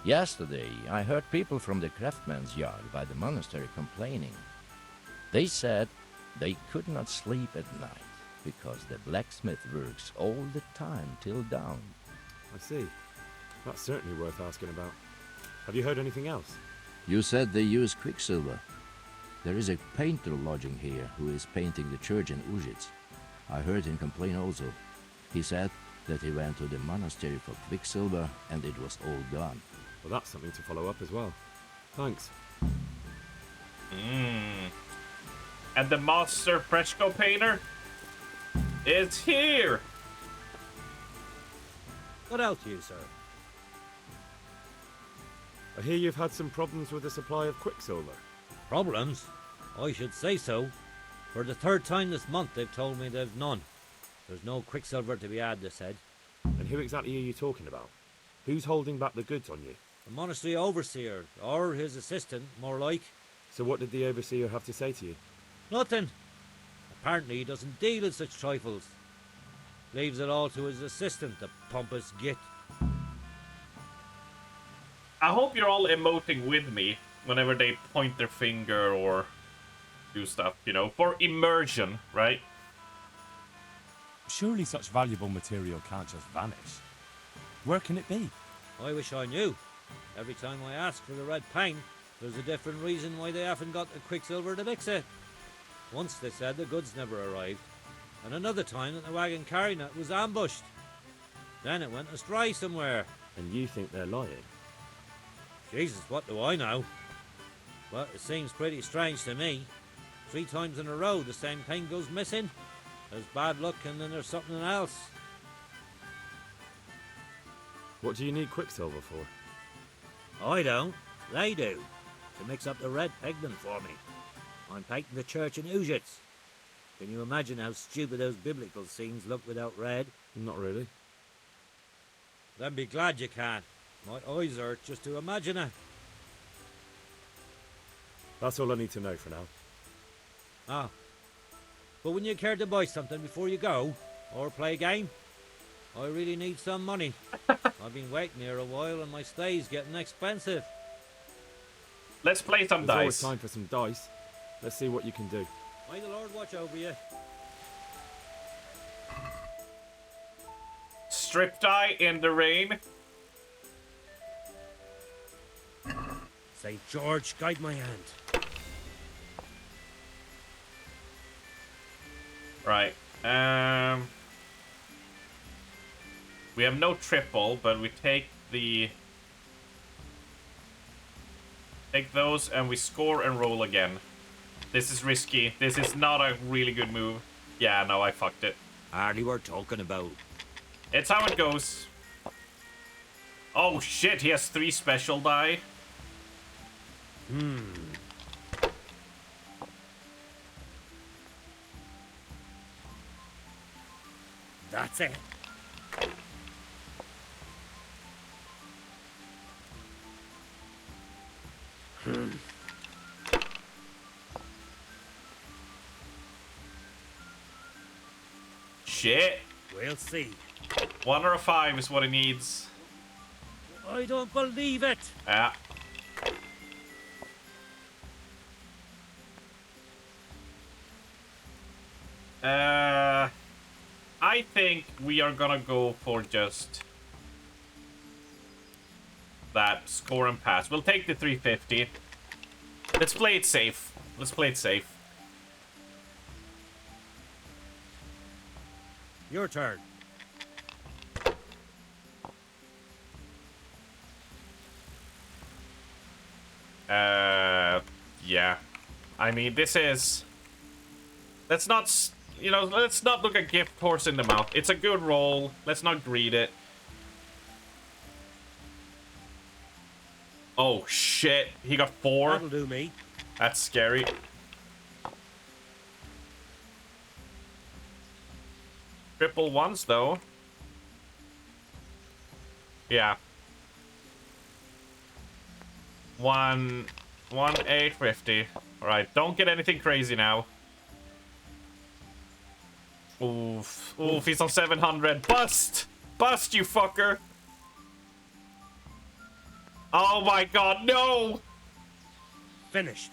Yesterday, I heard people from the craftsman's yard by the monastery complaining. They said they could not sleep at night because the blacksmith works all the time till dawn. I see. That's certainly worth asking about. Have you heard anything else? You said they use quicksilver. There is a painter lodging here who is painting the church in Ujits. I heard him complain also. He said that he went to the monastery for quicksilver and it was all gone. Well, that's something to follow up as well. Thanks. And the master fresco painter is here! What else you, sir? I hear you've had some problems with the supply of quicksilver. Problems? I should say so. For the 3rd time this month they've told me they've none. There's no quicksilver to be had, they said. And who exactly are you talking about? Who's holding back the goods on you? The monastery overseer, or his assistant, more like. So what did the overseer have to say to you? Nothing. Apparently he doesn't deal in such trifles. Leaves it all to his assistant, the pompous git. I hope you're all emoting with me whenever they point their finger or do stuff, you know, for immersion, right? Surely such valuable material can't just vanish. Where can it be? I wish I knew. Every time I ask for the red paint, there's a different reason why they haven't got the quicksilver to mix it. Once they said the goods never arrived, and another time that the wagon carrying it was ambushed. Then it went astray somewhere. And you think they're lying? Jesus, what do I know? But it seems pretty strange to me. 3 times in a row the same thing goes missing. There's bad luck and then there's something else. What do you need Quicksilver for? I don't. They do. To mix up the red pigment for me. I'm painting the church in Ujits. Can you imagine how stupid those biblical scenes look without red? Not really. Then be glad you can. My eyes hurt just to imagine it. That's all I need to know for now. Ah. But wouldn't you care to buy something before you go? Or play a game? I really need some money. I've been waiting here a while and my stay's getting expensive. Let's play some There's dice. always time for some dice. Let's see what you can do. May the Lord watch over you. Strip die in the rain. St. George, guide my hand. Right. We have no triple, but we take those and we score and roll again. This is risky. This is not a really good move. Yeah, no, I fucked it. Hardly worth talking about. It's how it goes. Oh shit, he has 3 special die. That's it. Shit. We'll see. 1 or a 5 is what he needs. I don't believe it. Yeah. I think we are gonna go for just that score and pass. We'll take the 350. Let's play it safe. Let's play it safe. Your turn. Yeah. I mean, this is... Let's not, you know, let's not look a gift horse in the mouth. It's a good roll. Let's not greed it. Oh, shit. He got 4. That'll do me. That's scary. Triple ones, though. Yeah. 850. Alright, don't get anything crazy now. Oof. Oof, he's on 700. Bust! Bust, you fucker! Oh my god, no! Finished.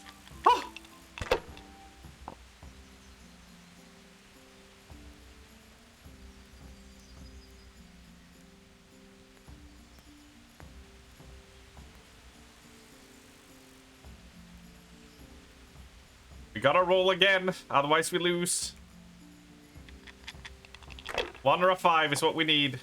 We gotta roll again, otherwise we lose. 1 or a 5 is what we need.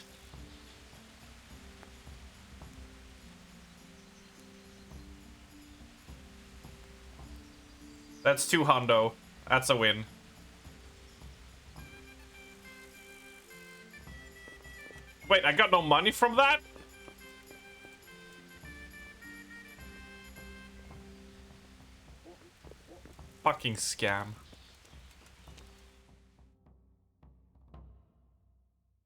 That's 2 hundo. That's a win. Wait, I got no money from that? Fucking scam.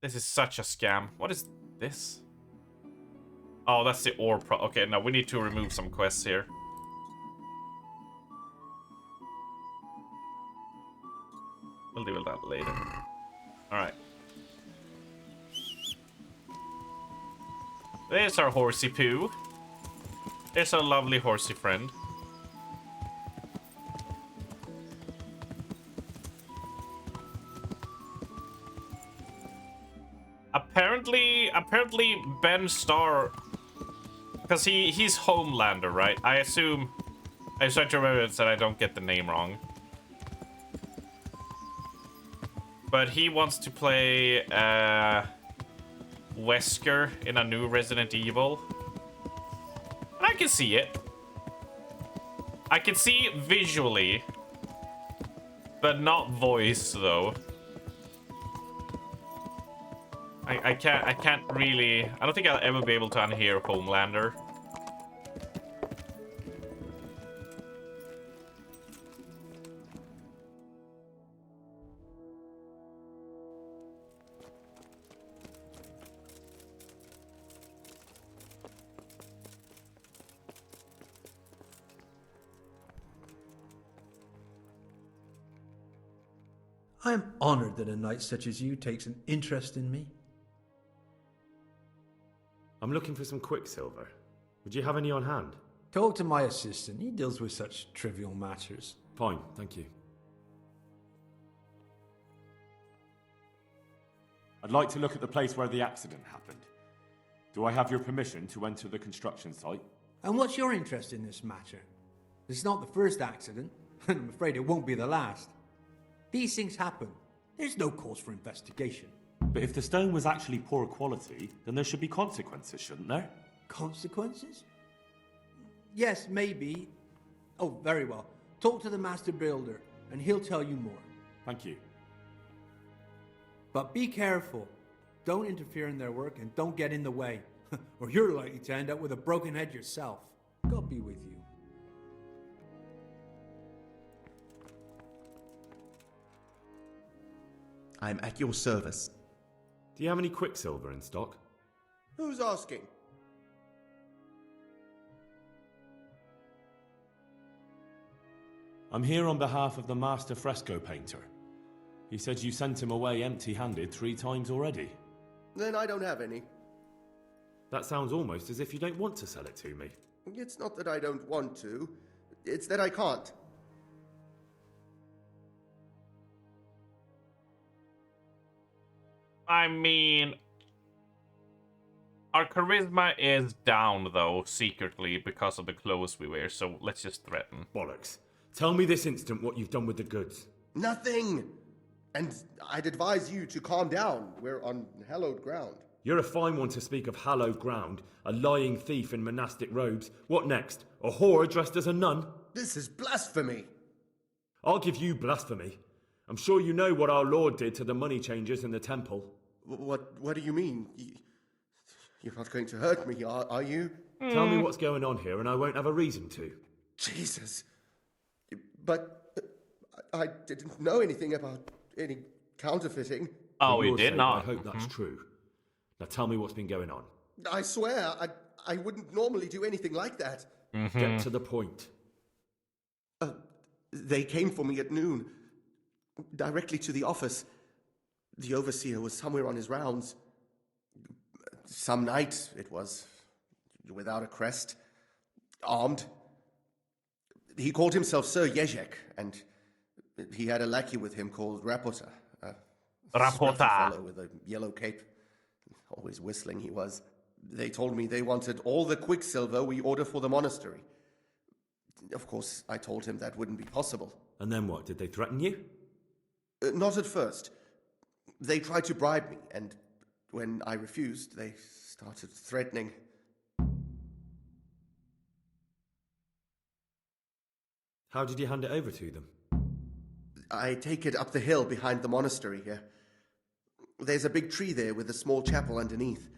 This is such a scam. What is this? Oh, that's the ore pro- Okay, no, we need to remove some quests here. We'll deal with that later. Alright. There's our horsey poo. There's our lovely horsey friend. Apparently Ben Starr, because he's Homelander, right? I assume, I just try to remember that I don't get the name wrong. But he wants to play Wesker in a new Resident Evil. And I can see it. I can see it visually, but not voice though. I can't really... I don't think I'll ever be able to unhear Homelander. I am honored that a knight such as you takes an interest in me. I'm looking for some quicksilver. Would you have any on hand? Talk to my assistant. He deals with such trivial matters. Fine, thank you. I'd like to look at the place where the accident happened. Do I have your permission to enter the construction site? And what's your interest in this matter? It's not the first accident, and I'm afraid it won't be the last. These things happen. There's no cause for investigation. But if the stone was actually poor quality, then there should be consequences, shouldn't there? Consequences? Yes, maybe. Oh, very well. Talk to the master builder, and he'll tell you more. Thank you. But be careful. Don't interfere in their work, and don't get in the way. Or you're likely to end up with a broken head yourself. God be with you. I'm at your service. Do you have any quicksilver in stock? Who's asking? I'm here on behalf of the master fresco painter. He said you sent him away empty-handed 3 times already. Then I don't have any. That sounds almost as if you don't want to sell it to me. It's not that I don't want to. It's that I can't. I mean, our charisma is down, though, secretly, because of the clothes we wear, so let's just threaten. Bollocks. Tell me this instant what you've done with the goods. Nothing! And I'd advise you to calm down. We're on hallowed ground. You're a fine one to speak of hallowed ground, a lying thief in monastic robes. What next? A whore dressed as a nun? This is blasphemy! I'll give you blasphemy. I'm sure you know what our Lord did to the money changers in the temple. What do you mean? You're not going to hurt me, are you? Tell me what's going on here and I won't have a reason to. Jesus. But I didn't know anything about any counterfeiting. Oh, you did not. I hope that's true. Now tell me what's been going on. I swear, I wouldn't normally do anything like that. Get to the point. They came for me at noon, directly to the office. The overseer was somewhere on his rounds. Some night, it was, without a crest, armed. He called himself Sir Jezek, and he had a lackey with him called Rapota. Rapota. Fellow with a yellow cape. Always whistling he was. They told me they wanted all the quicksilver we order for the monastery. Of course, I told him that wouldn't be possible. And then what? Did they threaten you? Not at first. They tried to bribe me, and when I refused, they started threatening. How did you hand it over to them? I take it up the hill behind the monastery here. There's a big tree there with a small chapel underneath.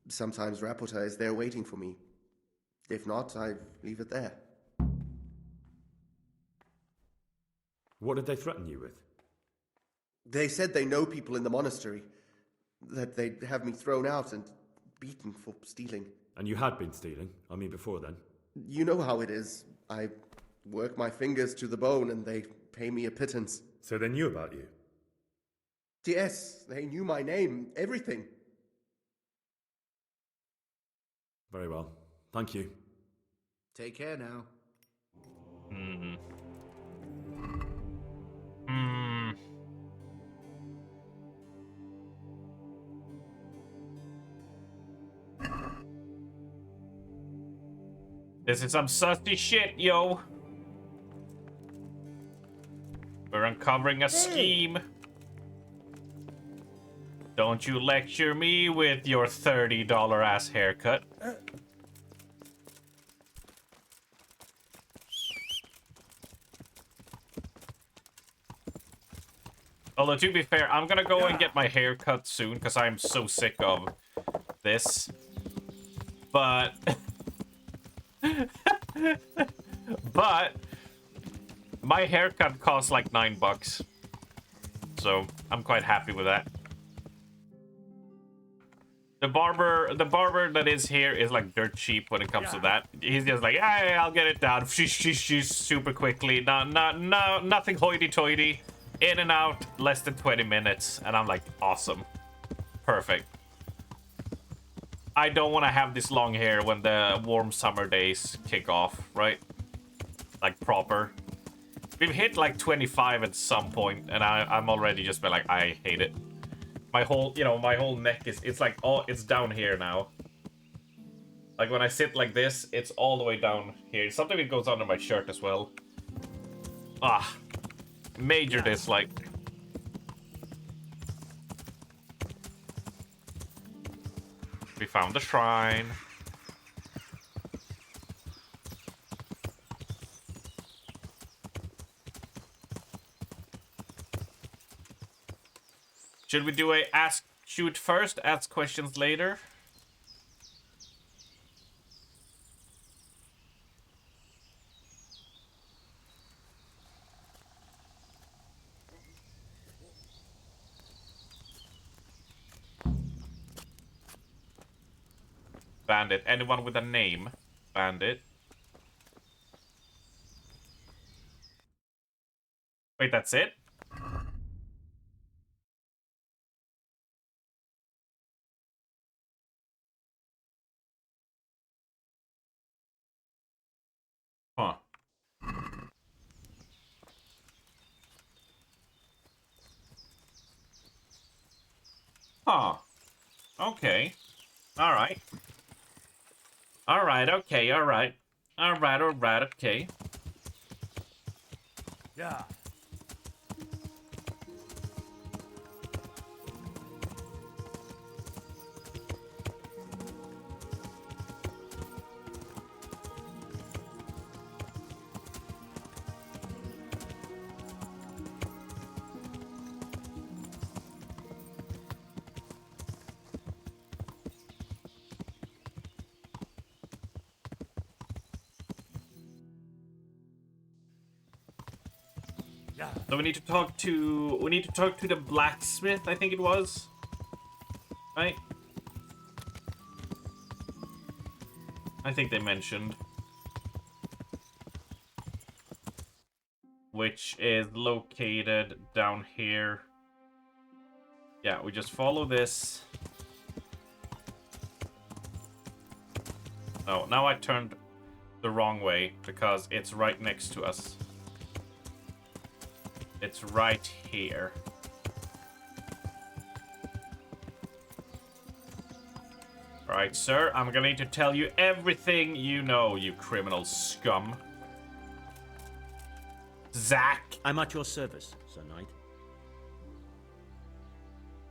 Sometimes Rapota is there waiting for me. If not, I leave it there. What did they threaten you with? They said they know people in the monastery. That they'd have me thrown out and beaten for stealing. And you had been stealing? I mean, before then? You know how it is. I work my fingers to the bone and they pay me a pittance. So they knew about you? Yes, they knew my name, everything. Very well. Thank you. Take care now. This is some sussy shit, yo. We're uncovering a scheme. Don't you lecture me with your $30 ass haircut. Although, to be fair, I'm gonna go and get my hair cut soon, because I'm so sick of this. But... but... my haircut costs like $9. So, I'm quite happy with that. The barber that is here is like dirt cheap when it comes to that. He's just like, hey, I'll get it done. Sheesh, super quickly. Nothing hoity-toity. In and out, less than 20 minutes. And I'm like, awesome. Perfect. I don't want to have this long hair when the warm summer days kick off, right? Like, proper. We've hit like 25 at some point, and I'm already just been like, I hate it. My whole, my whole neck it's like, oh, it's down here now. Like when I sit like this, it's all the way down here. Something that goes under my shirt as well. Ah, major dislike. We found the shrine. Should we do a shoot first, ask questions later? Bandit. Anyone with a name? Bandit. Wait, that's it? Huh. Huh. Okay. Alright. Alright, okay, alright. Alright, okay. Yeah. So we need to talk to the blacksmith, I think it was. Right? I think they mentioned. Which is located down here. Yeah, we just follow this. Oh, now I turned the wrong way because it's right next to us. It's right here. Alright, sir. I'm gonna need to tell you everything you know, you criminal scum. Zach! I'm at your service, Sir Knight.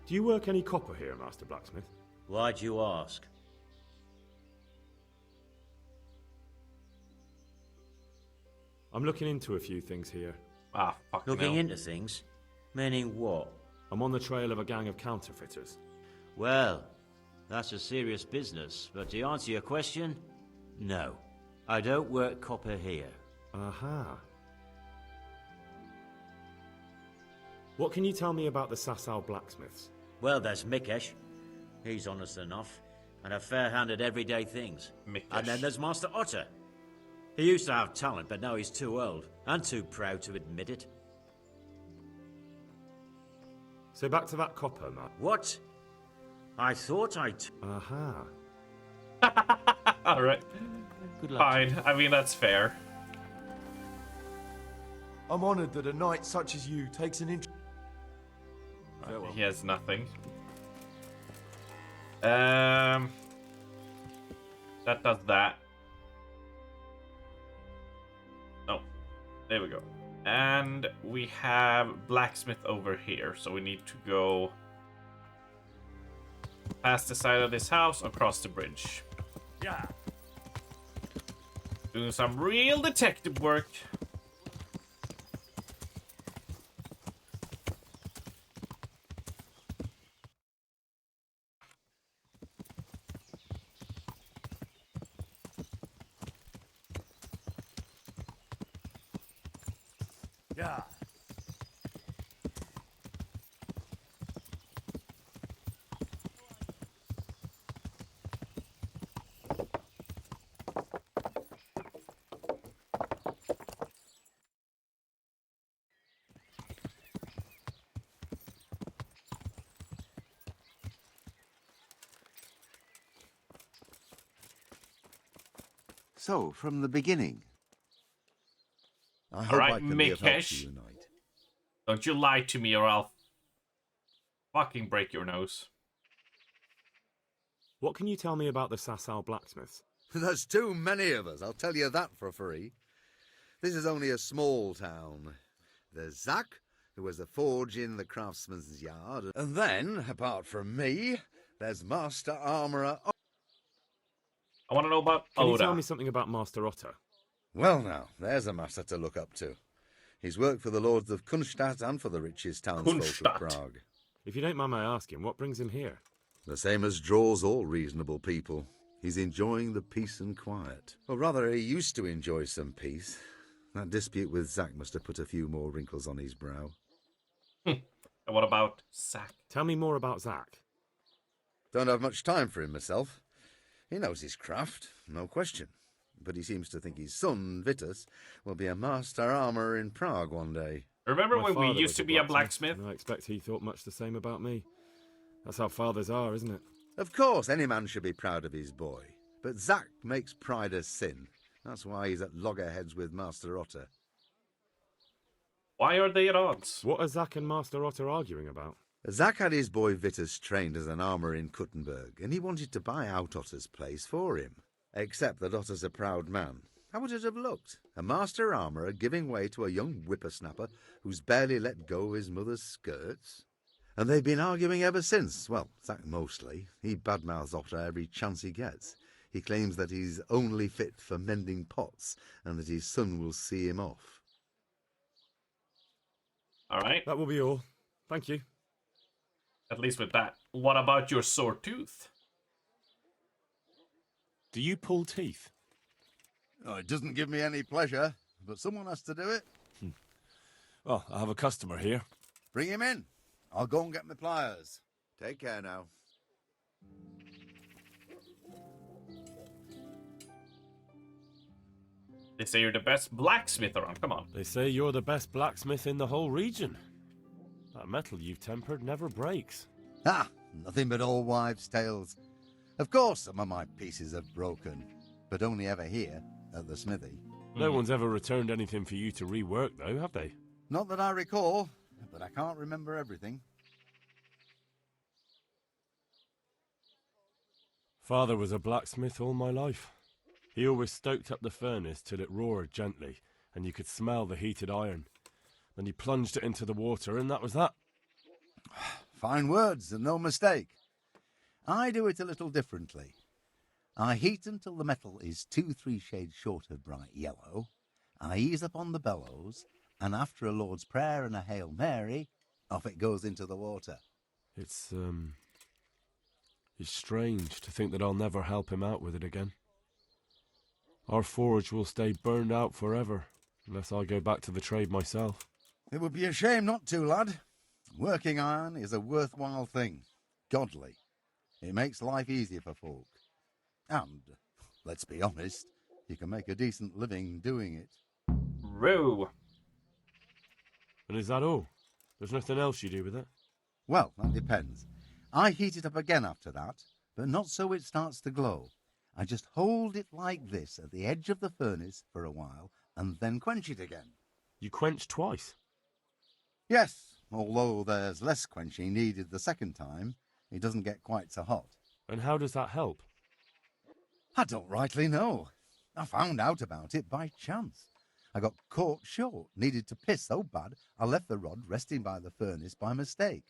Do you work any copper here, Master Blacksmith? Why'd you ask? I'm looking into a few things here. Ah, fuck. Looking into things? Meaning what? I'm on the trail of a gang of counterfeiters. Well, that's a serious business, but to answer your question, no. I don't work copper here. Aha. What can you tell me about the Sasau blacksmiths? Well, there's Mikesh. He's honest enough, and a fair hand at everyday things. Mikesh. And then there's Master Otter. He used to have talent, but now he's too old, and too proud to admit it. So back to that copper, Matt. What? I thought Aha. Alright. Good luck. Fine. I mean, that's fair. I'm honored that a knight such as you takes an interest. He has nothing. That does that. Oh, there we go. And we have blacksmith over here, so we need to go past the side of this house, across the bridge. Yeah. Doing some real detective work. Yeah. So, from the beginning. I hope All right, I can be of help to Mikesh. you, Knight. Don't you lie to me or I'll fucking break your nose. What can you tell me about the Sasau blacksmiths? There's too many of us, I'll tell you that for free. This is only a small town. There's Zach, who has a forge in the craftsman's yard. And then, apart from me, there's Master Armourer. I want to know about Can you Oda. tell me something about Master Otter? Well now, there's a master to look up to. He's worked for the lords of Kunstadt and for the richest townsfolk of Prague. If you don't mind my asking, what brings him here? The same as draws all reasonable people. He's enjoying the peace and quiet. Or rather, he used to enjoy some peace. That dispute with Zack must have put a few more wrinkles on his brow. And what about Zack? Tell me more about Zack. Don't have much time for him myself. He knows his craft, no question. But he seems to think his son, Vitus, will be a master armourer in Prague one day. Remember My when we father used was to be a blacksmith? And I expect he thought much the same about me. That's how fathers are, isn't it? Of course, any man should be proud of his boy. But Zack makes pride a sin. That's why he's at loggerheads with Master Otter. Why are they at odds? What are Zack and Master Otter arguing about? Zack had his boy Vitus trained as an armourer in Kuttenberg, and he wanted to buy out Otter's place for him. Except that Otter's a proud man. How would it have looked? A master armourer giving way to a young whippersnapper who's barely let go of his mother's skirts? And they've been arguing ever since. Well, Zack mostly. He badmouths Otter every chance he gets. He claims that he's only fit for mending pots, and that his son will see him off. All right. That will be all. Thank you. At least with that. What about your sore tooth? Do you pull teeth? Oh, it doesn't give me any pleasure, but someone has to do it. Well, I have a customer here. Bring him in. I'll go and get my pliers. Take care now. They say you're the best blacksmith around. Come on. They say you're the best blacksmith in the whole region. That metal you've tempered never breaks. Ah, nothing but old wives' tales. Of course some of my pieces have broken, but only ever here, at the smithy. No one's ever returned anything for you to rework, though, have they? Not that I recall, but I can't remember everything. Father was a blacksmith all my life. He always stoked up the furnace till it roared gently, and you could smell the heated iron. Then he plunged it into the water, and that was that. Fine words, and no mistake. I do it a little differently. I heat until the metal is 2-3 shades short of bright yellow. I ease up on the bellows, and after a Lord's Prayer and a Hail Mary, off it goes into the water. It's strange to think that I'll never help him out with it again. Our forge will stay burned out forever, unless I go back to the trade myself. It would be a shame not to, lad. Working iron is a worthwhile thing. Godly. It makes life easier for folk. And, let's be honest, you can make a decent living doing it. Roo. And is that all? There's nothing else you do with it? Well, that depends. I heat it up again after that, but not so it starts to glow. I just hold it like this at the edge of the furnace for a while, and then quench it again. You quench twice? Yes, although there's less quenching needed the second time. It doesn't get quite so hot. And how does that help? I don't rightly know. I found out about it by chance. I got caught short, needed to piss so bad I left the rod resting by the furnace by mistake.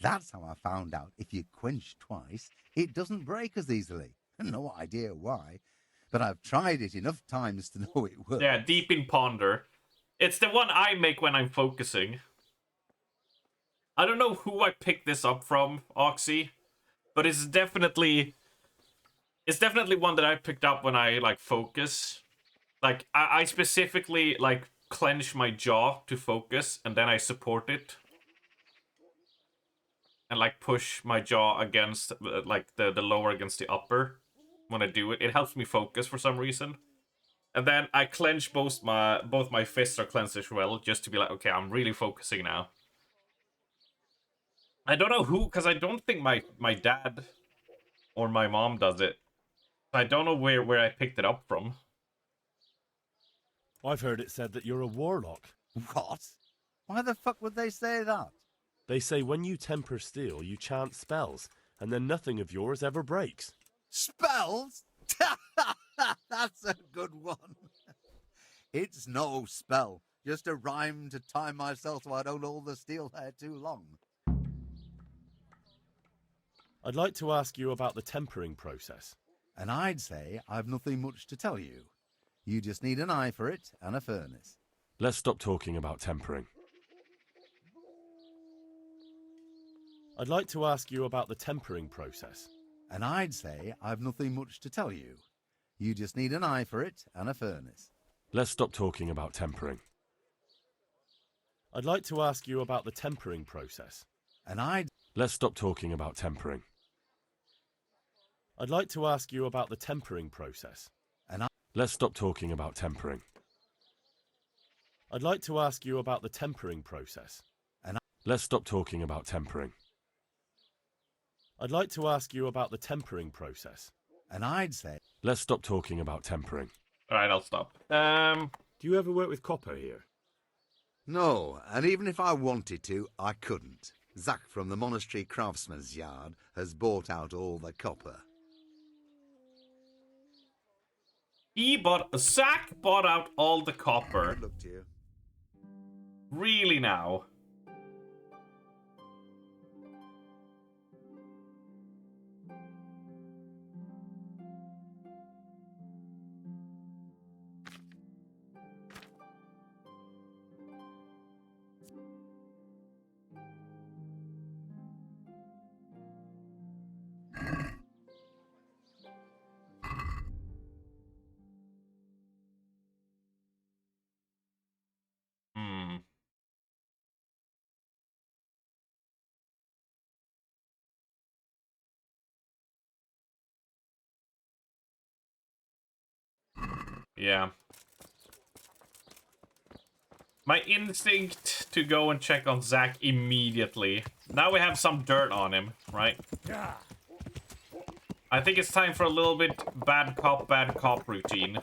That's how I found out if you quench twice, it doesn't break as easily. No idea why, but I've tried it enough times to know it works. Yeah, deep in ponder. It's the one I make when I'm focusing. I don't know who I picked this up from, Oxy, but it's definitely one that I picked up when I like focus. Like I specifically like clench my jaw to focus, and then I support it. And like push my jaw against, like the lower against the upper when I do it. It helps me focus for some reason. And then I clench both my fists are clenched as well, just to be like, okay, I'm really focusing now. I don't know who, because I don't think my dad or my mom does it. I don't know where I picked it up from. I've heard it said that you're a warlock. What? Why the fuck would they say that? They say when you temper steel, you chant spells, and then nothing of yours ever breaks. Spells? That's a good one. It's no spell, just a rhyme to time myself so I don't hold the steel hair too long. I'd like to ask you about the tempering process. And I'd say I've nothing much to tell you. You just need an eye for it and a furnace. Let's stop talking about tempering. I'd like to ask you about the tempering process. And I'd say I've nothing much to tell you. You just need an eye for it and a furnace. Let's stop talking about tempering. I'd like to ask you about the tempering process. And I'd... Let's stop talking about tempering. I'd like to ask you about the tempering process. And Let's stop talking about tempering. I'd like to ask you about the tempering process. And Let's stop talking about tempering. I'd like to ask you about the tempering process. And I'd say... Let's stop talking about tempering. Alright, I'll stop. Do you ever work with copper here? No, and even if I wanted to, I couldn't. Zach from the Monastery Craftsman's Yard has bought out all the copper. Zach bought out all the copper. Look to you. Really now? Yeah. My instinct to go and check on Zach immediately. Now we have some dirt on him, right? I think it's time for a little bit bad cop routine.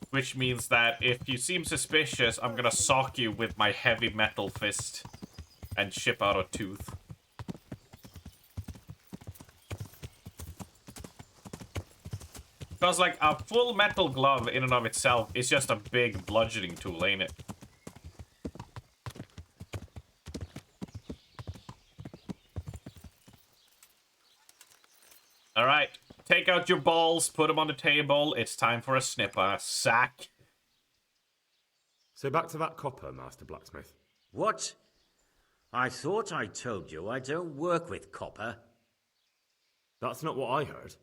Which means that if you seem suspicious, I'm gonna sock you with my heavy metal fist and chip out a tooth. Because, like, a full metal glove in and of itself is just a big bludgeoning tool, ain't it? Alright, take out your balls, put them on the table. It's time for a snipper. Sack. So back to that copper, Master Blacksmith. What? I thought I told you I don't work with copper. That's not what I heard.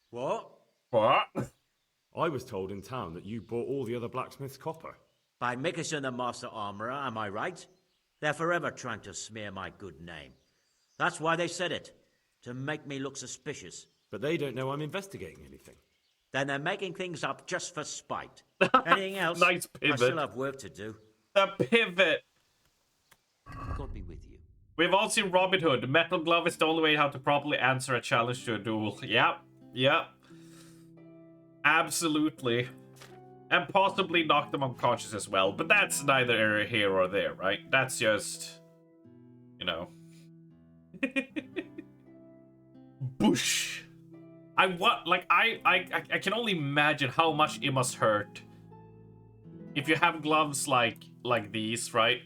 What? What? I was told in town that you bought all the other blacksmiths' copper. By Mickelson, the Master Armourer, am I right? They're forever trying to smear my good name. That's why they said it. To make me look suspicious. But they don't know I'm investigating anything. Then they're making things up just for spite. Anything else? Nice pivot. I still have work to do. The pivot. God be with you. We've all seen Robin Hood. Metal glove is the only way how to properly answer a challenge to a duel. Yep. Yep. Absolutely. And possibly knock them unconscious as well. But that's neither here or there, right? That's just... You know. Boosh. I can only imagine how much it must hurt if you have gloves like these, right?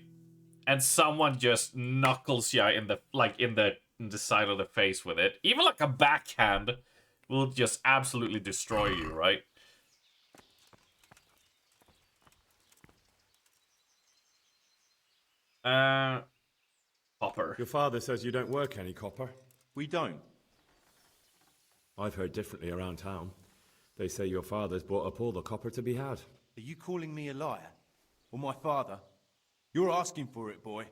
And someone just knuckles you in the side of the face with it. Even like a backhand will just absolutely destroy you, right? Copper. Your father says you don't work any copper. We don't. I've heard differently around town. They say your father's bought up all the copper to be had. Are you calling me a liar? Or my father? You're asking for it, boy.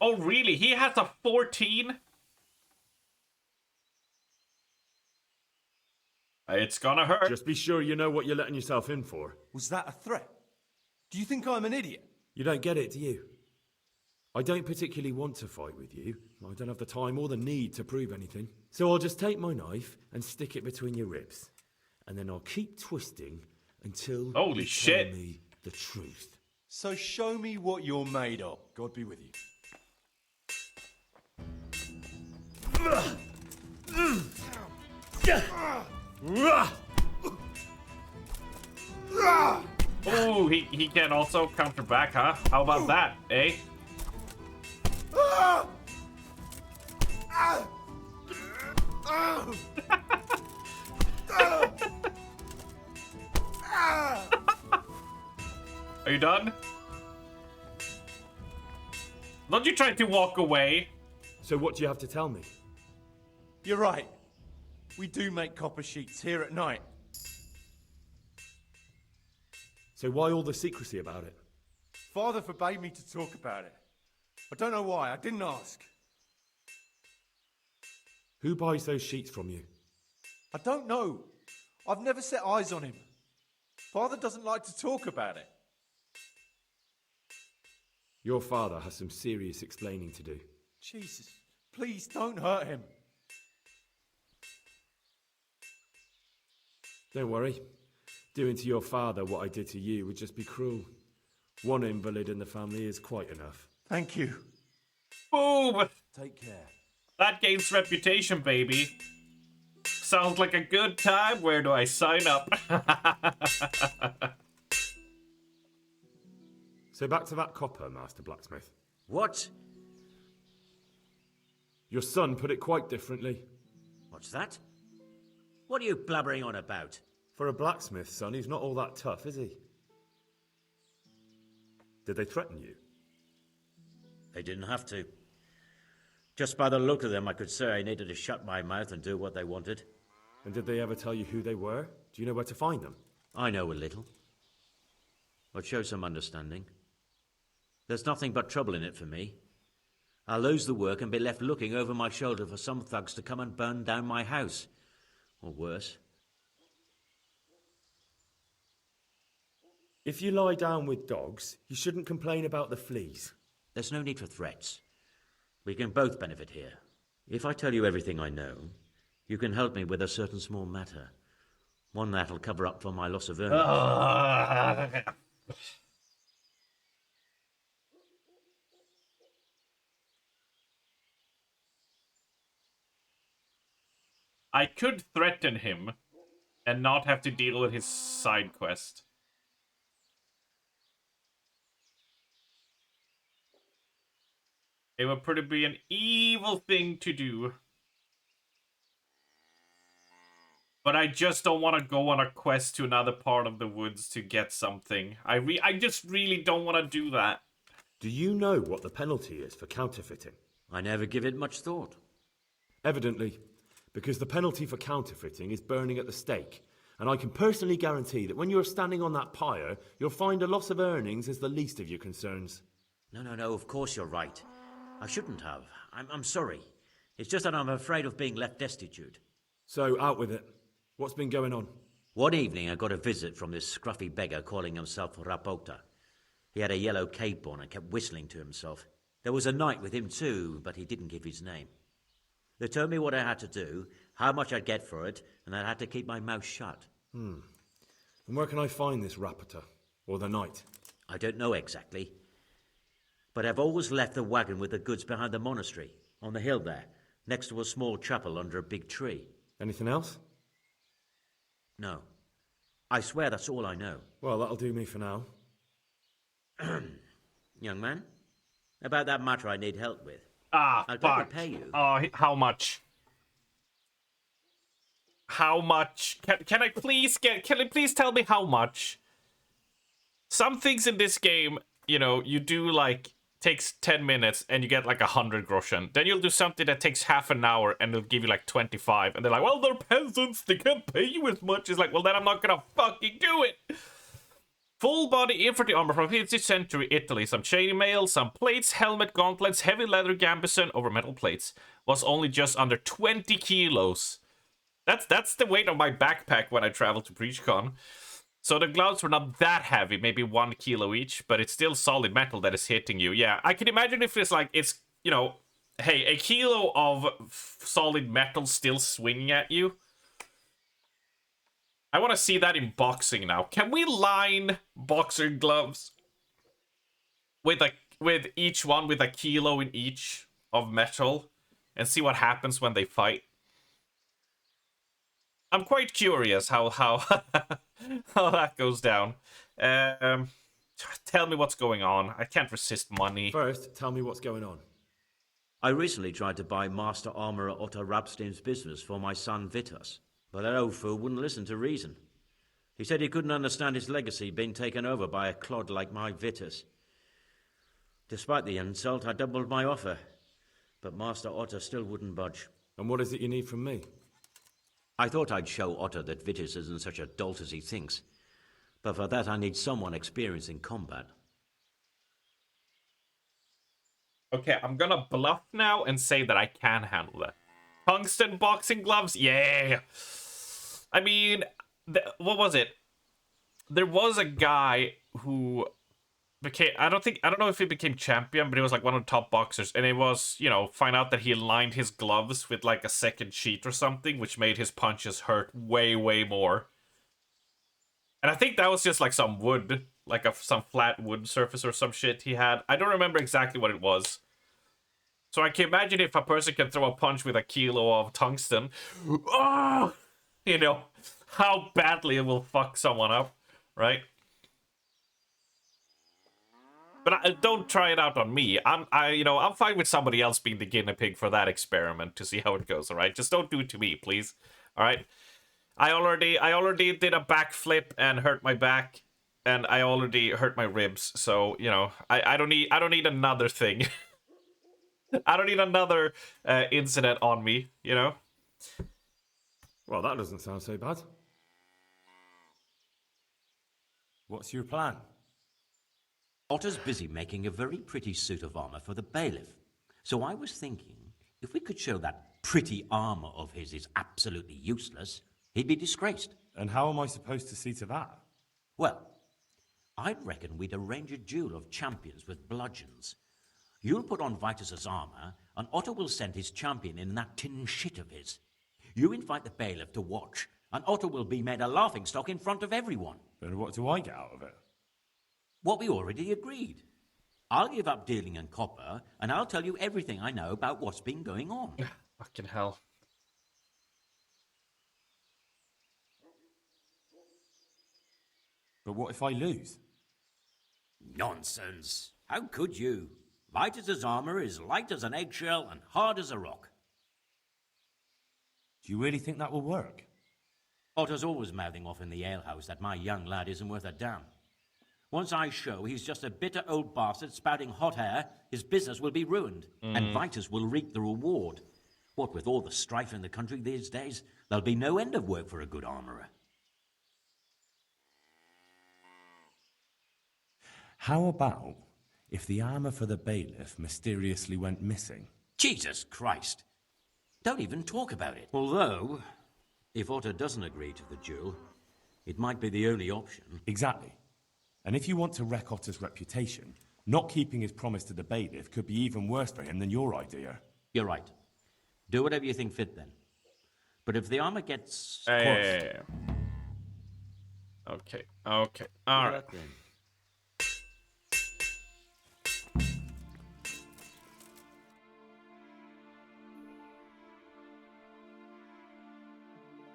Oh, really? He has a 14? It's gonna hurt. Just be sure you know what you're letting yourself in for. Was that a threat? Do you think I'm an idiot? You don't get it, do you? I don't particularly want to fight with you. I don't have the time or the need to prove anything. So I'll just take my knife and stick it between your ribs. And then I'll keep twisting until Holy you shit. tell me the truth. So show me what you're made of. God be with you. Oh, he can also counter back, huh? How about that, eh? Are you done? Don't you try to walk away? So what do you have to tell me? You're right. We do make copper sheets here at night. So why all the secrecy about it? Father forbade me to talk about it. I don't know why. I didn't ask. Who buys those sheets from you? I don't know. I've never set eyes on him. Father doesn't like to talk about it. Your father has some serious explaining to do. Jesus, please don't hurt him. Don't worry. Doing to your father what I did to you would just be cruel. One invalid in the family is quite enough. Thank you. Boom! Take care. That gains reputation, baby. Sounds like a good time. Where do I sign up? So back to that copper, Master Blacksmith. What? Your son put it quite differently. What's that? What are you blabbering on about? For a blacksmith, son, he's not all that tough, is he? Did they threaten you? They didn't have to. Just by the look of them, I could say I needed to shut my mouth and do what they wanted. And did they ever tell you who they were? Do you know where to find them? I know a little. But show some understanding. There's nothing but trouble in it for me. I'll lose the work and be left looking over my shoulder for some thugs to come and burn down my house. Or worse. If you lie down with dogs, you shouldn't complain about the fleas. There's no need for threats. We can both benefit here. If I tell you everything I know, you can help me with a certain small matter. One that'll cover up for my loss of earnings. I could threaten him and not have to deal with his side quest. It would probably be an evil thing to do. But I just don't want to go on a quest to another part of the woods to get something. I just really don't want to do that. Do you know what the penalty is for counterfeiting? I never give it much thought. Evidently, because the penalty for counterfeiting is burning at the stake. And I can personally guarantee that when you're standing on that pyre, you'll find a loss of earnings is the least of your concerns. No, of course you're right. I shouldn't have. I'm sorry. It's just that I'm afraid of being left destitute. So, out with it. What's been going on? One evening I got a visit from this scruffy beggar calling himself Rapota. He had a yellow cape on and kept whistling to himself. There was a knight with him too, but he didn't give his name. They told me what I had to do, how much I'd get for it, and I had to keep my mouth shut. And where can I find this Rapota? Or the knight? I don't know exactly. But I've always left the wagon with the goods behind the monastery, on the hill there, next to a small chapel under a big tree. Anything else? No. I swear that's all I know. Well, that'll do me for now. Young man, about that matter I need help with. Ah, I'll fuck. pay you. How much? How much? Can I please tell me how much? Some things in this game, you know, you do like takes 10 minutes and you get like 100 groschen. Then you'll do something that takes half an hour and it'll give you like 25. And they're like, well, they're peasants, they can't pay you as much. It's like, well, then I'm not gonna fucking do it. Full body infantry armor from 15th century Italy. Some chainmail, some plates, helmet, gauntlets, heavy leather gambeson over metal plates. Was only just under 20 kilos. That's the weight of my backpack when I traveled to BreachCon. So the gloves were not that heavy, maybe 1 kilo each, but it's still solid metal that is hitting you. Yeah, I can imagine if it's like, it's, you know, hey, a kilo of solid metal still swinging at you. I want to see that in boxing now. Can we line boxer gloves with each one with a kilo in each of metal and see what happens when they fight? I'm quite curious how how that goes down. Tell me what's going on. I can't resist money. First, tell me what's going on. I recently tried to buy Master Armourer Otto Rabstein's business for my son Vitus, but that old fool wouldn't listen to reason. He said he couldn't understand his legacy being taken over by a clod like my Vitus. Despite the insult, I doubled my offer, but Master Otto still wouldn't budge. And what is it you need from me? I thought I'd show Otto that Vitus isn't such a dolt as he thinks, but for that I need someone experienced in combat. Okay, I'm gonna bluff now and say that I can handle that. Tungsten boxing gloves? Yeah! I mean, what was it? There was a guy who became, I don't know if he became champion, but he was like one of the top boxers, and it was, you know, find out that he lined his gloves with like a second sheet or something, which made his punches hurt way, way more. And I think that was just like some wood, like some flat wood surface or some shit he had. I don't remember exactly what it was. So I can imagine if a person can throw a punch with a kilo of tungsten, oh, you know, how badly it will fuck someone up, right? But don't try it out on me. I'm fine with somebody else being the guinea pig for that experiment to see how it goes. All right, just don't do it to me, please. All right. I already did a backflip and hurt my back, and I already hurt my ribs. So you know, I don't need another thing. I don't need another incident on me. You know. Well, that doesn't sound so bad. What's your plan? Otto's busy making a very pretty suit of armor for the bailiff. So I was thinking, if we could show that pretty armor of his is absolutely useless, he'd be disgraced. And how am I supposed to see to that? Well, I'd reckon we'd arrange a duel of champions with bludgeons. You'll put on Vitus's armor, and Otto will send his champion in that tin shit of his. You invite the bailiff to watch, and Otto will be made a laughingstock in front of everyone. And what do I get out of it? What we already agreed. I'll give up dealing in copper, and I'll tell you everything I know about what's been going on. Fucking hell. But what if I lose? Nonsense. How could you? Vitus's armor is light as an eggshell and hard as a rock. Do you really think that will work? Otto's always mouthing off in the alehouse that my young lad isn't worth a damn. Once I show he's just a bitter old bastard spouting hot air, his business will be ruined, and Vitus will reap the reward. What with all the strife in the country these days, there'll be no end of work for a good armourer. How about if the armour for the bailiff mysteriously went missing? Jesus Christ! Don't even talk about it. Although, if Otto doesn't agree to the duel, it might be the only option. Exactly. And if you want to wreck Otto's reputation, not keeping his promise to the bailiff could be even worse for him than your idea. You're right. Do whatever you think fit then. But if the armor gets Okay. Okay. All right.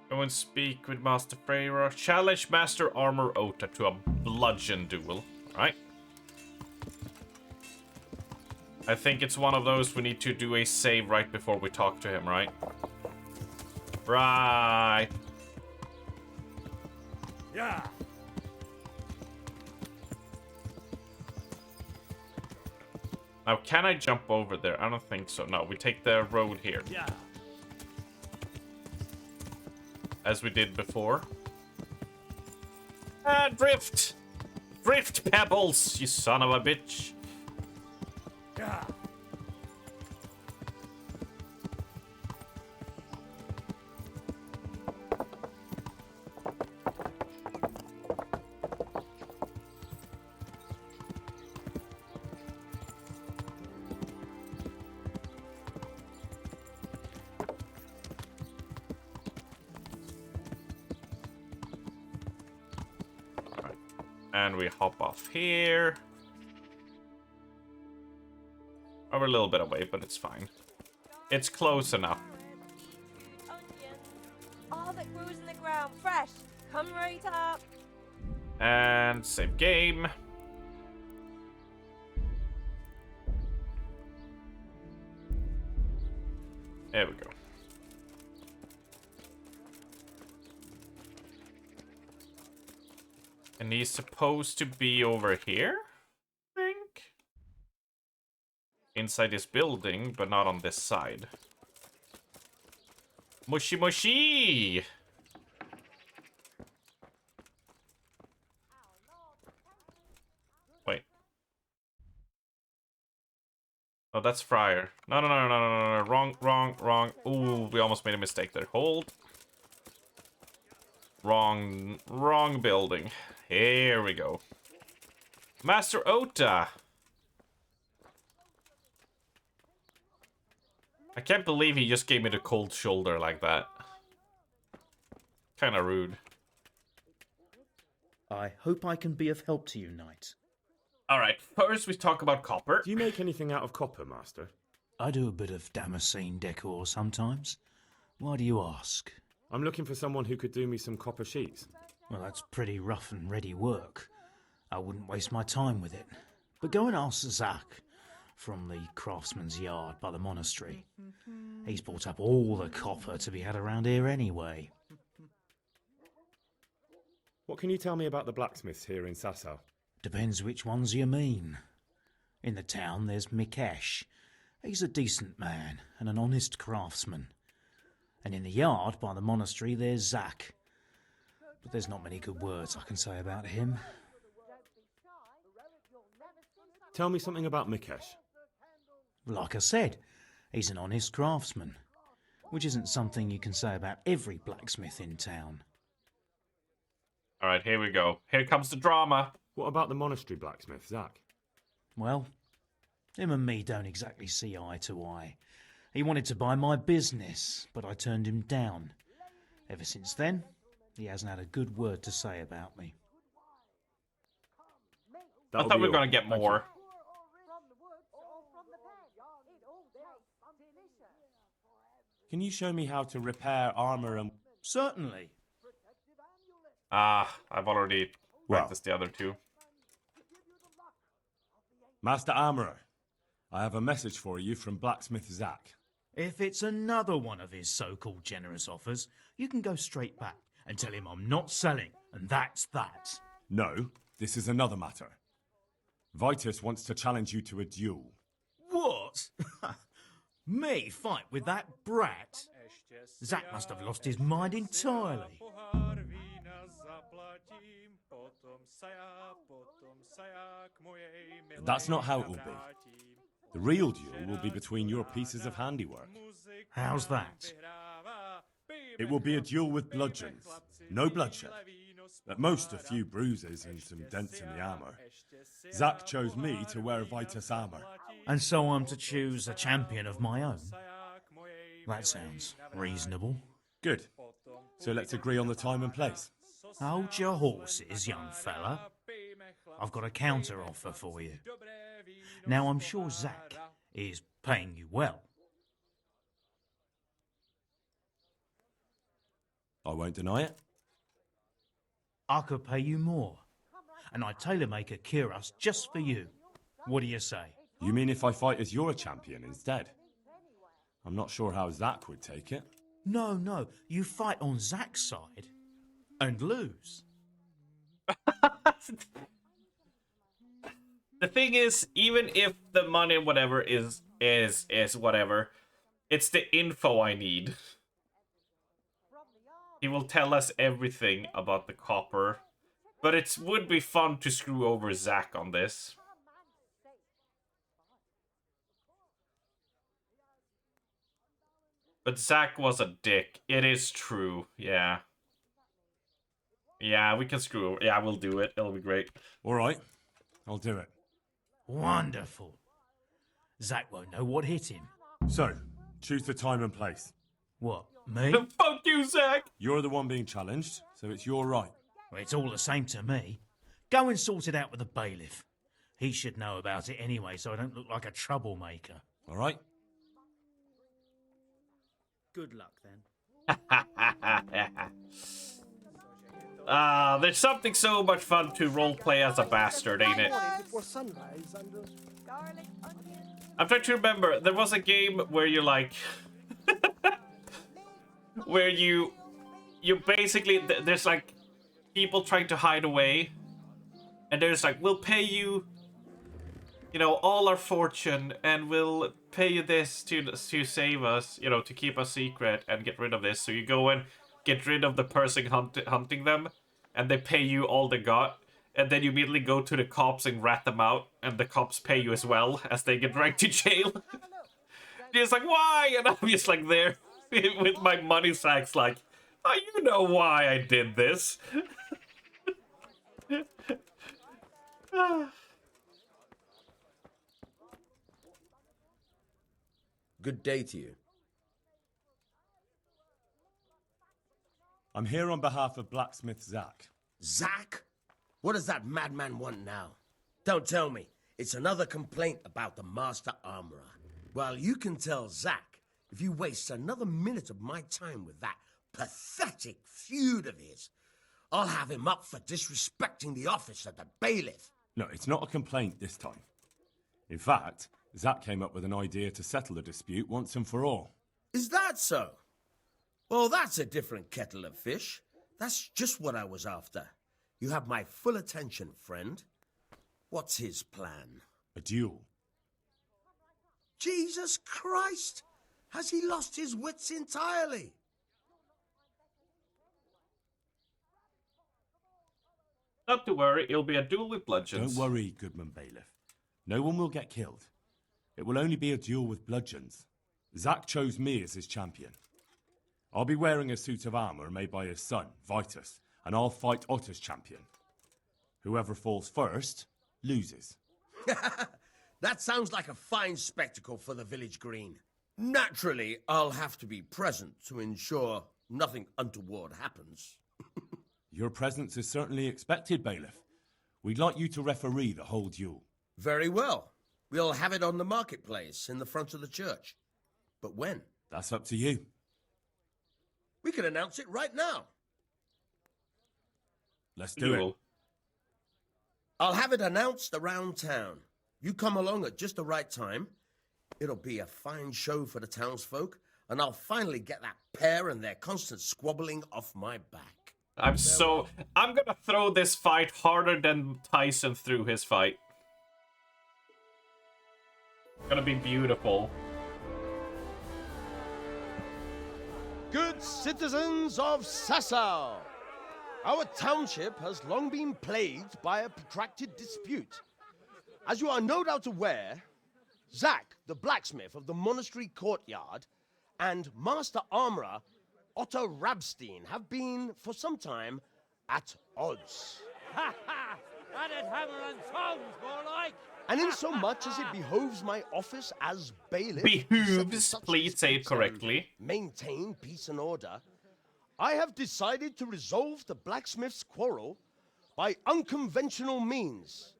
Go and speak with Master Freyra. Challenge Master Armor Ota to a bludgeon duel. Alright. I think it's one of those we need to do a save right before we talk to him, right? Right. Yeah. Now, can I jump over there? I don't think so. No, we take the road here. Yeah. As we did before. Drift! Drift, Pebbles, you son of a bitch. Yeah. And we hop off here. Oh, we're a little bit away, but it's fine. It's close enough. Onion. Oh, that grows in the ground, fresh. Come right up. And save game. There we go. And he's supposed to be over here, I think? Inside this building, but not on this side. Mushy mushy! Wait. Oh, that's Friar. No. Wrong. Ooh, we almost made a mistake there. Hold. Wrong building. Here we go. Master Ota! I can't believe he just gave me the cold shoulder like that. Kinda rude. I hope I can be of help to you, Knight. Alright, first we talk about copper. Do you make anything out of copper, Master? I do a bit of Damascene decor sometimes. Why do you ask? I'm looking for someone who could do me some copper sheets. Well, that's pretty rough and ready work. I wouldn't waste my time with it. But go and ask Zach from the craftsman's yard by the monastery. He's bought up all the copper to be had around here anyway. What can you tell me about the blacksmiths here in Sasau? Depends which ones you mean. In the town there's Mikesh. He's a decent man and an honest craftsman. And in the yard by the monastery there's Zach. But there's not many good words I can say about him. Tell me something about Mikesh. Like I said, he's an honest craftsman, which isn't something you can say about every blacksmith in town. Alright, here we go. Here comes the drama. What about the monastery blacksmith, Zach? Well, him and me don't exactly see eye to eye. He wanted to buy my business, but I turned him down. Ever since then, he hasn't had a good word to say about me. I thought we were going to get more. Can you show me how to repair armor and... Certainly. I've already practiced the other two. Master Armorer, I have a message for you from Blacksmith Zach. If it's another one of his so-called generous offers, you can go straight back and tell him I'm not selling, and that's that. No, this is another matter. Vitus wants to challenge you to a duel. What? Me fight with that brat? Zach must have lost his mind entirely. That's not how it will be. The real duel will be between your pieces of handiwork. How's that? It will be a duel with bludgeons. No bloodshed. At most, a few bruises and some dents in the armor. Zach chose me to wear Vitus armor. And so I'm to choose a champion of my own? That sounds reasonable. Good. So let's agree on the time and place. Hold your horses, young fella. I've got a counter offer for you. Now, I'm sure Zach is paying you well. I won't deny it. I could pay you more. And I'd tailor-make a cuirass just for you. What do you say? You mean if I fight as your champion instead? I'm not sure how Zach would take it. No. You fight on Zach's side and lose. The thing is, even if the money and whatever is whatever, it's the info I need. He will tell us everything about the copper. But it would be fun to screw over Zack on this. But Zack was a dick. It is true, yeah. Yeah, we can screw over. Yeah, we'll do it. It'll be great. Alright, I'll do it. Wonderful. Zack won't know what hit him. So, choose the time and place. What, me? Fuck you, Zack! You're the one being challenged, so it's your right. Well, it's all the same to me. Go and sort it out with the bailiff. He should know about it anyway, so I don't look like a troublemaker. All right? Good luck, then. There's something so much fun to roleplay as a bastard, ain't it? I'm trying to remember. There was a game where you like... where you basically... There's like... people trying to hide away, and there's like, we'll pay you, you know, all our fortune, and we'll pay you this to save us, you know, to keep us secret and get rid of this. So you go and get rid of the person hunting them, and they pay you all they got, and then you immediately go to the cops and rat them out, and the cops pay you as well as they get dragged to jail. Just like, why? And I'm just like there with my money sacks, like, oh, you know why I did this. Good day to you. I'm here on behalf of blacksmith Zack. Zack? What does that madman want now? Don't tell me. It's another complaint about the Master Armorer. Well, you can tell Zack if you waste another minute of my time with that pathetic feud of his, I'll have him up for disrespecting the office of the bailiff. No, it's not a complaint this time. In fact, Zack came up with an idea to settle the dispute once and for all. Is that so? Well, that's a different kettle of fish. That's just what I was after. You have my full attention, friend. What's his plan? A duel. Jesus Christ! Has he lost his wits entirely? Not to worry, it'll be a duel with bludgeons. Don't worry, Goodman Bailiff. No one will get killed. It will only be a duel with bludgeons. Zack chose me as his champion. I'll be wearing a suit of armour made by his son, Vitus, and I'll fight Otter's champion. Whoever falls first, loses. That sounds like a fine spectacle for the village green. Naturally, I'll have to be present to ensure nothing untoward happens. Your presence is certainly expected, Bailiff. We'd like you to referee the whole duel. Very well. We'll have it on the marketplace in the front of the church. But when? That's up to you. We can announce it right now. Let's do it. I'll have it announced around town. You come along at just the right time. It'll be a fine show for the townsfolk, and I'll finally get that pair and their constant squabbling off my back. I'm gonna throw this fight harder than Tyson threw his fight. It's gonna be beautiful. Good citizens of Sasau, our township has long been plagued by a protracted dispute. As you are no doubt aware, Zack, the blacksmith of the monastery courtyard, and Master Armorer Otto Rabstein have been, for some time, at odds. Ha ha! Added hammer and tongs, more like! And in so much as it behoves my office as bailiff... Behooves, please say it correctly. ...maintain peace and order, I have decided to resolve the blacksmith's quarrel by unconventional means,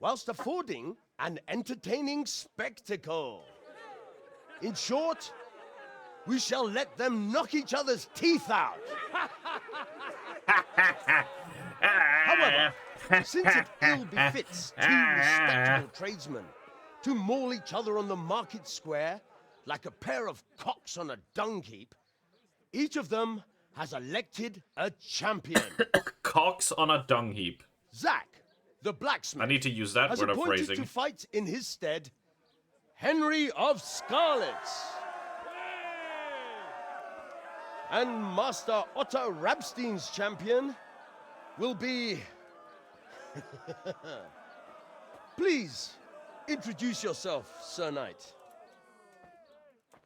whilst affording an entertaining spectacle. In short, we shall let them knock each other's teeth out. However, since it ill befits two respectable tradesmen to maul each other on the market square like a pair of cocks on a dung heap, each of them has elected a champion. Cocks on a dung heap. Zack, the blacksmith, I need to use that has word of appointed phrasing. to fight in his stead Henry of Scarlet. And Master Otto Rabstein's champion will be... Please, introduce yourself, Sir Knight.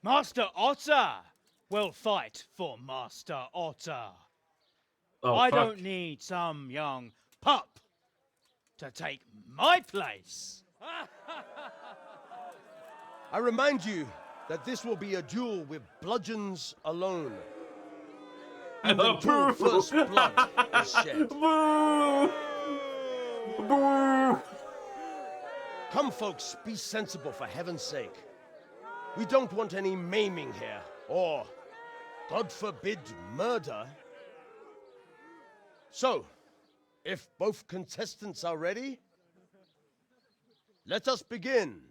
Master Otter will fight for Master Otter. Oh, I fuck. don't need some young pup to take my place. I remind you that this will be a duel with bludgeons alone. And until first blood is shed. Come, folks, be sensible for heaven's sake. We don't want any maiming here, or, God forbid, murder. So, if both contestants are ready, let us begin.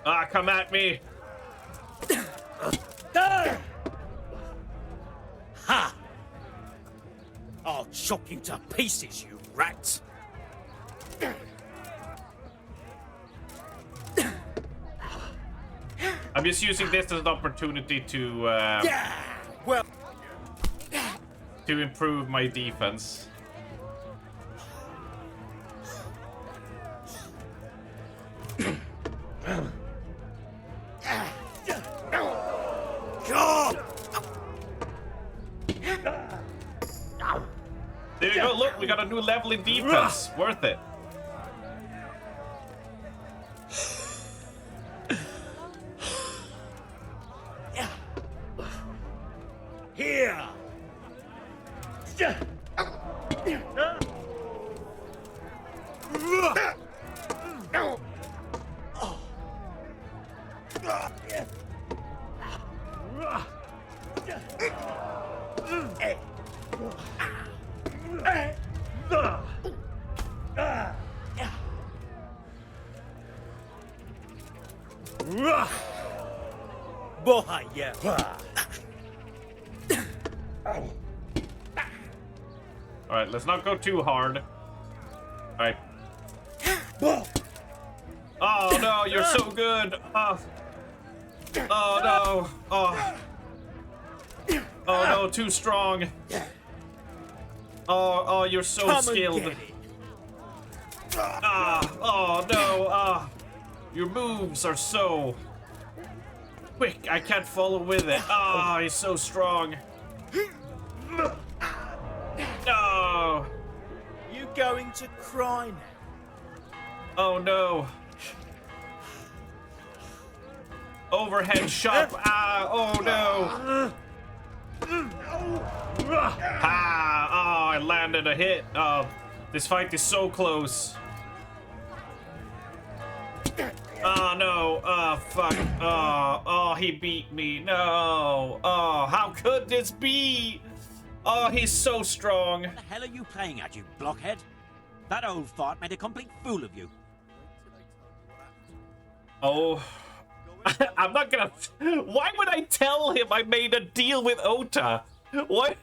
Ah, come at me! Ha! I'll chop you to pieces, you rat! I'm just using this as an opportunity to well, to improve my defense. There you go, look, we got a new level in defense. Worth it. here! Boy, yeah. Alright, let's not go too hard. Alright. Oh no, you're so good! Oh no! Oh no, too strong! Oh, you're so Come and skilled. get it. Oh no, your moves are so quick, I can't follow with it. He's so strong. No! You going to cry now? Oh no! Overhead shot! Oh no! I landed a hit. This fight is so close. Oh no! Fuck! Oh, he beat me. No! Oh, how could this be? Oh, he's so strong. What the hell are you playing at, you blockhead? That old fart made a complete fool of you. Oh, I'm not gonna. Why would I tell him I made a deal with Ota? What?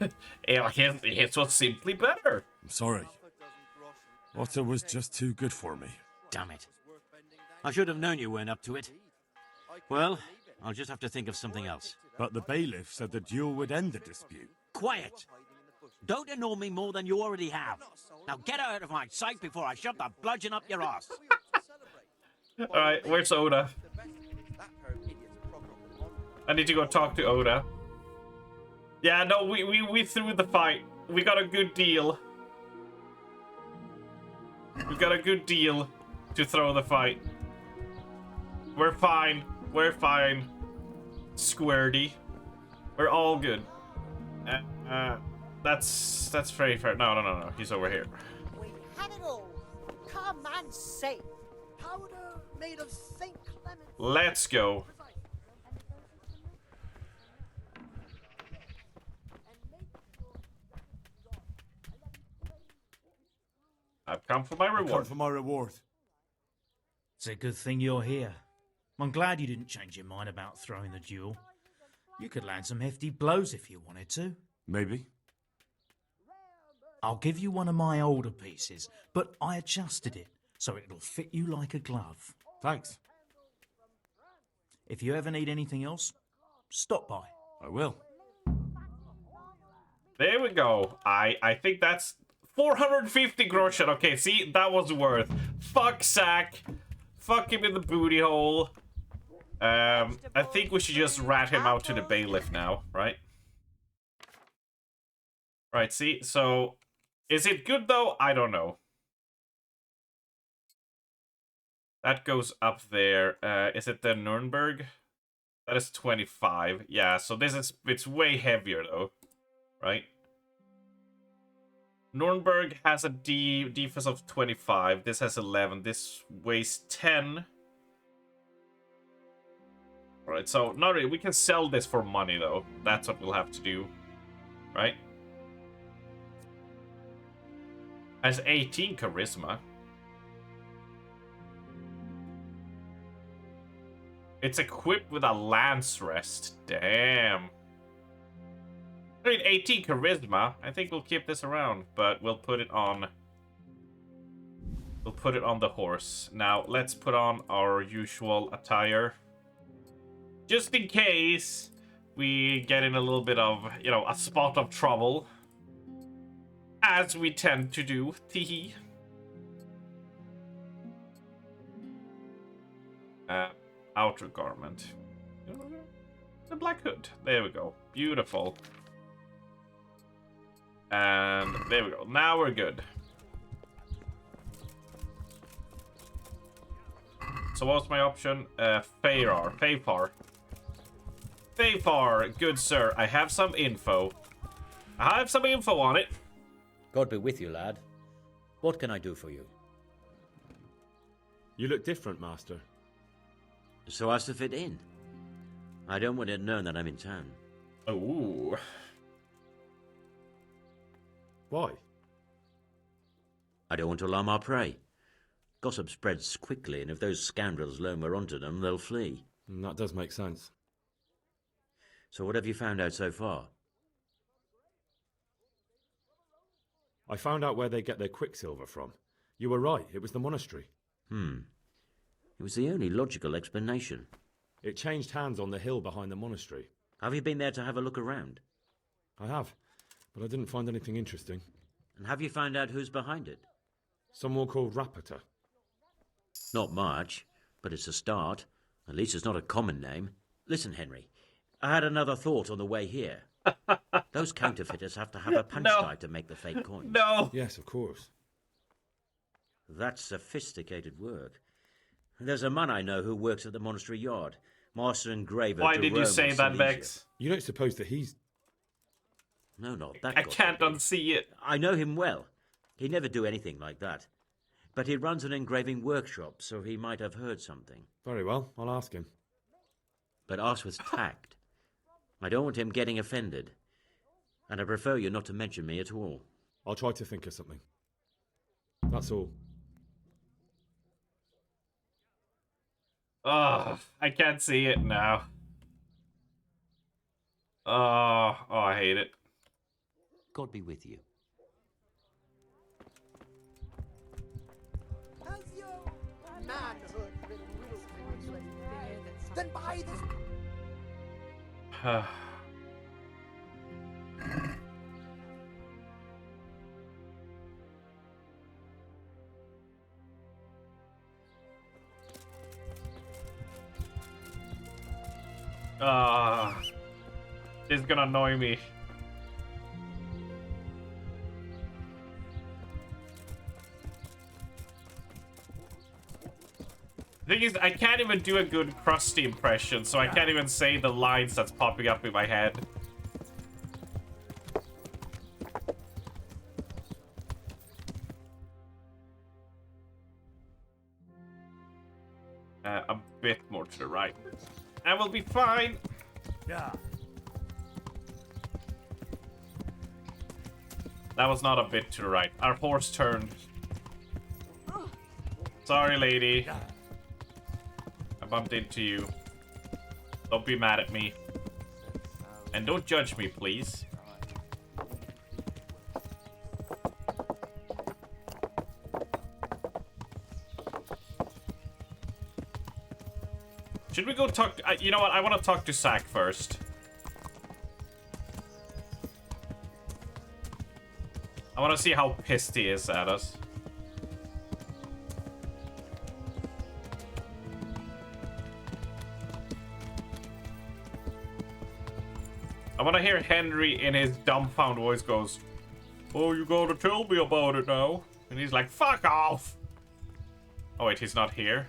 His was simply better. I'm sorry. Otter was just too good for me. Damn it. I should have known you weren't up to it. Well, I'll just have to think of something else. But the bailiff said the duel would end the dispute. Quiet! Don't annoy me more than you already have. Now get out of my sight before I shove the bludgeon up your ass. Alright, where's Oda? I need to go talk to Oda. Yeah, no, we threw the fight. We got a good deal. We got a good deal to throw the fight. We're fine. We're fine. Squirty. We're all good. That's very fair. No. He's over here. We have it all. Come and see. Powder made of St. Clement. Let's go. I've come for my reward. I've come for my reward. It's a good thing you're here. I'm glad you didn't change your mind about throwing the duel. You could land some hefty blows if you wanted to. Maybe. I'll give you one of my older pieces, but I adjusted it so it'll fit you like a glove. Thanks. If you ever need anything else, stop by. I will. There we go. I think that's 450 groschen. Okay, see, that was worth. Fuck Zack. Fuck him in the booty hole. I think we should just rat him out to the bailiff now, right? Right, see, so is it good though? I don't know. That goes up there. Is it the Nuremberg? That is 25. Yeah, so it's way heavier though, right? Nuremberg has a defense of 25. This has 11. This weighs 10. Alright, so not really. We can sell this for money though. That's what we'll have to do, right? Has 18 charisma. It's equipped with a lance rest. Damn. I mean, 18 charisma. I think we'll keep this around, but we'll put it on. We'll put it on the horse. Now let's put on our usual attire, just in case we get in a little bit of, you know, a spot of trouble, as we tend to do. Teehee. Outer garment. The black hood. There we go. Beautiful. And there we go. Now we're good. So what's my option? Fafar. Fafar, good sir. I have some info. On it. God be with you, lad. What can I do for you? You look different, Master. So as to fit in. I don't want it known that I'm in town. Oh. Why? I don't want to alarm our prey. Gossip spreads quickly, and if those scoundrels learn we're onto them, they'll flee. That does make sense. So what have you found out so far? I found out where they get their quicksilver from. You were right, it was the monastery. It was the only logical explanation. It changed hands on the hill behind the monastery. Have you been there to have a look around? I have, but I didn't find anything interesting. And have you found out who's behind it? Someone called Rapata. Not much, but it's a start. At least it's not a common name. Listen, Henry, I had another thought on the way here. Those counterfeiters have to have a punch card to make the fake coins. No! Yes, of course. That's sophisticated work. There's a man I know who works at the monastery yard. Master engraver Why Jerome did you say of that, Silesia. Vex? You don't suppose that he's... No, not that. I can't unsee it. I know him well. He'd never do anything like that. But he runs an engraving workshop, so he might have heard something. Very well, I'll ask him. But ask with tact. I don't want him getting offended. And I prefer you not to mention me at all. I'll try to think of something. That's all. Oh, I can't see it now. Oh, I hate it. God be with you. Has your manhood been willfully lately? Then by this... It's gonna annoy me. The thing is, I can't even do a good Krusty impression, so I can't even say the lines that's popping up in my head. A bit more to the right. And we'll be fine. Yeah. That was not a bit to the right. Our horse turned. Sorry, lady. I bumped into you. Don't be mad at me. And don't judge me, please. Should we go talk... you know what? I want to talk to Zack first. I want to see how pissed he is at us. I want to hear Henry in his dumbfounded voice goes, "Oh, you gotta tell me about it now." And he's like, "Fuck off!" Oh wait, he's not here.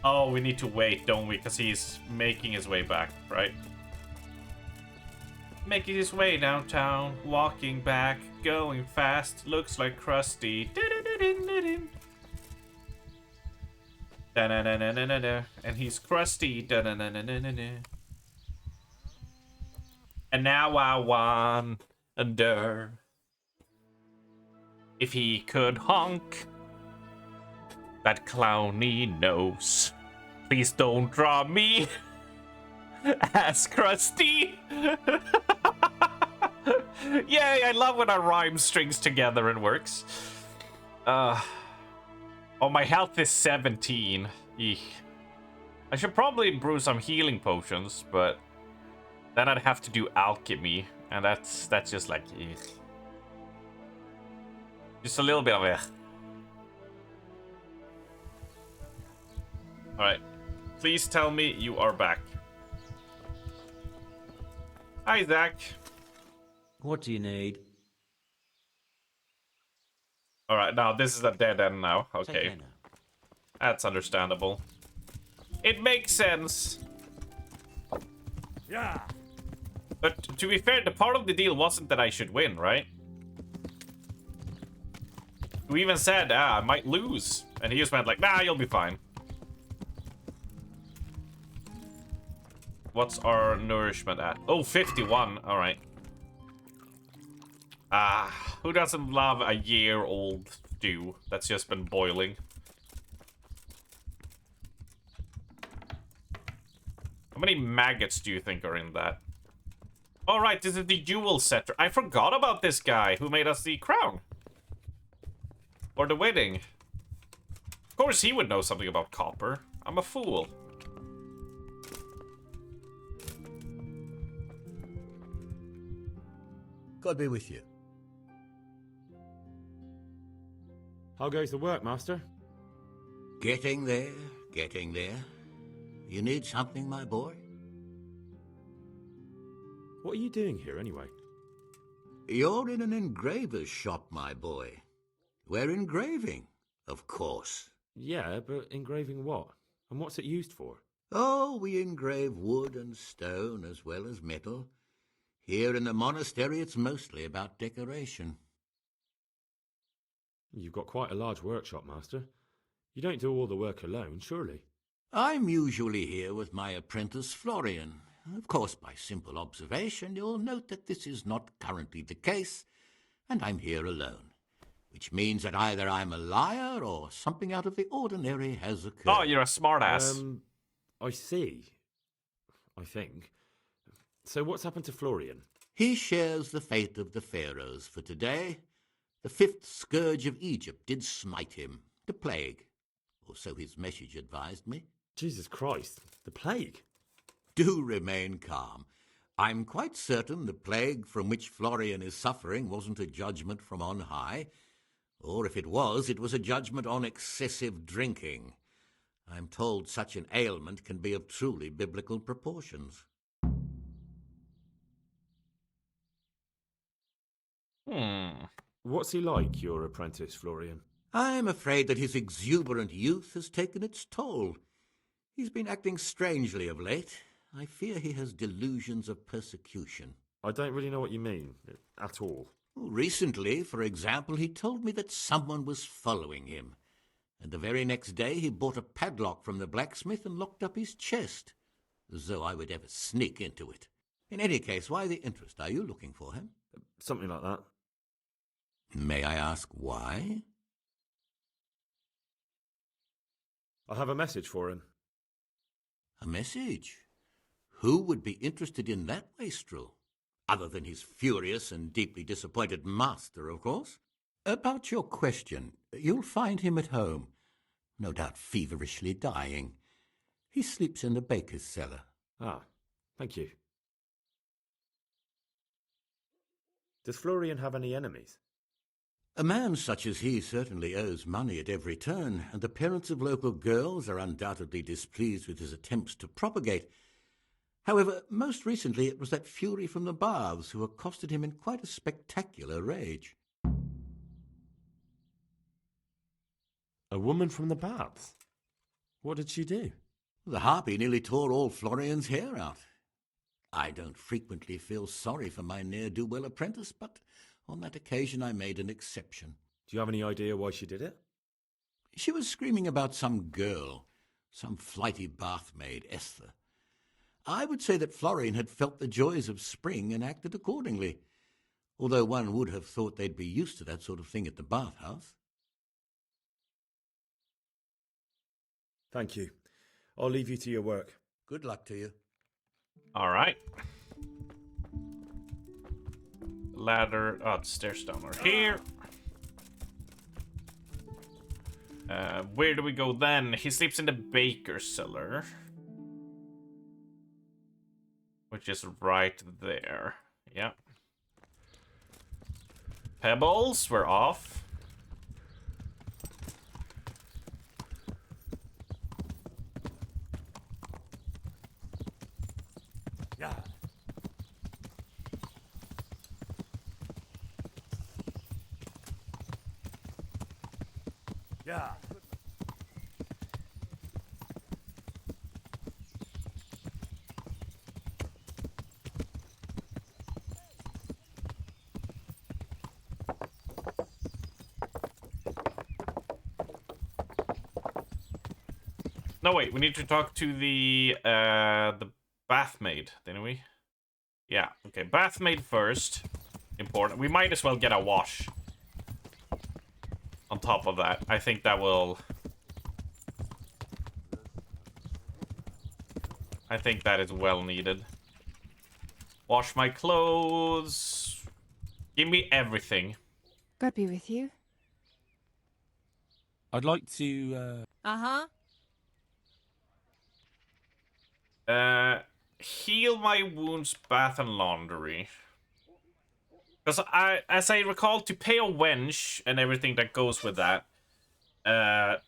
Oh, we need to wait, don't we? Because he's making his way back, right? Making his way downtown, walking back, going fast, looks like Krusty. And he's Krusty. And now I wonder if he could honk that clowny nose. Please don't draw me as Krusty. Yay, I love when a rhyme strings together and works. Oh, my health is 17. Eek. I should probably brew some healing potions, but then I'd have to do alchemy, and that's just like, eek. Just a little bit of it. Alright. Please tell me you are back. Hi, Zack. What do you need? Alright, now this is a dead end now. Okay. That's understandable. It makes sense. Yeah. But to be fair, the part of the deal wasn't that I should win, right? We even said, I might lose. And he just went like, nah, you'll be fine. What's our nourishment at? Oh, 51. Alright. Who doesn't love a year-old stew that's just been boiling? How many maggots do you think are in that? Alright, this is the jewel setter. I forgot about this guy who made us the crown. Or the wedding. Of course he would know something about copper. I'm a fool. God be with you. How goes the work, Master? Getting there, getting there. You need something, my boy? What are you doing here, anyway? You're in an engraver's shop, my boy. We're engraving, of course. Yeah, but engraving what? And what's it used for? Oh, we engrave wood and stone as well as metal. Here in the monastery, it's mostly about decoration. You've got quite a large workshop, Master. You don't do all the work alone, surely? I'm usually here with my apprentice, Florian. Of course, by simple observation, you'll note that this is not currently the case, and I'm here alone. Which means that either I'm a liar or something out of the ordinary has occurred. Oh, you're a smartass. I see. I think. So what's happened to Florian? He shares the fate of the pharaohs for today. The 5th scourge of Egypt did smite him, the plague. Or so his message advised me. Jesus Christ, the plague? Do remain calm. I'm quite certain the plague from which Florian is suffering wasn't a judgment from on high. Or if it was a judgment on excessive drinking. I'm told such an ailment can be of truly biblical proportions. What's he like, your apprentice, Florian? I'm afraid that his exuberant youth has taken its toll. He's been acting strangely of late. I fear he has delusions of persecution. I don't really know what you mean, at all. Recently, for example, he told me that someone was following him. And the very next day he bought a padlock from the blacksmith and locked up his chest. As though I would ever sneak into it. In any case, why the interest? Are you looking for him? Something like that. May I ask why? I have a message for him. A message? Who would be interested in that wastrel? Other than his furious and deeply disappointed master, of course. About your question, you'll find him at home, no doubt feverishly dying. He sleeps in the baker's cellar. Ah, thank you. Does Florian have any enemies? A man such as he certainly owes money at every turn, and the parents of local girls are undoubtedly displeased with his attempts to propagate. However, most recently it was that fury from the baths who accosted him in quite a spectacular rage. A woman from the baths? What did she do? The harpy nearly tore all Florian's hair out. I don't frequently feel sorry for my ne'er-do-well apprentice, but on that occasion I made an exception. Do you have any idea why she did it? She was screaming about some girl, some flighty bathmaid, Esther. I would say that Florian had felt the joys of spring and acted accordingly, although one would have thought they'd be used to that sort of thing at the bathhouse. Thank you. I'll leave you to your work. Good luck to you. All right. Ladder. Oh, the stairs down are here. Where do we go then? He sleeps in the baker's cellar, which is right there. Yeah. Pebbles, we're off. Yeah. Yeah. No, wait, we need to talk to the bathmaid, didn't we? Yeah, okay, bathmaid first. Important. We might as well get a wash on top of that. I think that will... I think that is well needed. Wash my clothes. Give me everything. God be with you. I'd like to, Uh-huh. Heal my wounds, bath and laundry. Because as I recall, to pay a wench and everything that goes with that, that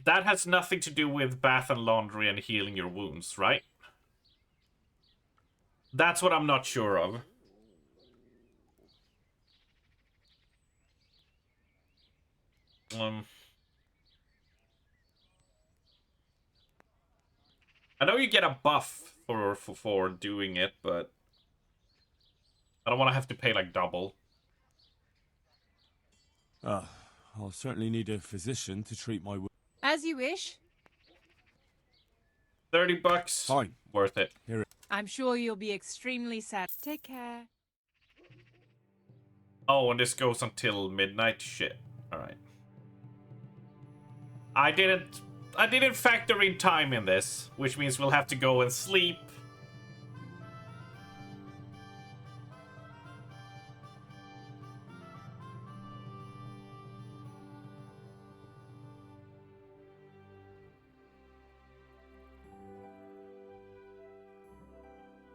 has nothing to do with bath and laundry and healing your wounds, right? That's what I'm not sure of. I know you get a buff for doing it, but I don't want to have to pay like double. I'll certainly need a physician to treat my wound. As you wish. $30. Fine. Worth it. Here it. I'm sure you'll be extremely sad. Take care. Oh, and this goes until midnight? Shit. Alright. I didn't factor in time in this, which means we'll have to go and sleep.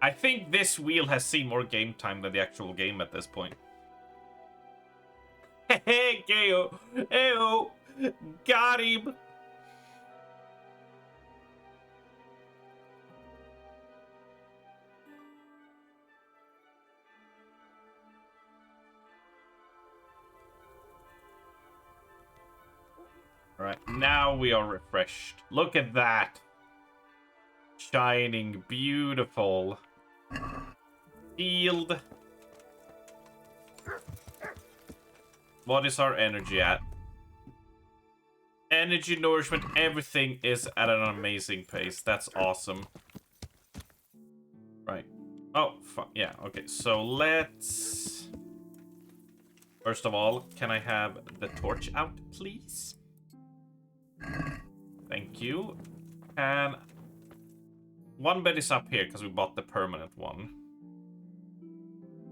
I think this wheel has seen more game time than the actual game at this point. Hey, Geo! Ew! Got him! Alright, now we are refreshed. Look at that! Shining, beautiful. Healed. What is our energy at? Energy, nourishment, everything is at an amazing pace. That's awesome. Right. Oh, yeah, okay. So let's... First of all, can I have the torch out, please? Thank you. And one bed is up here because we bought the permanent one.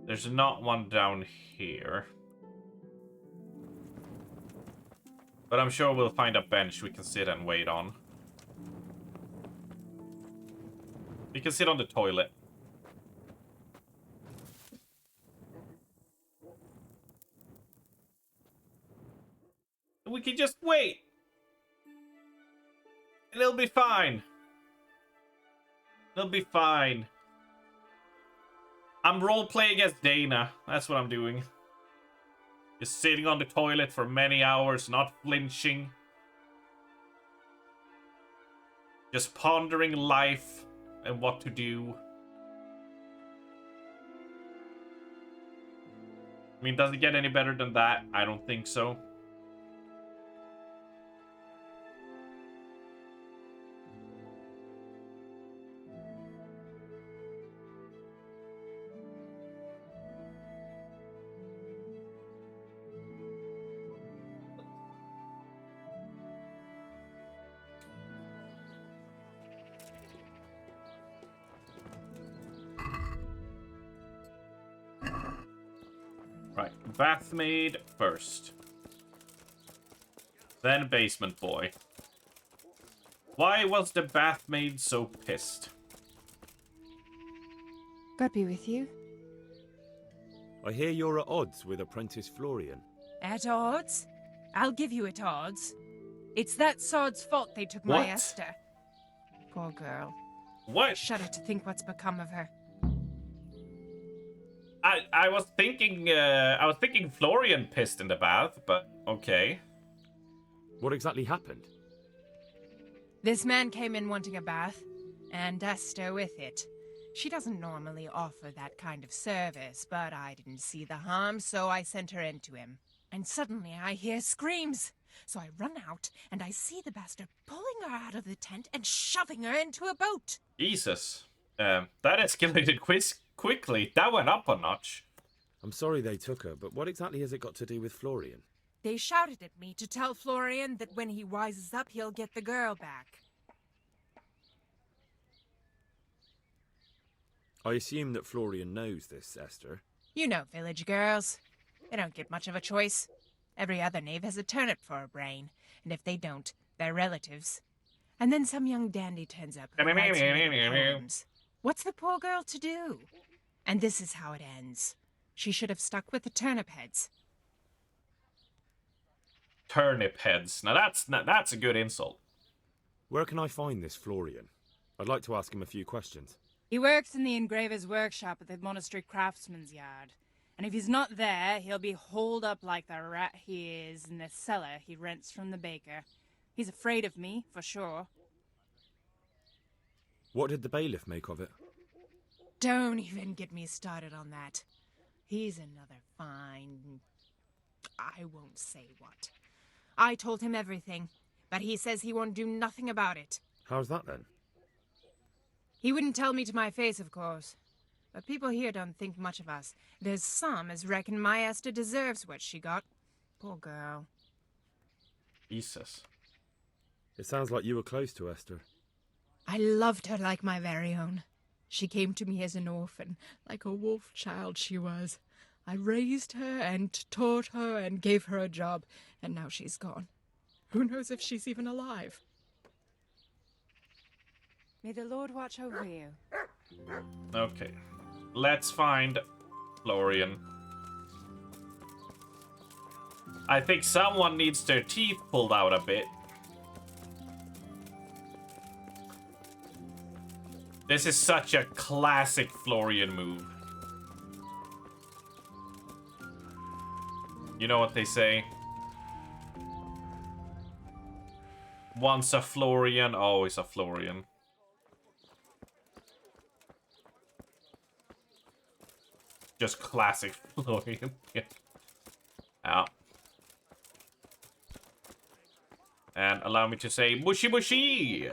There's not one down here. But I'm sure we'll find a bench we can sit and wait on. We can sit on the toilet. We can just wait. And it'll be fine. It'll be fine. I'm role-playing as Dana. That's what I'm doing. Just sitting on the toilet for many hours, not flinching. Just pondering life and what to do. I mean, does it get any better than that? I don't think so. Right, bathmaid first. Then basement boy. Why was the bathmaid so pissed? God be with you. I hear you're at odds with apprentice Florian. At odds? I'll give you at odds. It's that sod's fault they took my What? Esther. Poor girl. What? Shudder to think what's become of her. I was thinking Florian pissed in the bath, but okay. What exactly happened? This man came in wanting a bath, and Esther with it. She doesn't normally offer that kind of service, but I didn't see the harm, so I sent her in to him. And suddenly I hear screams. So I run out, and I see the bastard pulling her out of the tent and shoving her into a boat. Jesus. That escalated quickly. That went up a notch. I'm sorry they took her, but what exactly has it got to do with Florian? They shouted at me to tell Florian that when he wises up, he'll get the girl back. I assume that Florian knows this, Esther. You know village girls. They don't get much of a choice. Every other knave has a turnip for a brain, and if they don't, they're relatives. And then some young dandy turns up who writes her little poems. What's the poor girl to do? And this is how it ends. She should have stuck with the turnip heads. Turnip heads. Now that's a good insult. Where can I find this Florian? I'd like to ask him a few questions. He works in the engraver's workshop at the monastery craftsman's yard. And if he's not there, he'll be holed up like the rat he is in the cellar he rents from the baker. He's afraid of me, for sure. What did the bailiff make of it? Don't even get me started on that. He's another fine... I won't say what. I told him everything, but he says he won't do nothing about it. How's that then? He wouldn't tell me to my face, of course. But people here don't think much of us. There's some as reckon my Esther deserves what she got. Poor girl. Jesus. It sounds like you were close to Esther. I loved her like my very own. She came to me as an orphan, like a wolf child she was. I raised her and taught her and gave her a job, and now she's gone. Who knows if she's even alive? May the Lord watch over you. Okay. Let's find Florian. I think someone needs their teeth pulled out a bit. This is such a classic Florian move. You know what they say? Once a Florian, always a Florian. Just classic Florian. Yeah. Out. And allow me to say mushy mushy.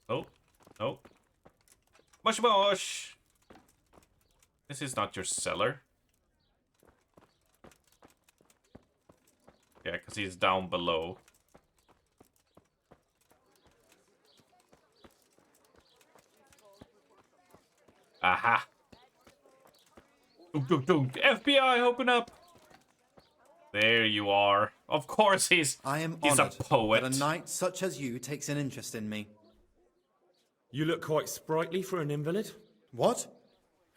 Oh. Oh. Mush mush. This is not your cellar. Yeah, because he's down below. Aha. Dunk, dunk, dunk. FBI, open up. There you are. Of course he's I am he's a honored poet. that a knight such as you takes an interest in me. You look quite sprightly for an invalid. What?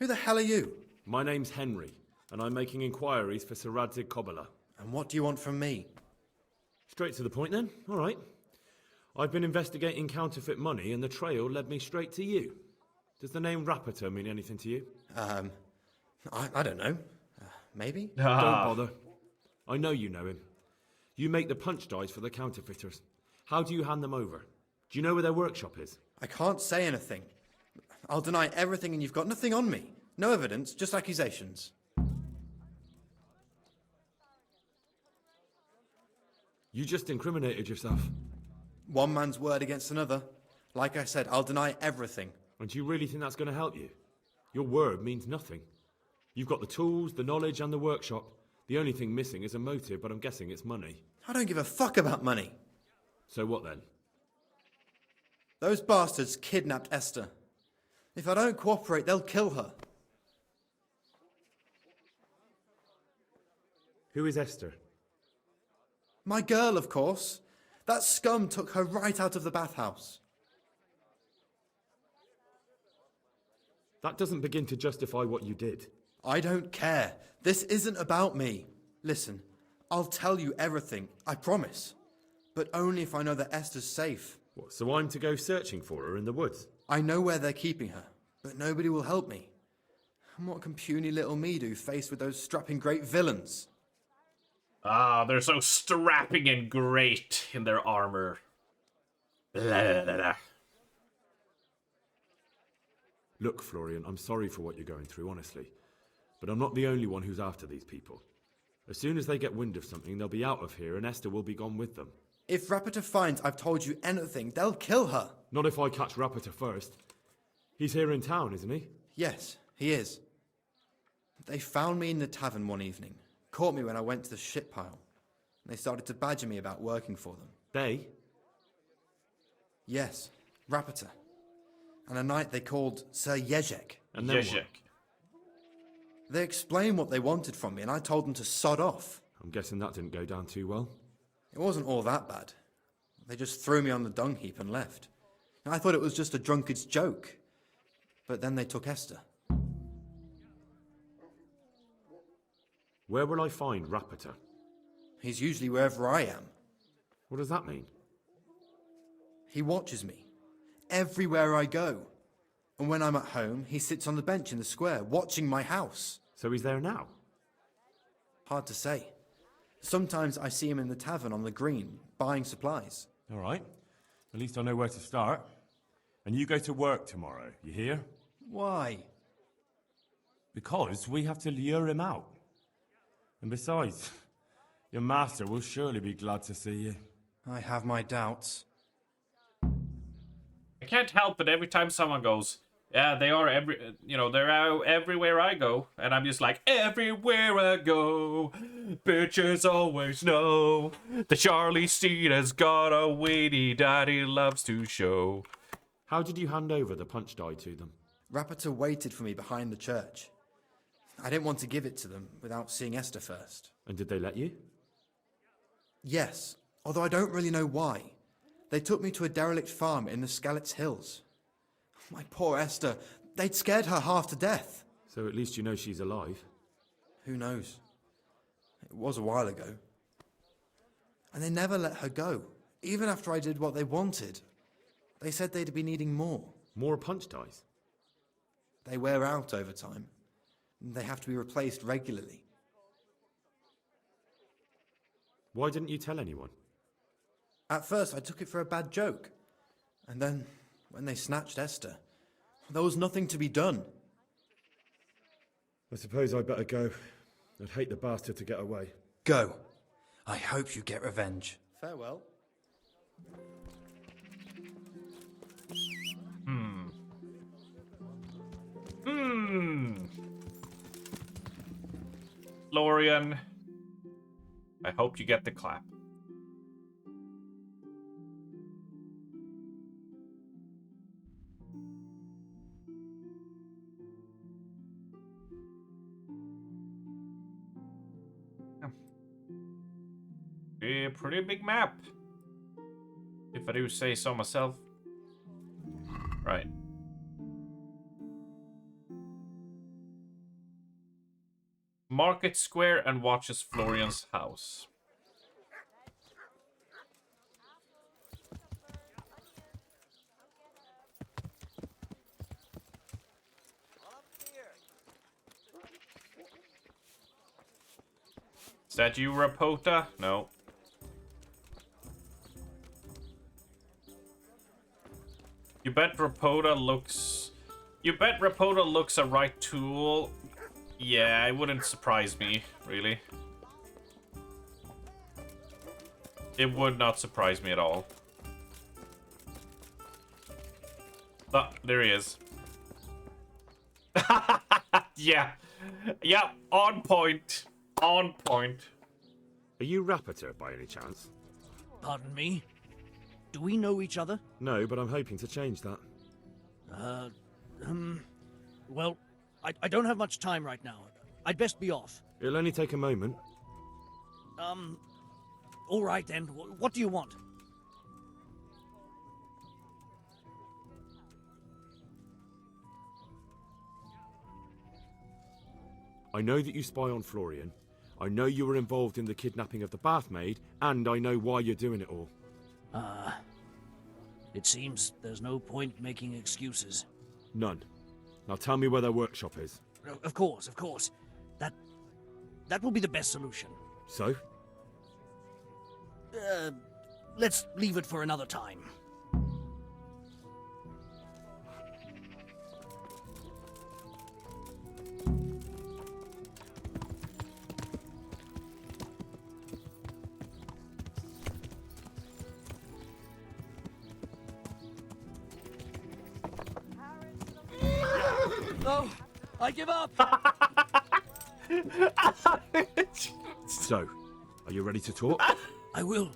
Who the hell are you? My name's Henry, and I'm making inquiries for Sir Radzig Kobyla. And what do you want from me? Straight to the point then. All right. I've been investigating counterfeit money, and the trail led me straight to you. Does the name Rapiter mean anything to you? I don't know. Maybe? Don't bother. I know you know him. You make the punch dice for the counterfeiters. How do you hand them over? Do you know where their workshop is? I can't say anything. I'll deny everything and you've got nothing on me. No evidence, just accusations. You just incriminated yourself. One man's word against another. Like I said, I'll deny everything. And do you really think that's going to help you? Your word means nothing. You've got the tools, the knowledge, and the workshop. The only thing missing is a motive, but I'm guessing it's money. I don't give a fuck about money. So what then? Those bastards kidnapped Esther. If I don't cooperate, they'll kill her. Who is Esther? My girl, of course. That scum took her right out of the bathhouse. That doesn't begin to justify what you did. I don't care. This isn't about me. Listen, I'll tell you everything, I promise. But only if I know that Esther's safe. What, so I'm to go searching for her in the woods? I know where they're keeping her, but nobody will help me. And what can puny little me do faced with those strapping great villains? Ah, they're so strapping and great in their armor. Blah, blah, blah. Look, Florian, I'm sorry for what you're going through, honestly. But I'm not the only one who's after these people. As soon as they get wind of something, they'll be out of here and Esther will be gone with them. If Rapiter finds I've told you anything, they'll kill her. Not if I catch Rapiter first. He's here in town, isn't he? Yes, he is. They found me in the tavern one evening. Caught me when I went to the ship pile. They started to badger me about working for them. They? Yes, Rapiter. And a knight they called Sir Jezek. And then what? They explained what they wanted from me, and I told them to sod off. I'm guessing that didn't go down too well. It wasn't all that bad. They just threw me on the dung heap and left. I thought it was just a drunkard's joke. But then they took Esther. Where will I find Rapiter? He's usually wherever I am. What does that mean? He watches me. Everywhere I go. And when I'm at home, he sits on the bench in the square, watching my house. So he's there now? Hard to say. Sometimes I see him in the tavern on the green, buying supplies. All right. At least I know where to start. And you go to work tomorrow, you hear? Why? Because we have to lure him out. And besides, your master will surely be glad to see you. I have my doubts. I can't help it every time someone goes, yeah, they are they're out everywhere I go. And I'm just like, everywhere I go, bitches always know that Charlie Steed has got a weedy daddy loves to show. How did you hand over the punch die to them? Rapiter waited for me behind the church. I didn't want to give it to them without seeing Esther first. And did they let you? Yes, although I don't really know why. They took me to a derelict farm in the Skalitz Hills. My poor Esther, they'd scared her half to death. So at least you know she's alive. Who knows? It was a while ago. And they never let her go, even after I did what they wanted. They said they'd be needing more. More punch dice? They wear out over time. They have to be replaced regularly. Why didn't you tell anyone? At first, I took it for a bad joke. And then, when they snatched Esther, there was nothing to be done. I suppose I'd better go. I'd hate the bastard to get away. Go. I hope you get revenge. Farewell. Florian, I hope you get the clap. pretty big map. If I do say so myself. Right. Market Square and watches Florian's house. Is that you, Rapota? No. You bet Rapota looks a right tool. Yeah, it wouldn't surprise me, really. It would not surprise me at all. Oh, there he is. Yeah. Yeah, on point. On point. Are you Rapota by any chance? Pardon me? Do we know each other? No, but I'm hoping to change that. Well, I don't have much time right now. I'd best be off. It'll only take a moment. All right then. What do you want? I know that you spy on Florian. I know you were involved in the kidnapping of the Bathmaid, and I know why you're doing it all. It seems there's no point making excuses. None. Now tell me where their workshop is. Of course. That will be the best solution. So? Let's leave it for another time. No, I give up. So, are you ready to talk? I will.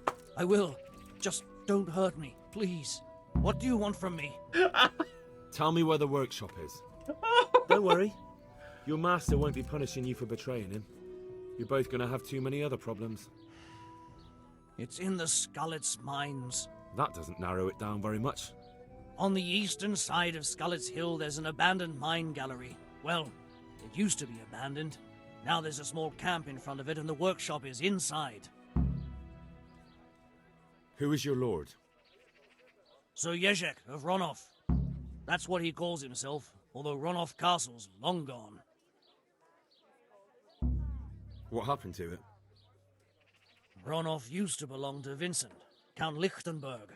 Just don't hurt me, please. What do you want from me? Tell me where the workshop is. Don't worry. Your master won't be punishing you for betraying him. You're both gonna have too many other problems. It's in the Skullet's mines. That doesn't narrow it down very much. On the eastern side of Skullet's Hill, there's an abandoned mine gallery. Well, it used to be abandoned. Now there's a small camp in front of it, and the workshop is inside. Who is your lord? Sir Jezek of Ronov. That's what he calls himself, although Ronov Castle's long gone. What happened to it? Ronov used to belong to Vincent, Count Lichtenberg.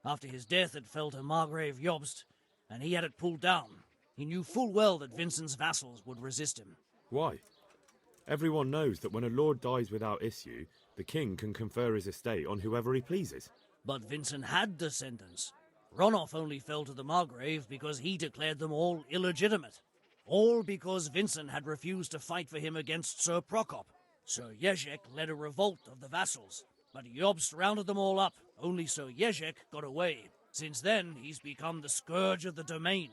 After his death, it fell to Margrave Jobst, and he had it pulled down. He knew full well that Vincent's vassals would resist him. Why? Everyone knows that when a lord dies without issue, the king can confer his estate on whoever he pleases. But Vincent had descendants. Ronov only fell to the Margrave because he declared them all illegitimate. All because Vincent had refused to fight for him against Sir Prokop. Sir Jezek led a revolt of the vassals, but Jobst rounded them all up. Only Sir Jezek got away. Since then, he's become the scourge of the domain.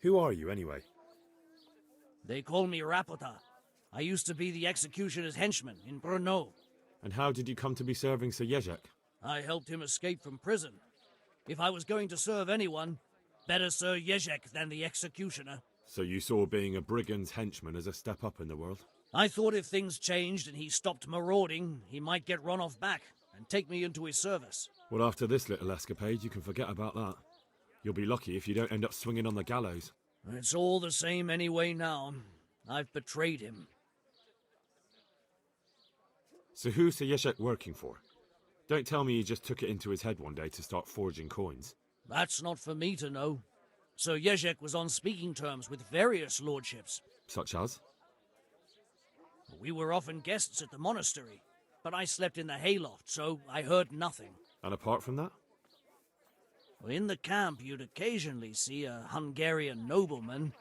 Who are you, anyway? They call me Rapota. I used to be the executioner's henchman in Brno. And how did you come to be serving Sir Jezek? I helped him escape from prison. If I was going to serve anyone, better Sir Jezek than the executioner. So you saw being a brigand's henchman as a step up in the world? I thought if things changed and he stopped marauding, he might get Ronov back and take me into his service. Well, after this little escapade, you can forget about that. You'll be lucky if you don't end up swinging on the gallows. It's all the same anyway now. I've betrayed him. So who's Sir Jezek working for? Don't tell me he just took it into his head one day to start forging coins. That's not for me to know. Sir Jezek was on speaking terms with various lordships. Such as? We were often guests at the monastery, but I slept in the hayloft, so I heard nothing. And apart from that? In the camp, you'd occasionally see a Hungarian nobleman,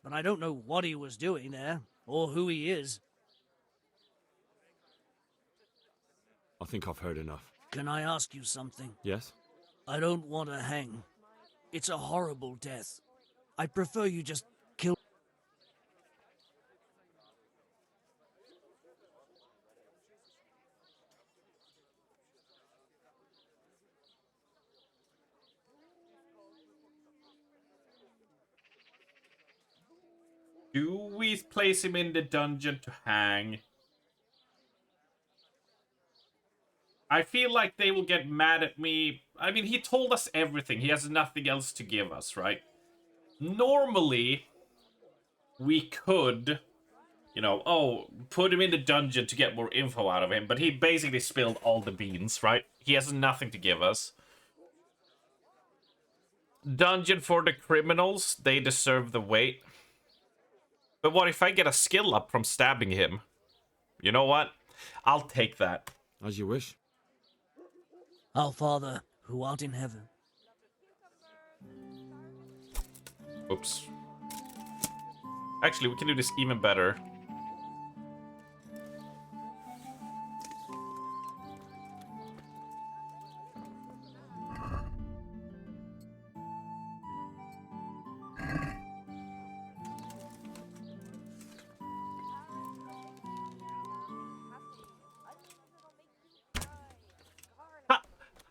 but I don't know what he was doing there, or who he is. I think I've heard enough. Can I ask you something? Yes? I don't want to hang. It's a horrible death. I prefer you just kill... Do we place him in the dungeon to hang? I feel like they will get mad at me. I mean, he told us everything. He has nothing else to give us, right? Normally, we could, you know, oh, put him in the dungeon to get more info out of him, but he basically spilled all the beans, right? He has nothing to give us. Dungeon for the criminals. They deserve the wait. But what if I get a skill up from stabbing him? You know what? I'll take that. As you wish. Our Father, who art in heaven. Oops. Actually, we can do this even better.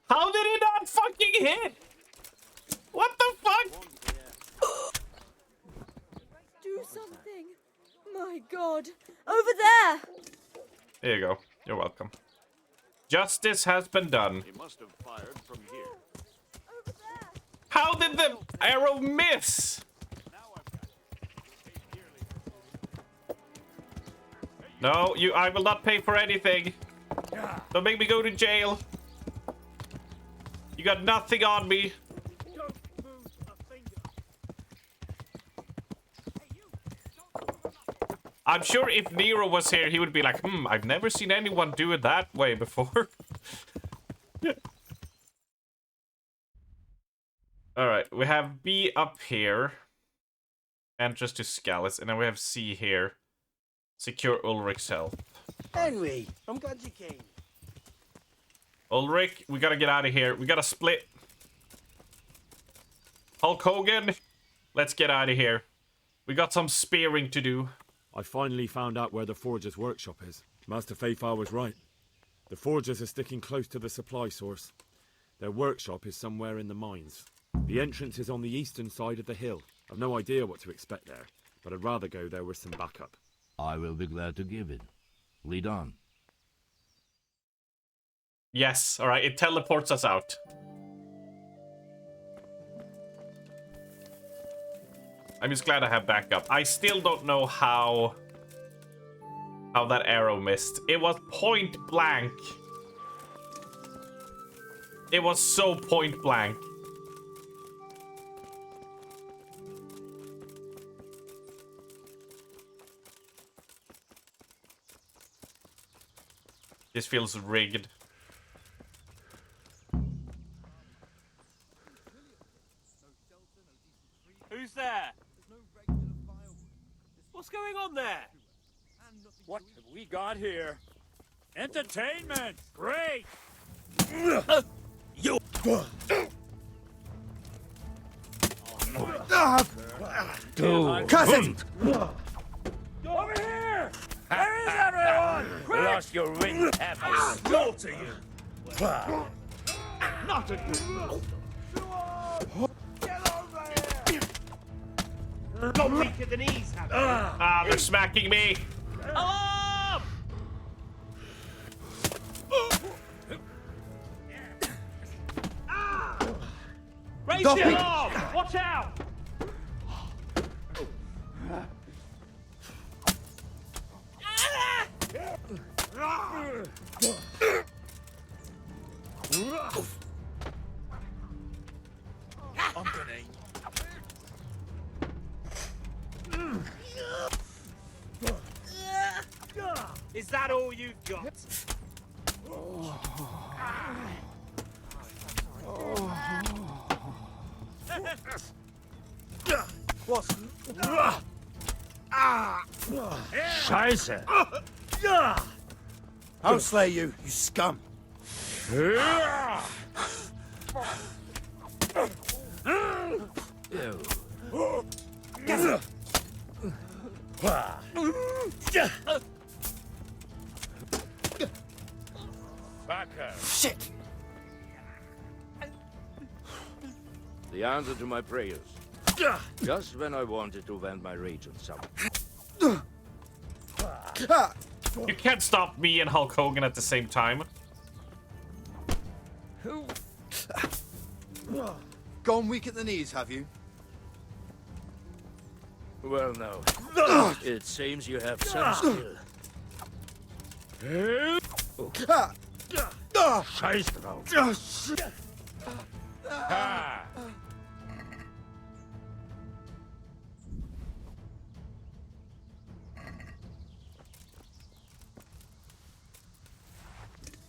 How did he not fucking hit? What the fuck? Do something. My God. Over there. There you go. You're welcome. Justice has been done. He must have fired from here. How did the arrow miss? No, I will not pay for anything. Don't make me go to jail. You got nothing on me. I'm sure if Nero was here, he would be like, I've never seen anyone do it that way before. Alright, we have B up here. Entrance to Scallis, and then we have C here. Secure Ulrich's help. Henry, I'm glad you came. Ulrich, we gotta get out of here. We gotta split. Hulk Hogan, let's get out of here. We got some spearing to do. I finally found out where the Forger's workshop is. Master Fafar was right. The Forgers are sticking close to the supply source. Their workshop is somewhere in the mines. The entrance is on the eastern side of the hill. I've no idea what to expect there, but I'd rather go there with some backup. I will be glad to give it. Lead on. Yes, alright, it teleports us out. I'm just glad I have backup. I still don't know how that arrow missed. It was point blank. It was so point blank. This feels rigged. Who's there? What's going on there? What have we got here? Entertainment! Great! You! Cut it! Over here! Where is everyone? Quick! Lost your ring, have you? Go to you! Not again! Got weaker than he's having. Ah, they're smacking me. Alarm! Raise Stop the it! alarm! Watch out! I'm gonna eat. Is that all you've got? What? Scheiße! I'll slay you, you scum. Shit! The answer to my prayers. Just when I wanted to vent my rage on someone. You can't stop me and Hulk Hogan at the same time. Gone weak at the knees, have you? Well, no. It seems you have some skill. Scheiß drauf. Ha!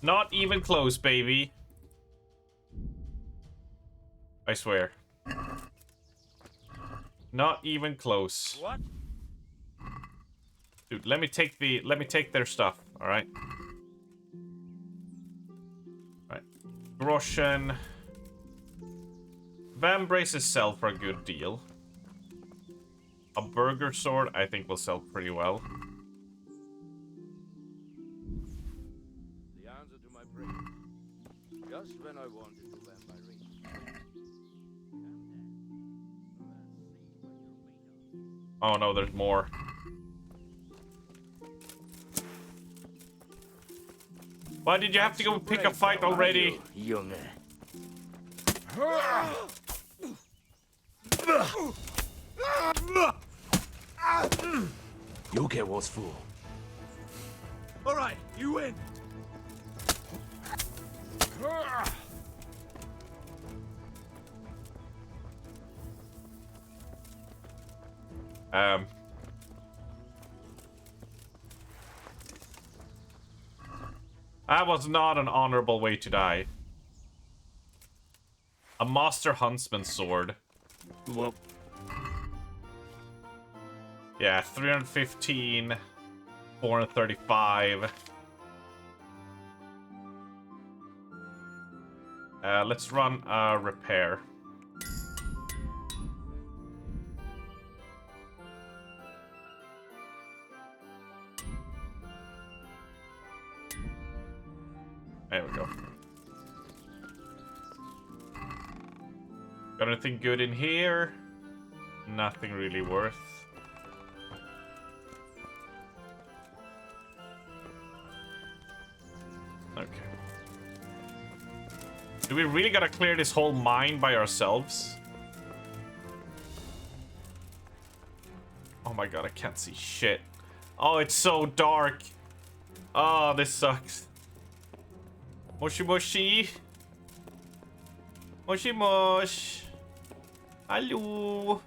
Not even close, baby. I swear. Not even close. What? Dude, let me take their stuff, alright? Right. Groschen. Van braces sell for a good deal. A burger sword, I think, will sell pretty well. The answer to my prayer. Just when I wanted to vent my rage. Oh no, there's more. Why did you have to go pick a fight already? Young. You get what's full. All right, you win. That was not an honorable way to die. A Master Huntsman sword. Well, yeah, 315, 435. Let's run a repair. There we go. Got anything good in here? Nothing really worth. Okay. Do we really gotta clear this whole mine by ourselves? Oh my god, I can't see shit. Oh, it's so dark. Oh, this sucks. Moshi moshi. Moshi mosh. Hello.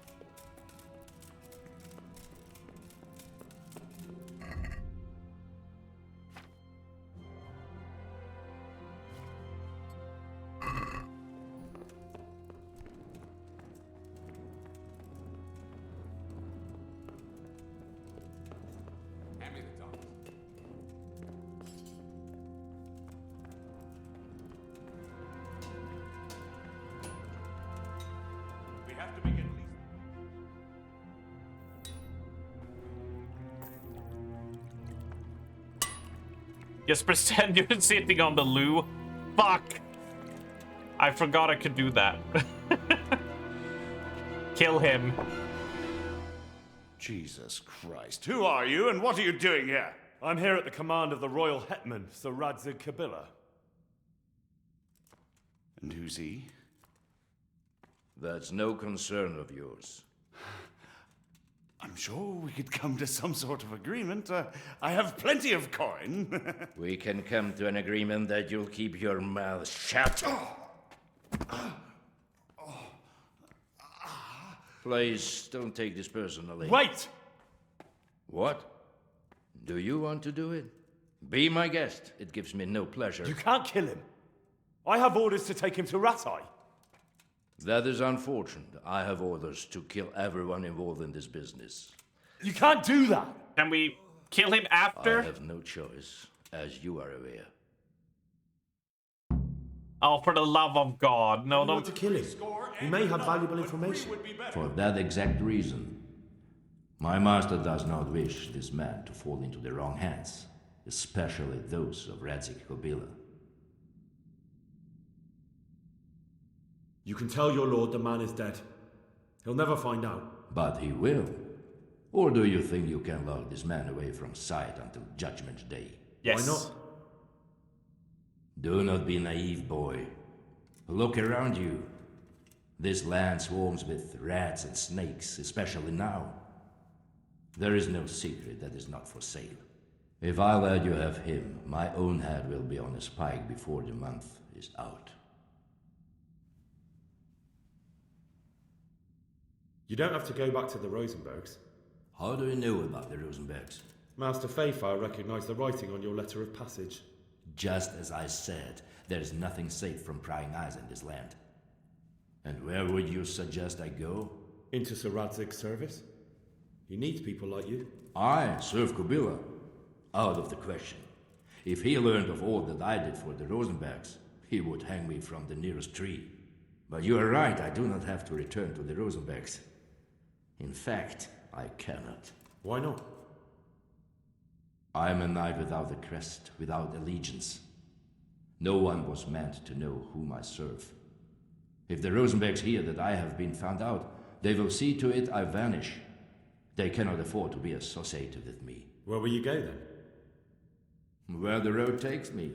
Just pretend you're sitting on the loo. Fuck! I forgot I could do that. Kill him. Jesus Christ. Who are you and what are you doing here? I'm here at the command of the royal hetman, Sir Radzig Kabila. And who's he? That's no concern of yours. I'm sure we could come to some sort of agreement. I have plenty of coin. We can come to an agreement that you'll keep your mouth shut. Please, don't take this personally. Wait! What? Do you want to do it? Be my guest. It gives me no pleasure. You can't kill him. I have orders to take him to Rattay. That is unfortunate. I have orders to kill everyone involved in this business. You can't do that. Can we kill him after? I have no choice, as you are aware. Oh, for the love of God. No, I want to kill him. He may have valuable information. For that exact reason, my master does not wish this man to fall into the wrong hands, especially those of Radzig Kobyla. You can tell your lord the man is dead. He'll never find out. But he will. Or do you think you can lock this man away from sight until Judgment Day? Yes. Why not? Do not be naive, boy. Look around you. This land swarms with rats and snakes, especially now. There is no secret that is not for sale. If I let you have him, my own head will be on a spike before the month is out. You don't have to go back to the Rosenbergs. How do you know about the Rosenbergs? Master Fayfire recognized the writing on your letter of passage. Just as I said, there is nothing safe from prying eyes in this land. And where would you suggest I go? Into Sir Radzig's service. He needs people like you. I serve Kubila. Out of the question. If he learned of all that I did for the Rosenbergs, he would hang me from the nearest tree. But you are right, I do not have to return to the Rosenbergs. In fact, I cannot. Why not? I am a knight without a crest, without allegiance. No one was meant to know whom I serve. If the Rosenbergs hear that I have been found out, they will see to it I vanish. They cannot afford to be associated with me. Where will you go then? Where the road takes me,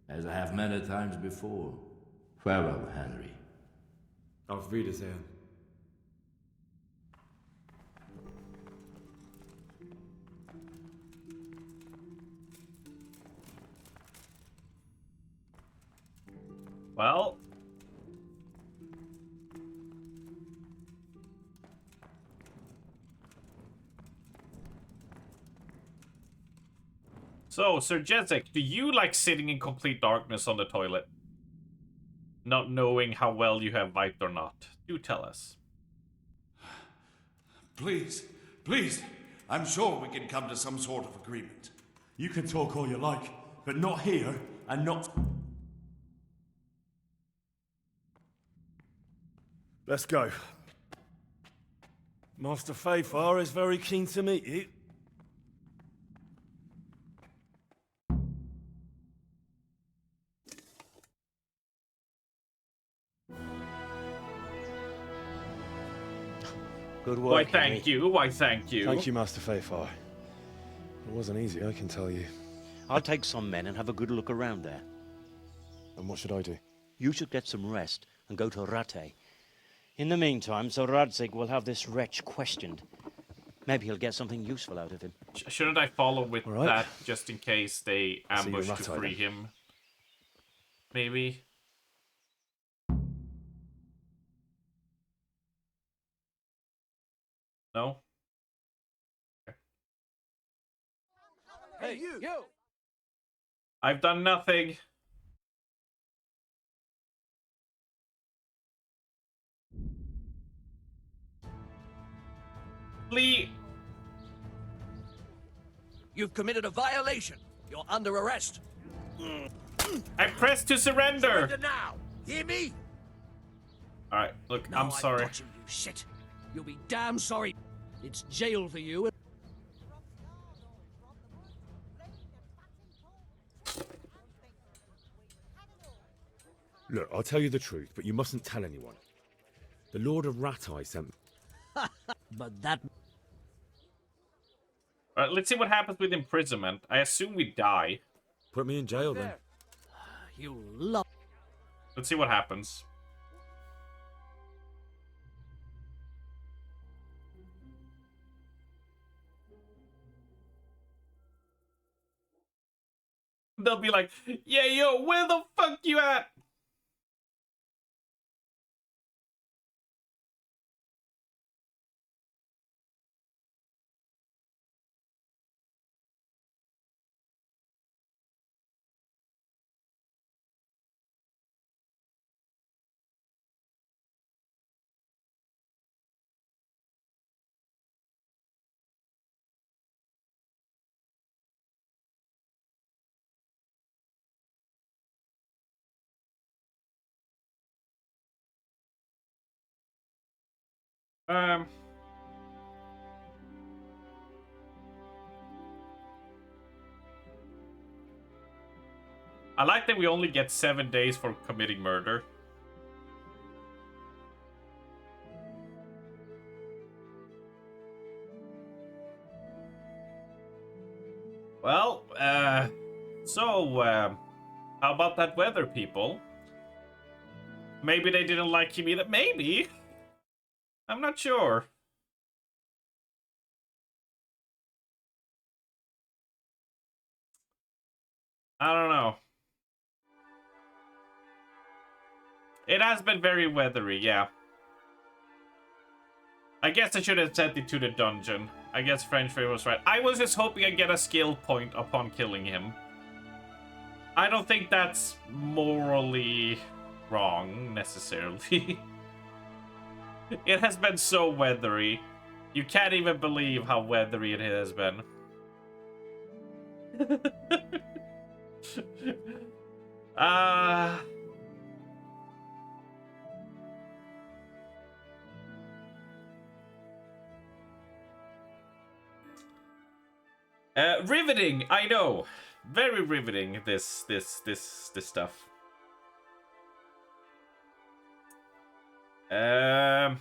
as I have many times before. Farewell, Henry. Auf Wiedersehen. Well. So, Sir Jezek, do you like sitting in complete darkness on the toilet? Not knowing how well you have vibed or not? Do tell us. Please, please. I'm sure we can come to some sort of agreement. You can talk all you like, but not here and not... Let's go. Master Fayfire is very keen to meet you. Good work. Why, thank you. Why, thank you. Thank you, Master Fayfire. It wasn't easy, I can tell you. I'll take some men and have a good look around there. And what should I do? You should get some rest and go to Rattay. In the meantime, Sir Radzig will have this wretch questioned. Maybe he'll get something useful out of him. Shouldn't I follow with right. that just in case they ambush to Rattay, free then. him? Maybe. No? Hey, you! I've done nothing. Lee. You've committed a violation. You're under arrest. I pressed to surrender. Surrender now. Hear me? Alright, look, Now I'm sorry. I've got you, you shit. You'll be damn sorry. It's jail for you. Look, I'll tell you the truth, but you mustn't tell anyone. The Lord of Rattay sent me. But that... Alright, let's see what happens with imprisonment. I assume we die. Put me in jail then. You love... Let's see what happens. They'll be like, yeah, yo, where the fuck you at? I like that we only get 7 days for committing murder. So, how about that weather, people? Maybe they didn't like him either. Maybe. I'm not sure. I don't know. It has been very weathery, yeah. I guess I should have sent it to the dungeon. I guess French Fairy was right. I was just hoping I'd get a skill point upon killing him. I don't think that's morally wrong, necessarily. It has been so weathery. You can't even believe how weathery it has been. Riveting, I know. Very riveting, this stuff. How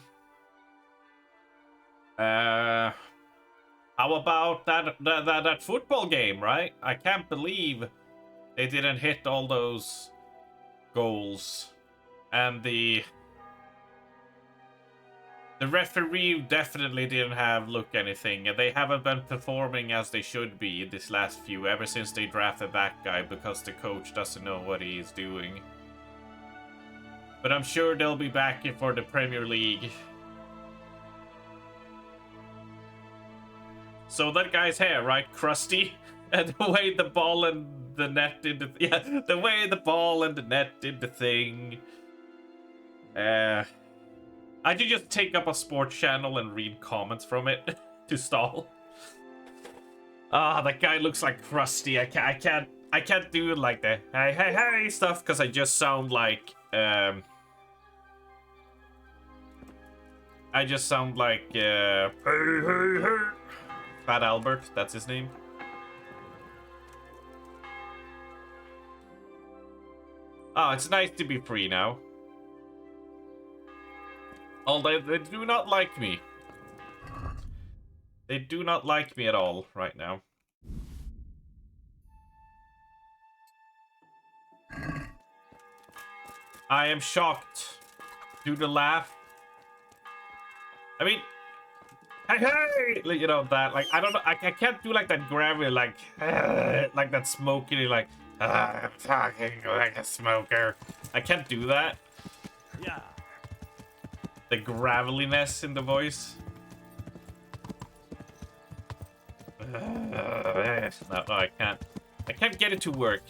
about that football game, right? I can't believe they didn't hit all those goals. And the referee definitely didn't have look anything. They haven't been performing as they should be this last few, ever since they drafted that guy, because the coach doesn't know what he is doing. But I'm sure they'll be back for the Premier League. So that guy's hair, right? Crusty? And the way the ball and the net did the... Yeah, the way the ball and the net did the thing. I could just take up a sports channel and read comments from it to stall. Ah, that guy looks like Krusty. I can't do it like that. Hey stuff, because I just sound like I just sound like hey. Fat Albert, that's his name. Oh, it's nice to be free now. Although they do not like me. They do not like me at all right now. I am shocked. Do the laugh. I mean, hey, you know that. Like, I don't know. I can't do like that gravelly, like that smoky, like I'm talking like a smoker. I can't do that. Yeah. The graveliness in the voice. No, I can't. I can't get it to work.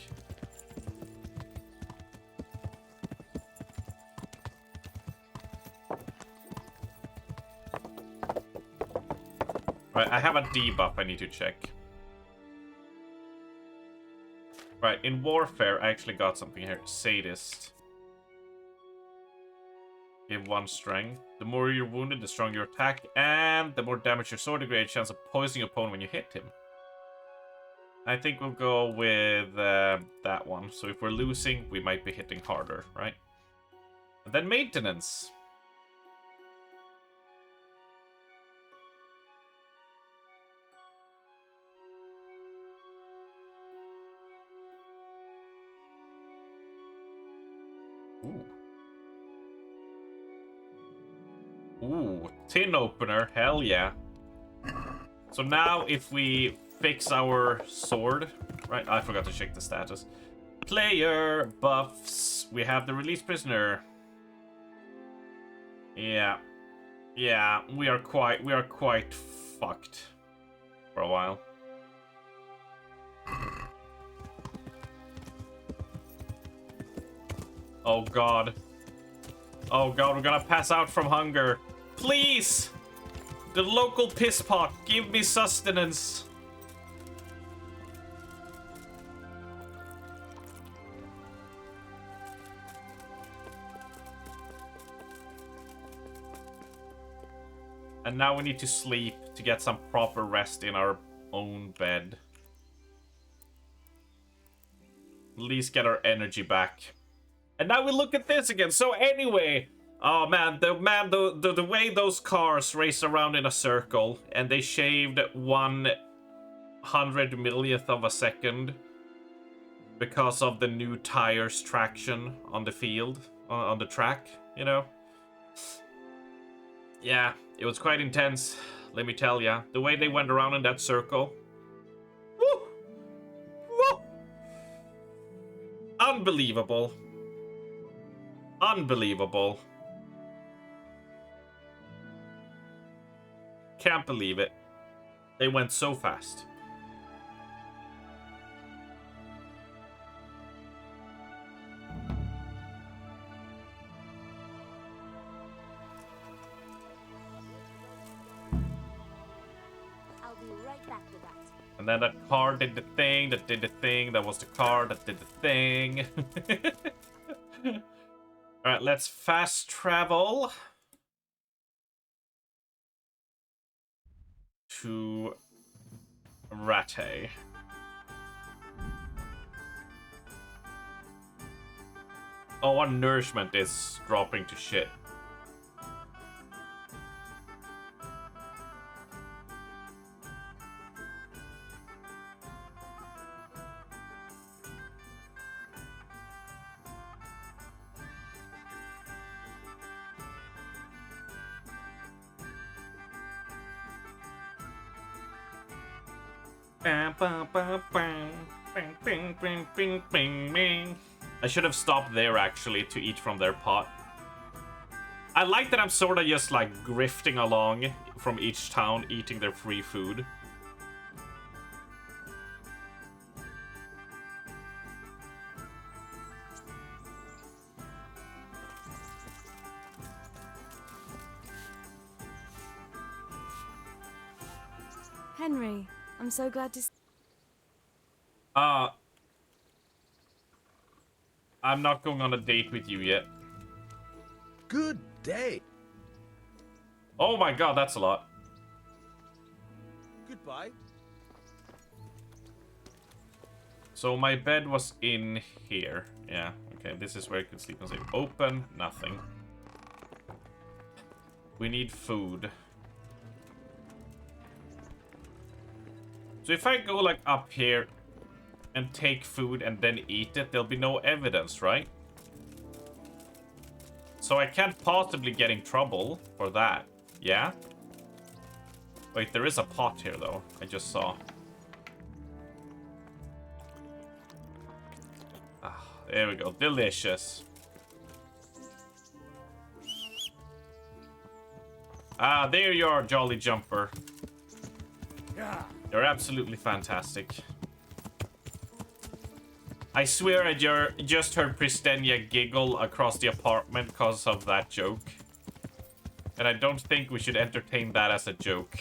Right, I have a debuff I need to check. Right, in Warfare, I actually got something here. Sadist. Give 1 strength. The more you're wounded, the stronger your attack, and the more damage your sword, the greater chance of poisoning your opponent when you hit him. I think we'll go with that one. So if we're losing, we might be hitting harder, right? And then maintenance. Ooh. Ooh, tin opener, hell yeah. So now if we fix our sword, right, I forgot to check the status. Player buffs, we have the released prisoner. Yeah, we are quite fucked for a while. Oh god. Oh god, we're gonna pass out from hunger. Please! The local piss pot, give me sustenance. And now we need to sleep to get some proper rest in our own bed. At least get our energy back. And now we look at this again. So anyway, oh man, the way those cars race around in a circle and they shaved 1/100 millionth of a second. because of the new tires traction on the field, on the track, you know? Yeah, it was quite intense, let me tell ya. The way they went around in that circle. Woo! Woo! Unbelievable. Unbelievable. Can't believe it. They went so fast. I'll be right back with that. And then that car did the thing, that did the thing, that was the car that did the thing. Alright, let's fast travel to Rattay. Oh, our nourishment is dropping to shit. I should have stopped there actually to eat from their pot. I like that I'm sort of just like grifting along from each town eating their free food. Henry, I'm so glad to. I'm not going on a date with you yet. Good day. Oh my god, that's a lot. Goodbye. So my bed was in here. Yeah, okay, this is where I could sleep and save. Open, nothing. We need food. So if I go like up here and take food and then eat it, there'll be no evidence, right? So I can't possibly get in trouble for that, yeah? Wait, there is a pot here though, I just saw. Ah, there we go, delicious. Ah, there you are, Jolly Jumper. Yeah. You're absolutely fantastic. I swear I just heard Pristenia giggle across the apartment because of that joke. And I don't think we should entertain that as a joke.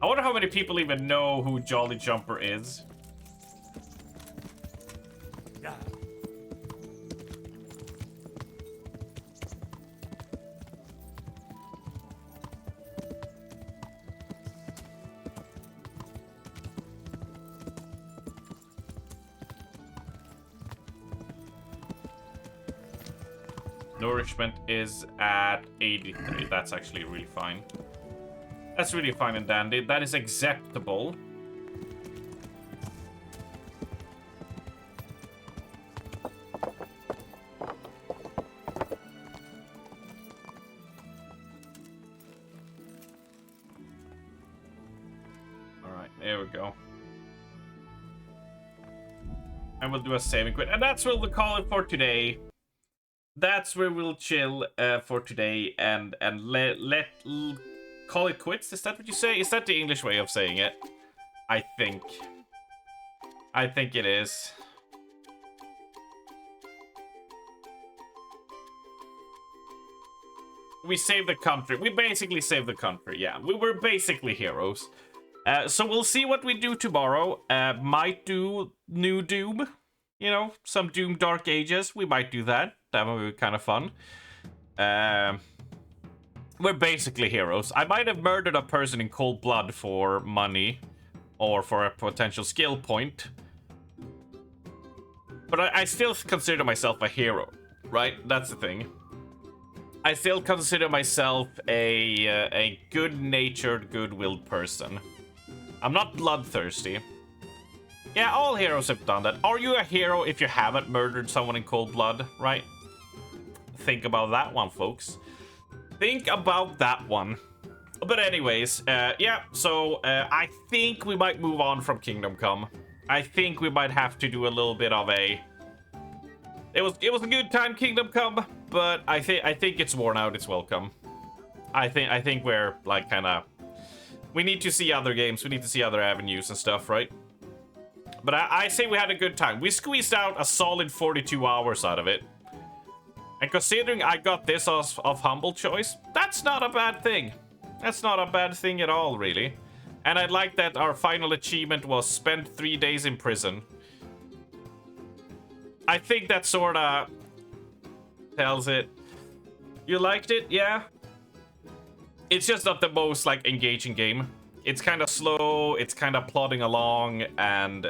I wonder how many people even know who Jolly Jumper is. Yeah. Nourishment is at 83. That's actually really fine. That's really fine and dandy. That is acceptable. Alright, there we go. And we'll do a save and quit. And that's what we'll call it for today. That's where we'll chill for today and call it quits. Is that what you say? Is that the English way of saying it? I think it is. We saved the country. We basically saved the country. Yeah, we were basically heroes. So we'll see what we do tomorrow. Might do new Doom. You know, some Doom Dark Ages. We might do that. That would be kind of fun. We're basically heroes. I might have murdered a person in cold blood for money or for a potential skill point. But I still consider myself a hero, right? That's the thing. I still consider myself a good-natured, good-willed person. I'm not bloodthirsty. Yeah, all heroes have done that. Are you a hero if you haven't murdered someone in cold blood, right? Think about that one, folks. Think about that one. But anyways, yeah, so I think we might move on from Kingdom Come. I think we might have to do a little bit of a... It was a good time, Kingdom Come, but I think it's worn out its welcome. I think we're like kind of... We need to see other games, we need to see other avenues and stuff, right? But I say we had a good time. We squeezed out a solid 42 hours out of it. And considering I got this of humble choice, that's not a bad thing. That's not a bad thing at all, really. And I like that our final achievement was spend 3 days in prison. I think that sorta tells it. You liked it? Yeah? It's just not the most, like, engaging game. It's kind of slow, it's kind of plodding along, and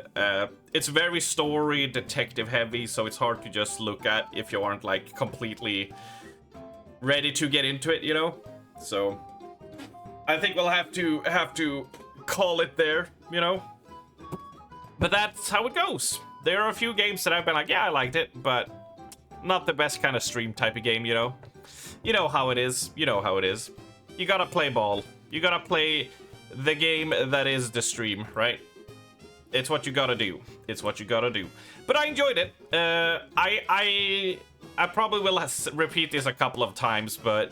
it's very story detective heavy, so it's hard to just look at if you aren't, like, completely ready to get into it, you know? So I think we'll have to call it there, you know? But that's how it goes. There are a few games that I've been like, yeah, I liked it, but not the best kind of stream type of game, you know? You know how it is. You know how it is. You gotta play ball. You gotta play the game that is the stream, right? It's what you gotta do. It's what you gotta do. But I enjoyed it. I probably will repeat this a couple of times, but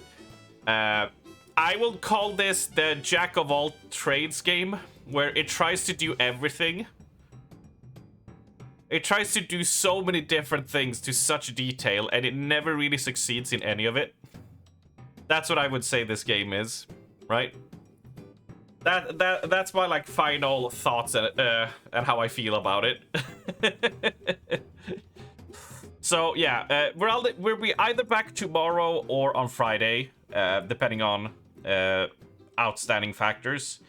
I will call this the Jack of all trades game, where it tries to do everything. It tries to do so many different things to such detail, and it never really succeeds in any of it. That's what I would say this game is, right? That's my like final thoughts and how I feel about it. So yeah, we'll be either back tomorrow or on Friday, depending on outstanding factors.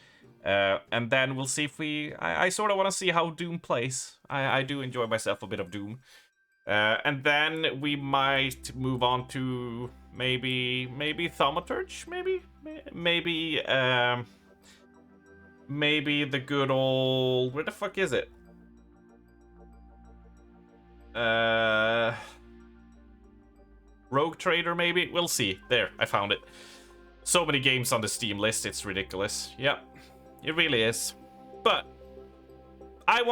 And then we'll see if I sort of want to see how Doom plays. I do enjoy myself a bit of Doom. And then we might move on to maybe Thaumaturge, maybe the good old... Where the fuck is it? Rogue Trader, maybe? We'll see. There, I found it. So many games on the Steam list, it's ridiculous. Yep, it really is. But I'm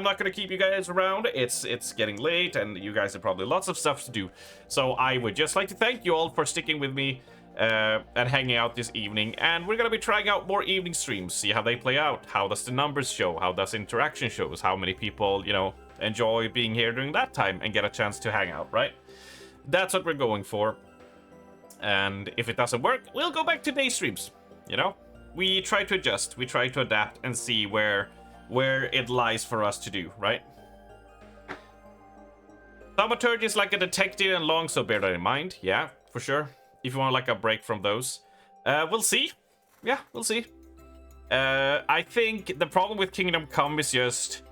not gonna keep you guys around. It's getting late, and you guys have probably lots of stuff to do. So I would just like to thank you all for sticking with me and hanging out this evening. And we're gonna be trying out more evening streams, see how they play out. How does the numbers show? How does interaction shows? How many people, you know, enjoy being here during that time and get a chance to hang out, right? That's what we're going for. And if it doesn't work, we'll go back to day streams, you know? We try to adjust, we try to adapt and see where it lies for us to do, right? Thaumaturge is like a detective and long, so bear that in mind. Yeah, for sure. If you want like a break from those. We'll see. Yeah, we'll see. I think the problem with Kingdom Come is just...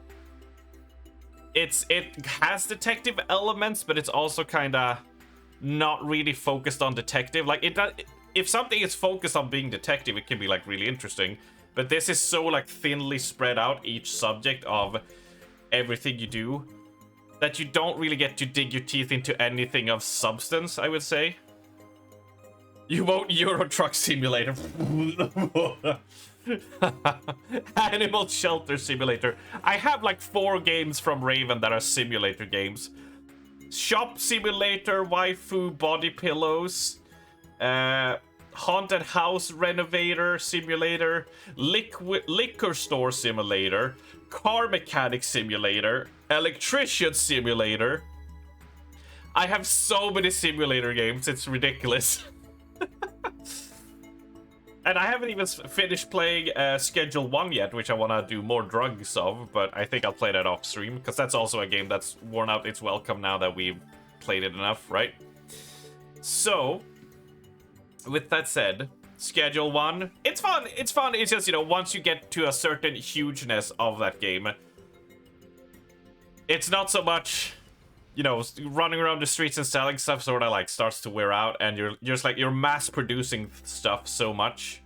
It has detective elements, but it's also kind of not really focused on detective. Like, if something is focused on being detective, it can be like really interesting. But this is so like thinly spread out, each subject of everything you do, that you don't really get to dig your teeth into anything of substance, I would say. You won't Euro Truck Simulator. Animal Shelter Simulator. I have like 4 games from Raven that are simulator games. Shop Simulator, Waifu Body Pillows, Haunted House Renovator Simulator, Liquor Store Simulator, Car Mechanic Simulator, Electrician Simulator. I have so many simulator games, it's ridiculous. And I haven't even finished playing Schedule 1 yet, which I want to do more drugs of, but I think I'll play that off stream, because that's also a game that's worn out its welcome now that we've played it enough, right? So, with that said, Schedule 1, it's fun, it's just, you know, once you get to a certain hugeness of that game, it's not so much you know, running around the streets and selling stuff sort of like starts to wear out, and you're just like, you're mass producing stuff so much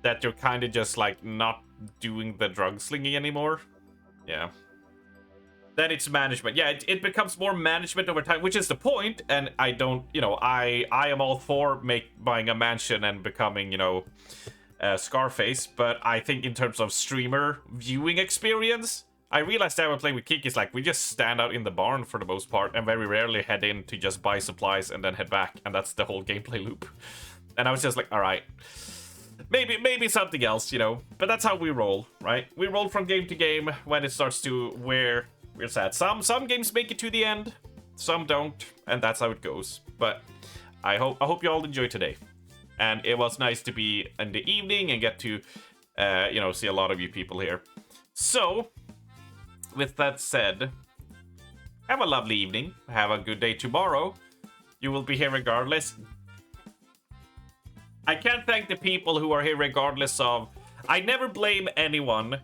that you're kind of just like not doing the drug slinging anymore. Yeah. Then it's management. Yeah, it becomes more management over time, which is the point. And I don't, you know, I am all for buying a mansion and becoming, you know, Scarface. But I think in terms of streamer viewing experience, I realized that when playing with Kiki, is like we just stand out in the barn for the most part and very rarely head in to just buy supplies and then head back. And that's the whole gameplay loop. And I was just like, all right, maybe something else, you know. But that's how we roll, right? We roll from game to game when it starts to we're sad. Some games make it to the end, some don't, and that's how it goes. But I hope you all enjoyed today. And it was nice to be in the evening and get to you know, see a lot of you people here. So with that said, have a lovely evening. Have a good day tomorrow. You will be here regardless. I can't thank the people who are here regardless of... I never blame anyone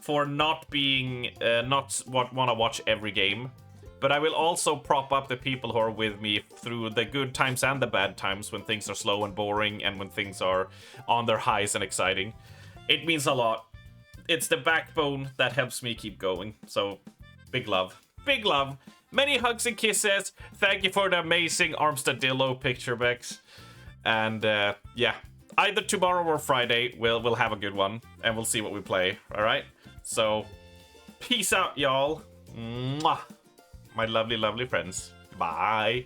for not being... not want to watch every game. But I will also prop up the people who are with me through the good times and the bad times, when things are slow and boring and when things are on their highs and exciting. It means a lot. It's the backbone that helps me keep going. So, big love. Big love. Many hugs and kisses. Thank you for the amazing Armstadillo picture, Bex. And, yeah. Either tomorrow or Friday, we'll have a good one. And we'll see what we play. Alright? So, peace out, y'all. Mwah. My lovely, lovely friends. Bye.